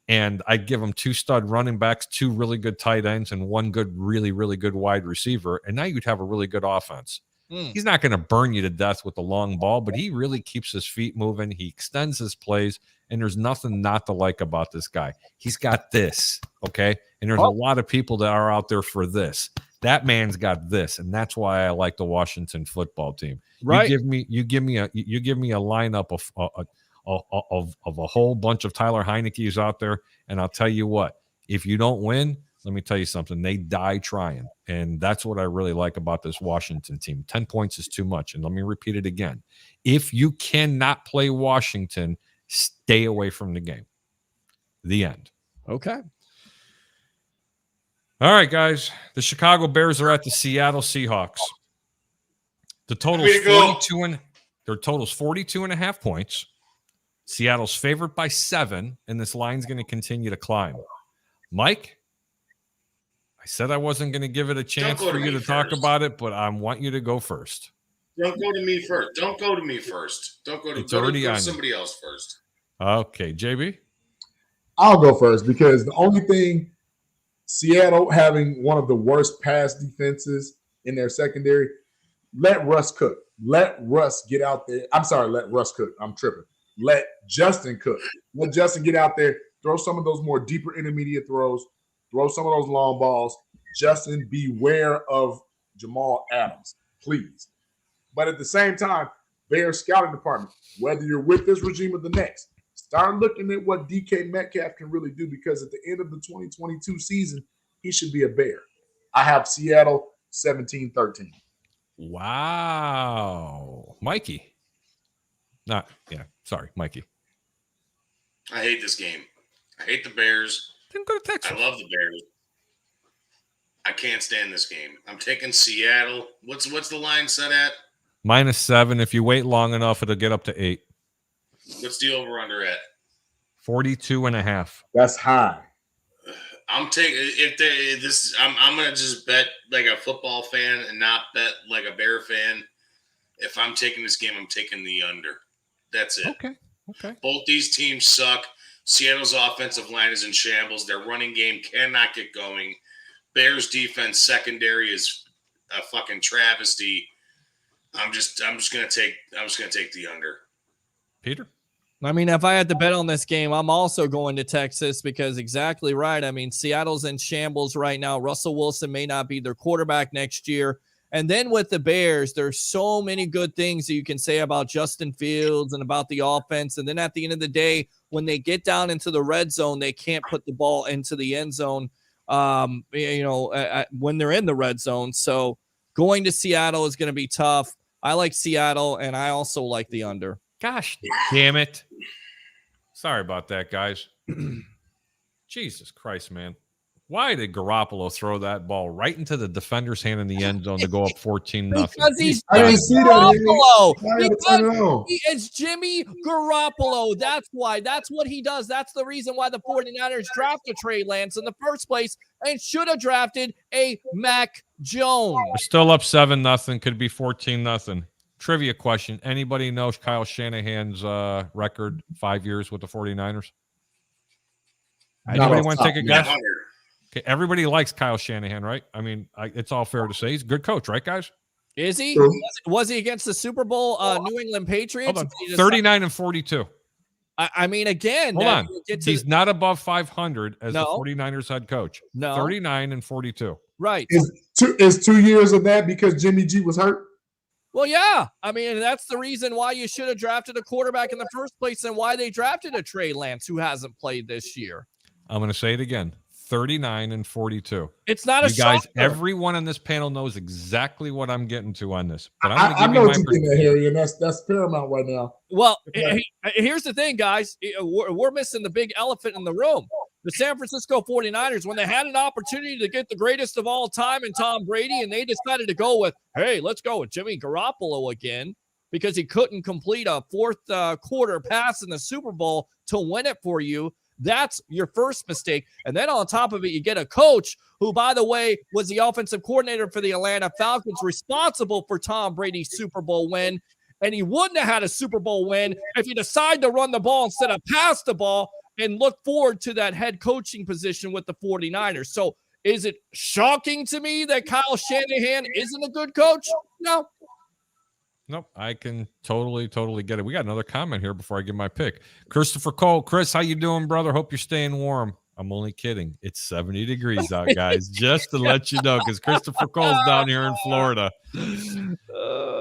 and I'd give him 2 stud running backs, 2 really good tight ends, and 1 good, really, really good wide receiver, and now you'd have a really good offense. He's not going to burn you to death with the long ball, but he really keeps his feet moving. He extends his plays, and there's nothing not to like about this guy. He's got this, okay? And there's a lot of people that are out there for this. That man's got this, and that's why I like the Washington football team. Right. You give me a lineup of a whole bunch of Tyler Heineke's out there, and I'll tell you what, if you don't win, let me tell you something, they die trying. And that's what I really like about this Washington team. 10 points is too much. And let me repeat it again. If you cannot play Washington, stay away from the game. The end. Okay. All right, guys. The Chicago Bears are at the Seattle Seahawks. The total is 42.5 points. Seattle's favored by 7, and this line's going to continue to climb. Mike, I said I wasn't going to give it a chance for you to talk about it, but I want you to go first. Don't go to me first. Don't go to me first. Don't go to, go to somebody else first. Okay, JB? I'll go first because the only thing, Seattle having one of the worst pass defenses in their secondary, let Russ cook. Let Russ get out there. I'm sorry, let Russ cook. I'm tripping. Let Justin cook. Let Justin get out there, throw some of those more deeper intermediate throws, throw some of those long balls. Justin, beware of Jamal Adams, please. But at the same time, Bears scouting department, whether you're with this regime or the next, start looking at what DK Metcalf can really do because at the end of the 2022 season, he should be a Bear. I have Seattle 17-13. Wow. Mikey. Sorry, Mikey. I hate this game. I hate the Bears. Didn't go to Texas. I love the Bears. I can't stand this game. I'm taking Seattle. What's the line set at? -7. If you wait long enough, it'll get up to 8. What's the over-under at? 42.5. That's high. I'm taking I'm gonna just bet like a football fan and not bet like a Bear fan. If I'm taking this game, I'm taking the under. That's it. Okay. Both these teams suck. Seattle's offensive line is in shambles. Their running game cannot get going. Bears defense secondary is a fucking travesty. I'm just gonna take the under. Peter? I mean, if I had to bet on this game, I'm also going to Texas because exactly right. I mean, Seattle's in shambles right now. Russell Wilson may not be their quarterback next year. And then with the Bears, there's so many good things that you can say about Justin Fields and about the offense. And then at the end of the day, when they get down into the red zone, they can't put the ball into the end zone, when they're in the red zone. So going to Seattle is going to be tough. I like Seattle, and I also like the under. Gosh damn it. Sorry about that, guys. Jesus Christ, man. Why did Garoppolo throw that ball right into the defender's hand in the end zone to go up 14-0? Because he's I didn't see Garoppolo. that. It's Jimmy Garoppolo. That's why. That's what he does. That's the reason why the 49ers drafted Trey Lance in the first place and should have drafted a Mac Jones. We're still up 7-0. Could be 14-0. Trivia question. Anybody knows Kyle Shanahan's record 5 years with the 49ers? Anybody want to take a guess? Okay, everybody likes Kyle Shanahan, right? I mean, it's all fair to say he's a good coach, right, guys? Is he? Was he against the Super Bowl New England Patriots? 39-42. I mean, again, hold on. He's not above 500 as the 49ers head coach. No. 39-42. Right. Is 2 years of that because Jimmy G was hurt? Well, yeah. I mean, that's the reason why you should have drafted a quarterback in the first place and why they drafted a Trey Lance who hasn't played this year. I'm going to say it again. 39-42. It's not a guys. shocker. Everyone on this panel knows exactly what I'm getting to on this. But I know what you're getting at, Harry, and that's paramount right now. Well, here's the thing, guys. We're missing the big elephant in the room. The San Francisco 49ers, when they had an opportunity to get the greatest of all time in Tom Brady, and they decided to go with, hey, let's go with Jimmy Garoppolo again because he couldn't complete a fourth quarter pass in the Super Bowl to win it for you. That's your first mistake. And then on top of it, you get a coach who, by the way, was the offensive coordinator for the Atlanta Falcons, responsible for Tom Brady's Super Bowl win. And he wouldn't have had a Super Bowl win if he decided to run the ball instead of pass the ball and look forward to that head coaching position with the 49ers. So is it shocking to me that Kyle Shanahan isn't a good coach? No. Nope, I can totally get it. We got another comment here before I give my pick. Christopher Cole. Chris, how you doing, brother? Hope you're staying warm. I'm only kidding. It's 70 degrees out, guys, just to let you know, because Christopher Cole's down here in Florida.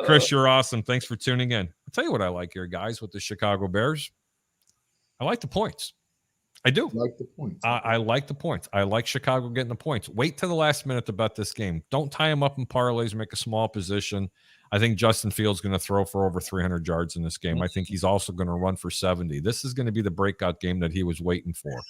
Chris, you're awesome. Thanks for tuning in. I'll tell you what I like here, guys, with the Chicago Bears. I like the points. I do. Like the points. I like the points. I like Chicago getting the points. Wait till the last minute to bet this game. Don't tie them up in parlays, make a small position. I think Justin Fields is going to throw for over 300 yards in this game. I think he's also going to run for 70. This is going to be the breakout game that he was waiting for.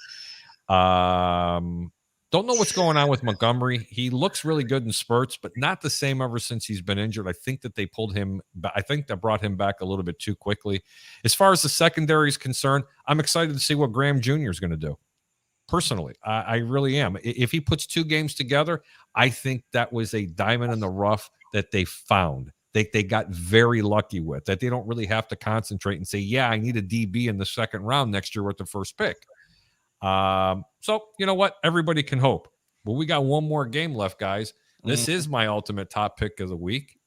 Don't know what's going on with Montgomery. He looks really good in spurts, but not the same ever since he's been injured. I think that they pulled him back. I think that brought him back a little bit too quickly. As far as the secondary is concerned, I'm excited to see what Graham Jr. is going to do. Personally, I really am. If he puts two games together, I think that was a diamond in the rough that they found. They got very lucky with that. They don't really have to concentrate and say, yeah, I need a DB in the second round next year with the first pick. So you know what? Everybody can hope. But we got one more game left, guys. This is my ultimate top pick of the week.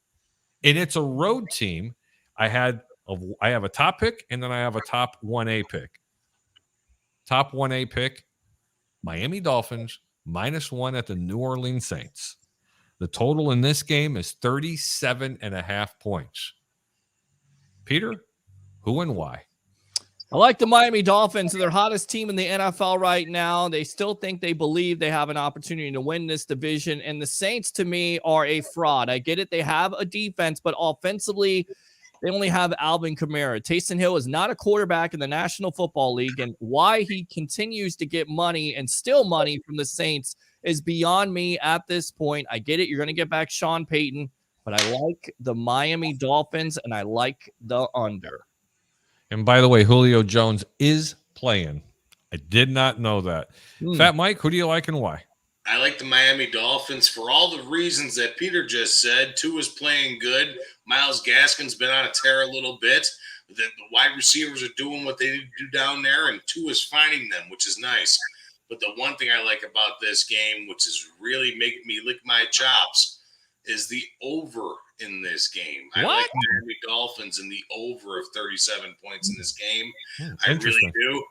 And it's a road team. I have a top pick, and then I have a top 1A pick. Top 1A pick, Miami Dolphins, -1 at the New Orleans Saints. The total in this game is 37.5 points. Peter, who and why? I like the Miami Dolphins. They're hottest team in the NFL right now. They still think they believe they have an opportunity to win this division. And the Saints, to me, are a fraud. I get it. They have a defense, but offensively, they only have Alvin Kamara. Taysom Hill is not a quarterback in the National Football League. And why he continues to get money and steal money from the Saints is beyond me at this point. I get it. You're going to get back Sean Payton, but I like the Miami Dolphins, and I like the under. And by the way, Julio Jones is playing. I did not know that. Fat Mike, who do you like and why? I like the Miami Dolphins for all the reasons that Peter just said. Tua's playing good. Myles Gaskin's been on a tear a little bit. The wide receivers are doing what they need to do down there, and Tua's finding them, which is nice. But the one thing I like about this game, which is really making me lick my chops, is the over in this game. I like Miami Dolphins in the over of 37 points in this game. I really do.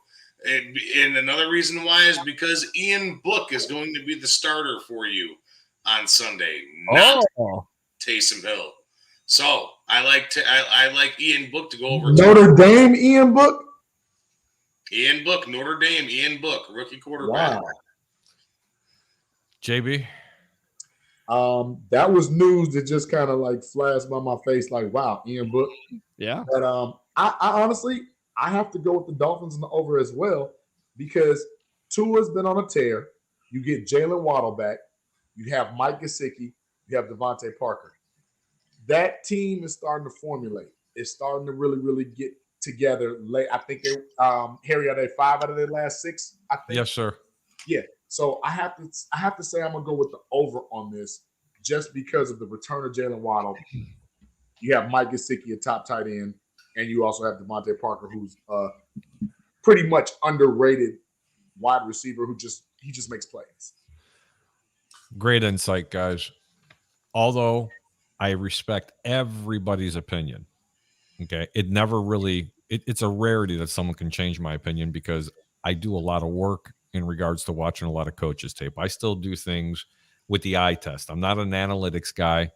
And another reason why is because Ian Book is going to be the starter for you on Sunday, not Taysom Hill. So I like Ian Book to go over. Notre Dame, Ian Book? Ian Book, Notre Dame, Ian Book, rookie quarterback. Wow. JB? That was news that just kind of like flashed by my face like, wow, Ian Book. Yeah. But I honestly, I have to go with the Dolphins in the over as well because Tua's been on a tear. You get Jalen Waddle back. You have Mike Gesicki. You have Devontae Parker. That team is starting to formulate. It's starting to really, really get together late. I think they, Harry, are they 5 out of their last 6? I think. Yes, sir. Yeah. So I have to say I'm gonna go with the over on this just because of the return of Jalen Waddle. You have Mike Gesicki, a top tight end, and you also have Devontae Parker, who's pretty much underrated wide receiver who just makes plays. Great insight, guys. Although I respect everybody's opinion. Okay. It never really it's a rarity that someone can change my opinion because I do a lot of work in regards to watching a lot of coaches tape. I still do things with the eye test. I'm not an analytics guy.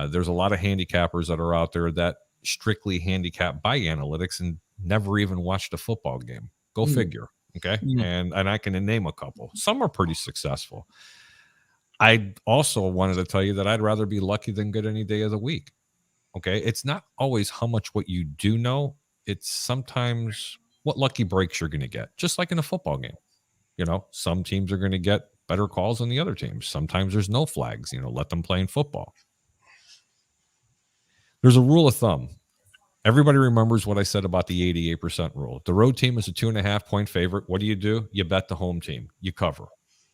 There's a lot of handicappers that are out there that strictly handicapped by analytics and never even watched a football game. Go figure. Okay. And I can name a couple. Some are pretty successful. I also wanted to tell you that I'd rather be lucky than good any day of the week. Okay. It's not always how much what you do know. It's sometimes what lucky breaks you're going to get, just like in a football game. You know, some teams are going to get better calls than the other teams. Sometimes there's no flags, let them play in football. There's a rule of thumb. Everybody remembers what I said about the 88% rule. The road team is a 2.5-point favorite. What do? You bet the home team. You cover.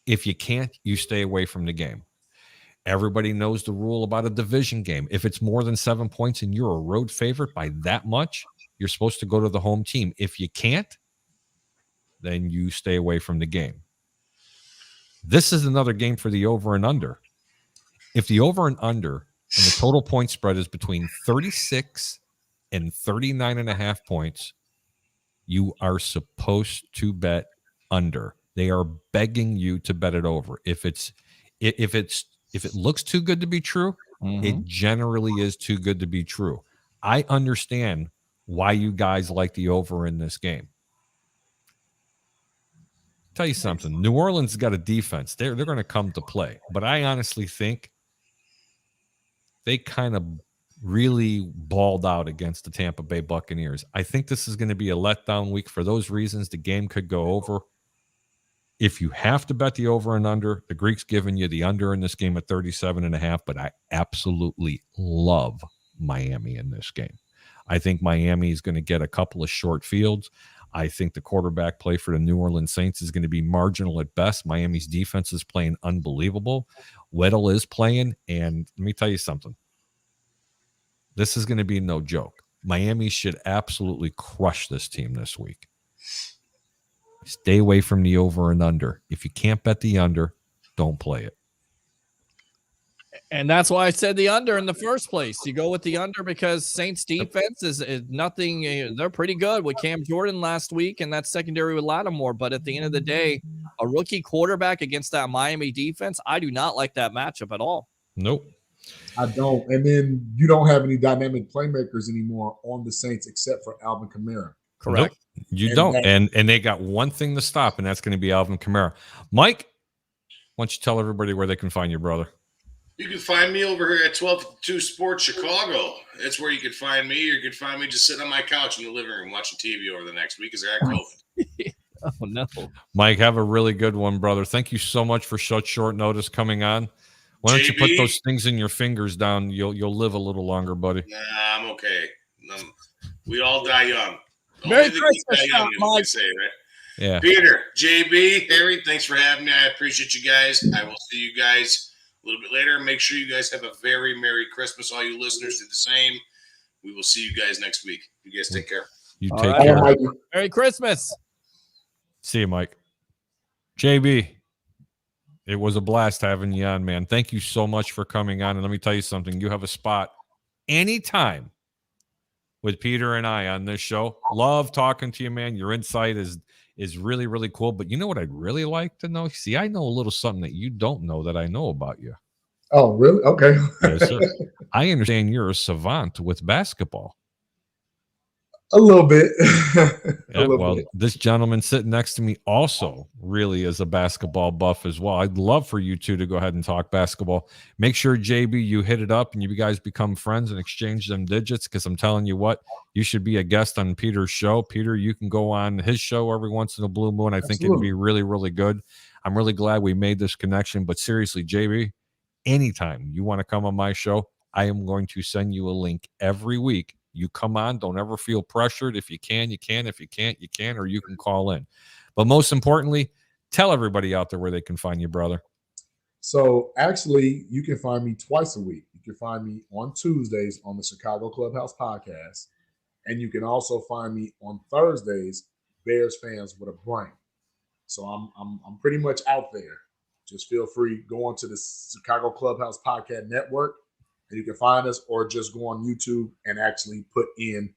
If you can't, you stay away from the game. Everybody knows the rule about a division game. If it's more than 7 points and you're a road favorite by that much, you're supposed to go to the home team. If you can't, then you stay away from the game. This is another game for the over and under. If the over and under and the total point spread is between 36 and 39.5 points, you are supposed to bet under. They are begging you to bet it over. If it looks too good to be true, it generally is too good to be true. I understand why you guys like the over in this game. Tell you something. New Orleans has got a defense. They're going to come to play. But I honestly think they kind of really balled out against the Tampa Bay Buccaneers. I think this is going to be a letdown week. For those reasons, the game could go over. If you have to bet the over and under, the Greek's giving you the under in this game at 37.5, but I absolutely love Miami in this game. I think Miami is going to get a couple of short fields. I think the quarterback play for the New Orleans Saints is going to be marginal at best. Miami's defense is playing unbelievable. Weddle is playing, and let me tell you something. This is going to be no joke. Miami should absolutely crush this team this week. Stay away from the over and under. If you can't bet the under, don't play it. And that's why I said the under in the first place. You go with the under because Saints defense is nothing. They're pretty good with Cam Jordan last week and that secondary with Lattimore. But at the end of the day, a rookie quarterback against that Miami defense, I do not like that matchup at all. Nope. I don't. And then you don't have any dynamic playmakers anymore on the Saints except for Alvin Kamara. Correct. Nope, you don't. And they got one thing to stop, and that's going to be Alvin Kamara. Mike, why don't you tell everybody where they can find your brother? You can find me over here at 12-2 Sports Chicago. That's where you can find me. Or you can find me just sitting on my couch in the living room watching TV over the next week because I got COVID. Oh, no. Mike, have a really good one, brother. Thank you so much for such short notice coming on. Why don't you put those things in your fingers down? You'll live a little longer, buddy. Nah, I'm okay. We all die young. Merry Christmas, Mike. Say, right? Yeah. Peter, JB, Harry, thanks for having me. I appreciate you guys. I will see you guys a little bit later. Make sure you guys have a very Merry Christmas. All you listeners do the same. We will see you guys next week. You guys take care. You take care. Merry Christmas. See you, Mike. JB, it was a blast having you on, man. Thank you so much for coming on. And let me tell you something. You have a spot anytime with Peter and I on this show. Love talking to you, man. Your insight is really, really cool. But you know what I'd really like to know? See, I know a little something that you don't know that I know about you. Oh, really? Okay. Yes, sir. I understand you're a savant with basketball. A little bit. Bit. This gentleman sitting next to me also really is a basketball buff as well. I'd love for you two to go ahead and talk basketball. Make sure, JB, you hit it up and you guys become friends and exchange them digits, because I'm telling you what, you should be a guest on Peter's show. Peter, you can go on his show every once in a blue moon. I think it'd be really, really good. I'm really glad we made this connection. But seriously, JB, anytime you want to come on my show, I am going to send you a link every week. You come on. Don't ever feel pressured. If you can, you can. If you can't, you can, or you can call in. But most importantly, tell everybody out there where they can find you, brother. So actually, you can find me twice a week. You can find me on Tuesdays on the Chicago Clubhouse podcast. And you can also find me on Thursdays, Bears Fans with a Brain. So I'm pretty much out there. Just feel free, go on to the Chicago Clubhouse Podcast Network, and you can find us, or just go on YouTube and actually put in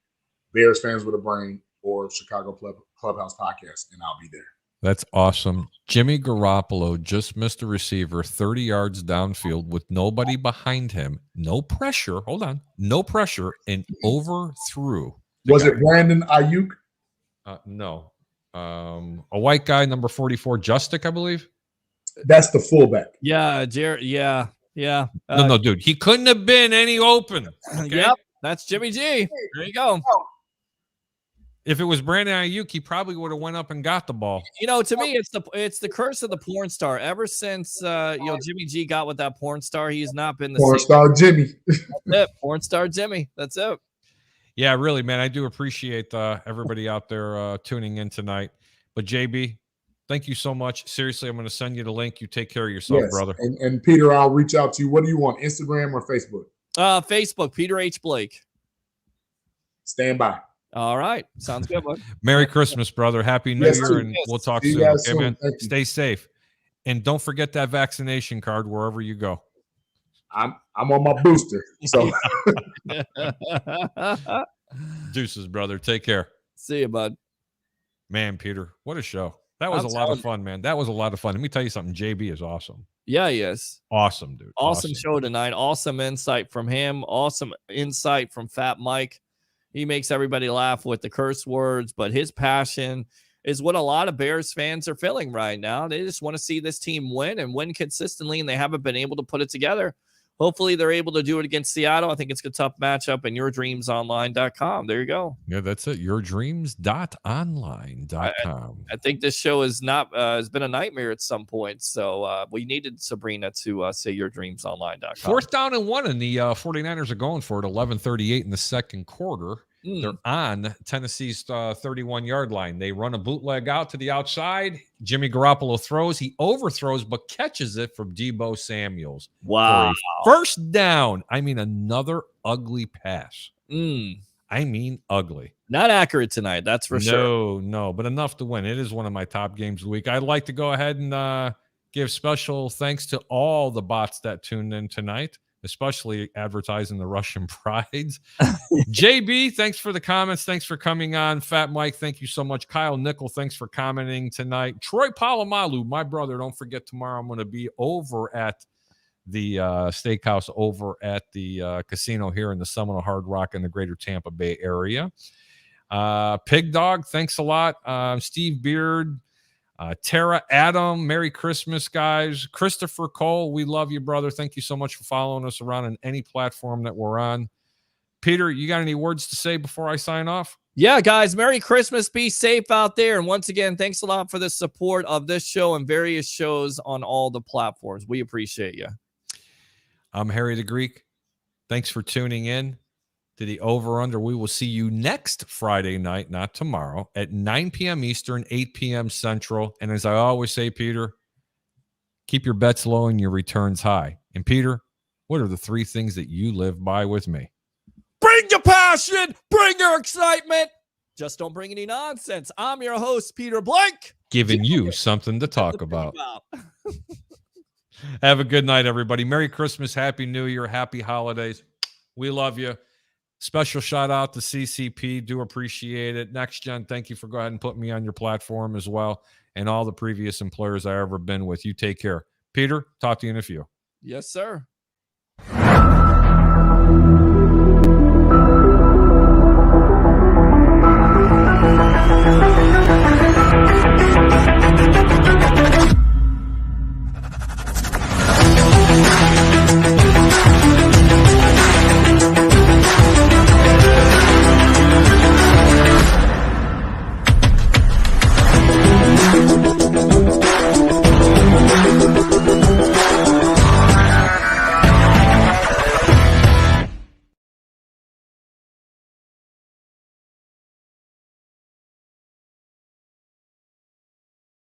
Bears Fans with a Brain or Chicago Clubhouse Podcast, and I'll be there. That's awesome. Jimmy Garoppolo just missed a receiver 30 yards downfield with nobody behind him. No pressure. Hold on. No pressure, and overthrew. Was it Brandon Ayuk? No. A white guy, number 44, Justic, I believe. That's the fullback. Yeah, Jared. Yeah. No, dude. He couldn't have been any open. Okay? Yep. That's Jimmy G. There you go. If it was Brandon Ayuk, he probably would have went up and got the ball. You know, to me, it's the curse of the porn star. Ever since Jimmy G got with that porn star, he's not been the porn same. Star Jimmy. That's it. Porn star Jimmy. That's it. Yeah, really, man. I do appreciate everybody out there tuning in tonight. But JB, thank you so much. Seriously, I'm going to send you the link. You take care of yourself, brother. And Peter, I'll reach out to you. What do you want, Instagram or Facebook? Facebook, Peter H. Blake. Stand by. All right. Sounds good, bud. Merry Christmas, brother. Happy New Year, and we'll talk soon. Okay, soon. man? Stay safe. And don't forget that vaccination card wherever you go. I'm on my booster. So Deuces, brother. Take care. See you, bud. Man, Peter, what a show. That was I'm a lot of telling you. fun, man. That was a lot of fun. Let me tell you something. JB is awesome. Yeah, he is. Awesome, dude. Awesome show tonight. Awesome insight from him. Awesome insight from Fat Mike. He makes everybody laugh with the curse words, but his passion is what a lot of Bears fans are feeling right now. They just want to see this team win and win consistently, and they haven't been able to put it together. Hopefully, they're able to do it against Seattle. I think it's a tough matchup, and yourdreamsonline.com. There you go. Yeah, that's it. Yourdreams.online.com. I think this show is not has been a nightmare at some point, so we needed Sabrina to say yourdreamsonline.com. 4th down and 1, and the 49ers are going for it. 11:38 in the second quarter. They're on Tennessee's 31-yard line. They run a bootleg out to the outside. Jimmy Garoppolo throws. He overthrows, but catches it from Deebo Samuels. Wow. First down. I mean, another ugly pass. I mean, ugly. Not accurate tonight, that's for sure. No, but enough to win. It is one of my top games of the week. I'd like to go ahead and give special thanks to all the bots that tuned in tonight, especially advertising the Russian prides. JB, thanks for the comments. Thanks for coming on. Fat Mike, thank you so much. Kyle Nickel, thanks for commenting tonight. Troy Polamalu, my brother, don't forget tomorrow I'm going to be over at the steakhouse over at the casino here in the Seminole Hard Rock in the greater Tampa Bay area. Pig Dog, thanks a lot. Steve Beard, Tara, Adam, Merry Christmas, guys. Christopher Cole, we love you, brother. Thank you so much for following us around on any platform that we're on. Peter, you got any words to say before I sign off? Yeah, guys, Merry Christmas. Be safe out there. And once again, thanks a lot for the support of this show and various shows on all the platforms. We appreciate you. I'm Harry the Greek. Thanks for tuning in to the Over Under. We will see you next Friday night, not tomorrow, at 9 p.m. Eastern, 8 p.m. Central. And as I always say, Peter, keep your bets low and your returns high. And Peter, what are the 3 things that you live by with me? Bring your passion. Bring your excitement. Just don't bring any nonsense. I'm your host, Peter Blank. Giving you something to talk about. Have a good night, everybody. Merry Christmas, Happy New Year, Happy Holidays. We love you. Special shout out to CCP. Do appreciate it. Next Gen, thank you for go ahead and putting me on your platform as well. And all the previous employers I've ever been with. You take care. Peter, talk to you in a few. Yes, sir.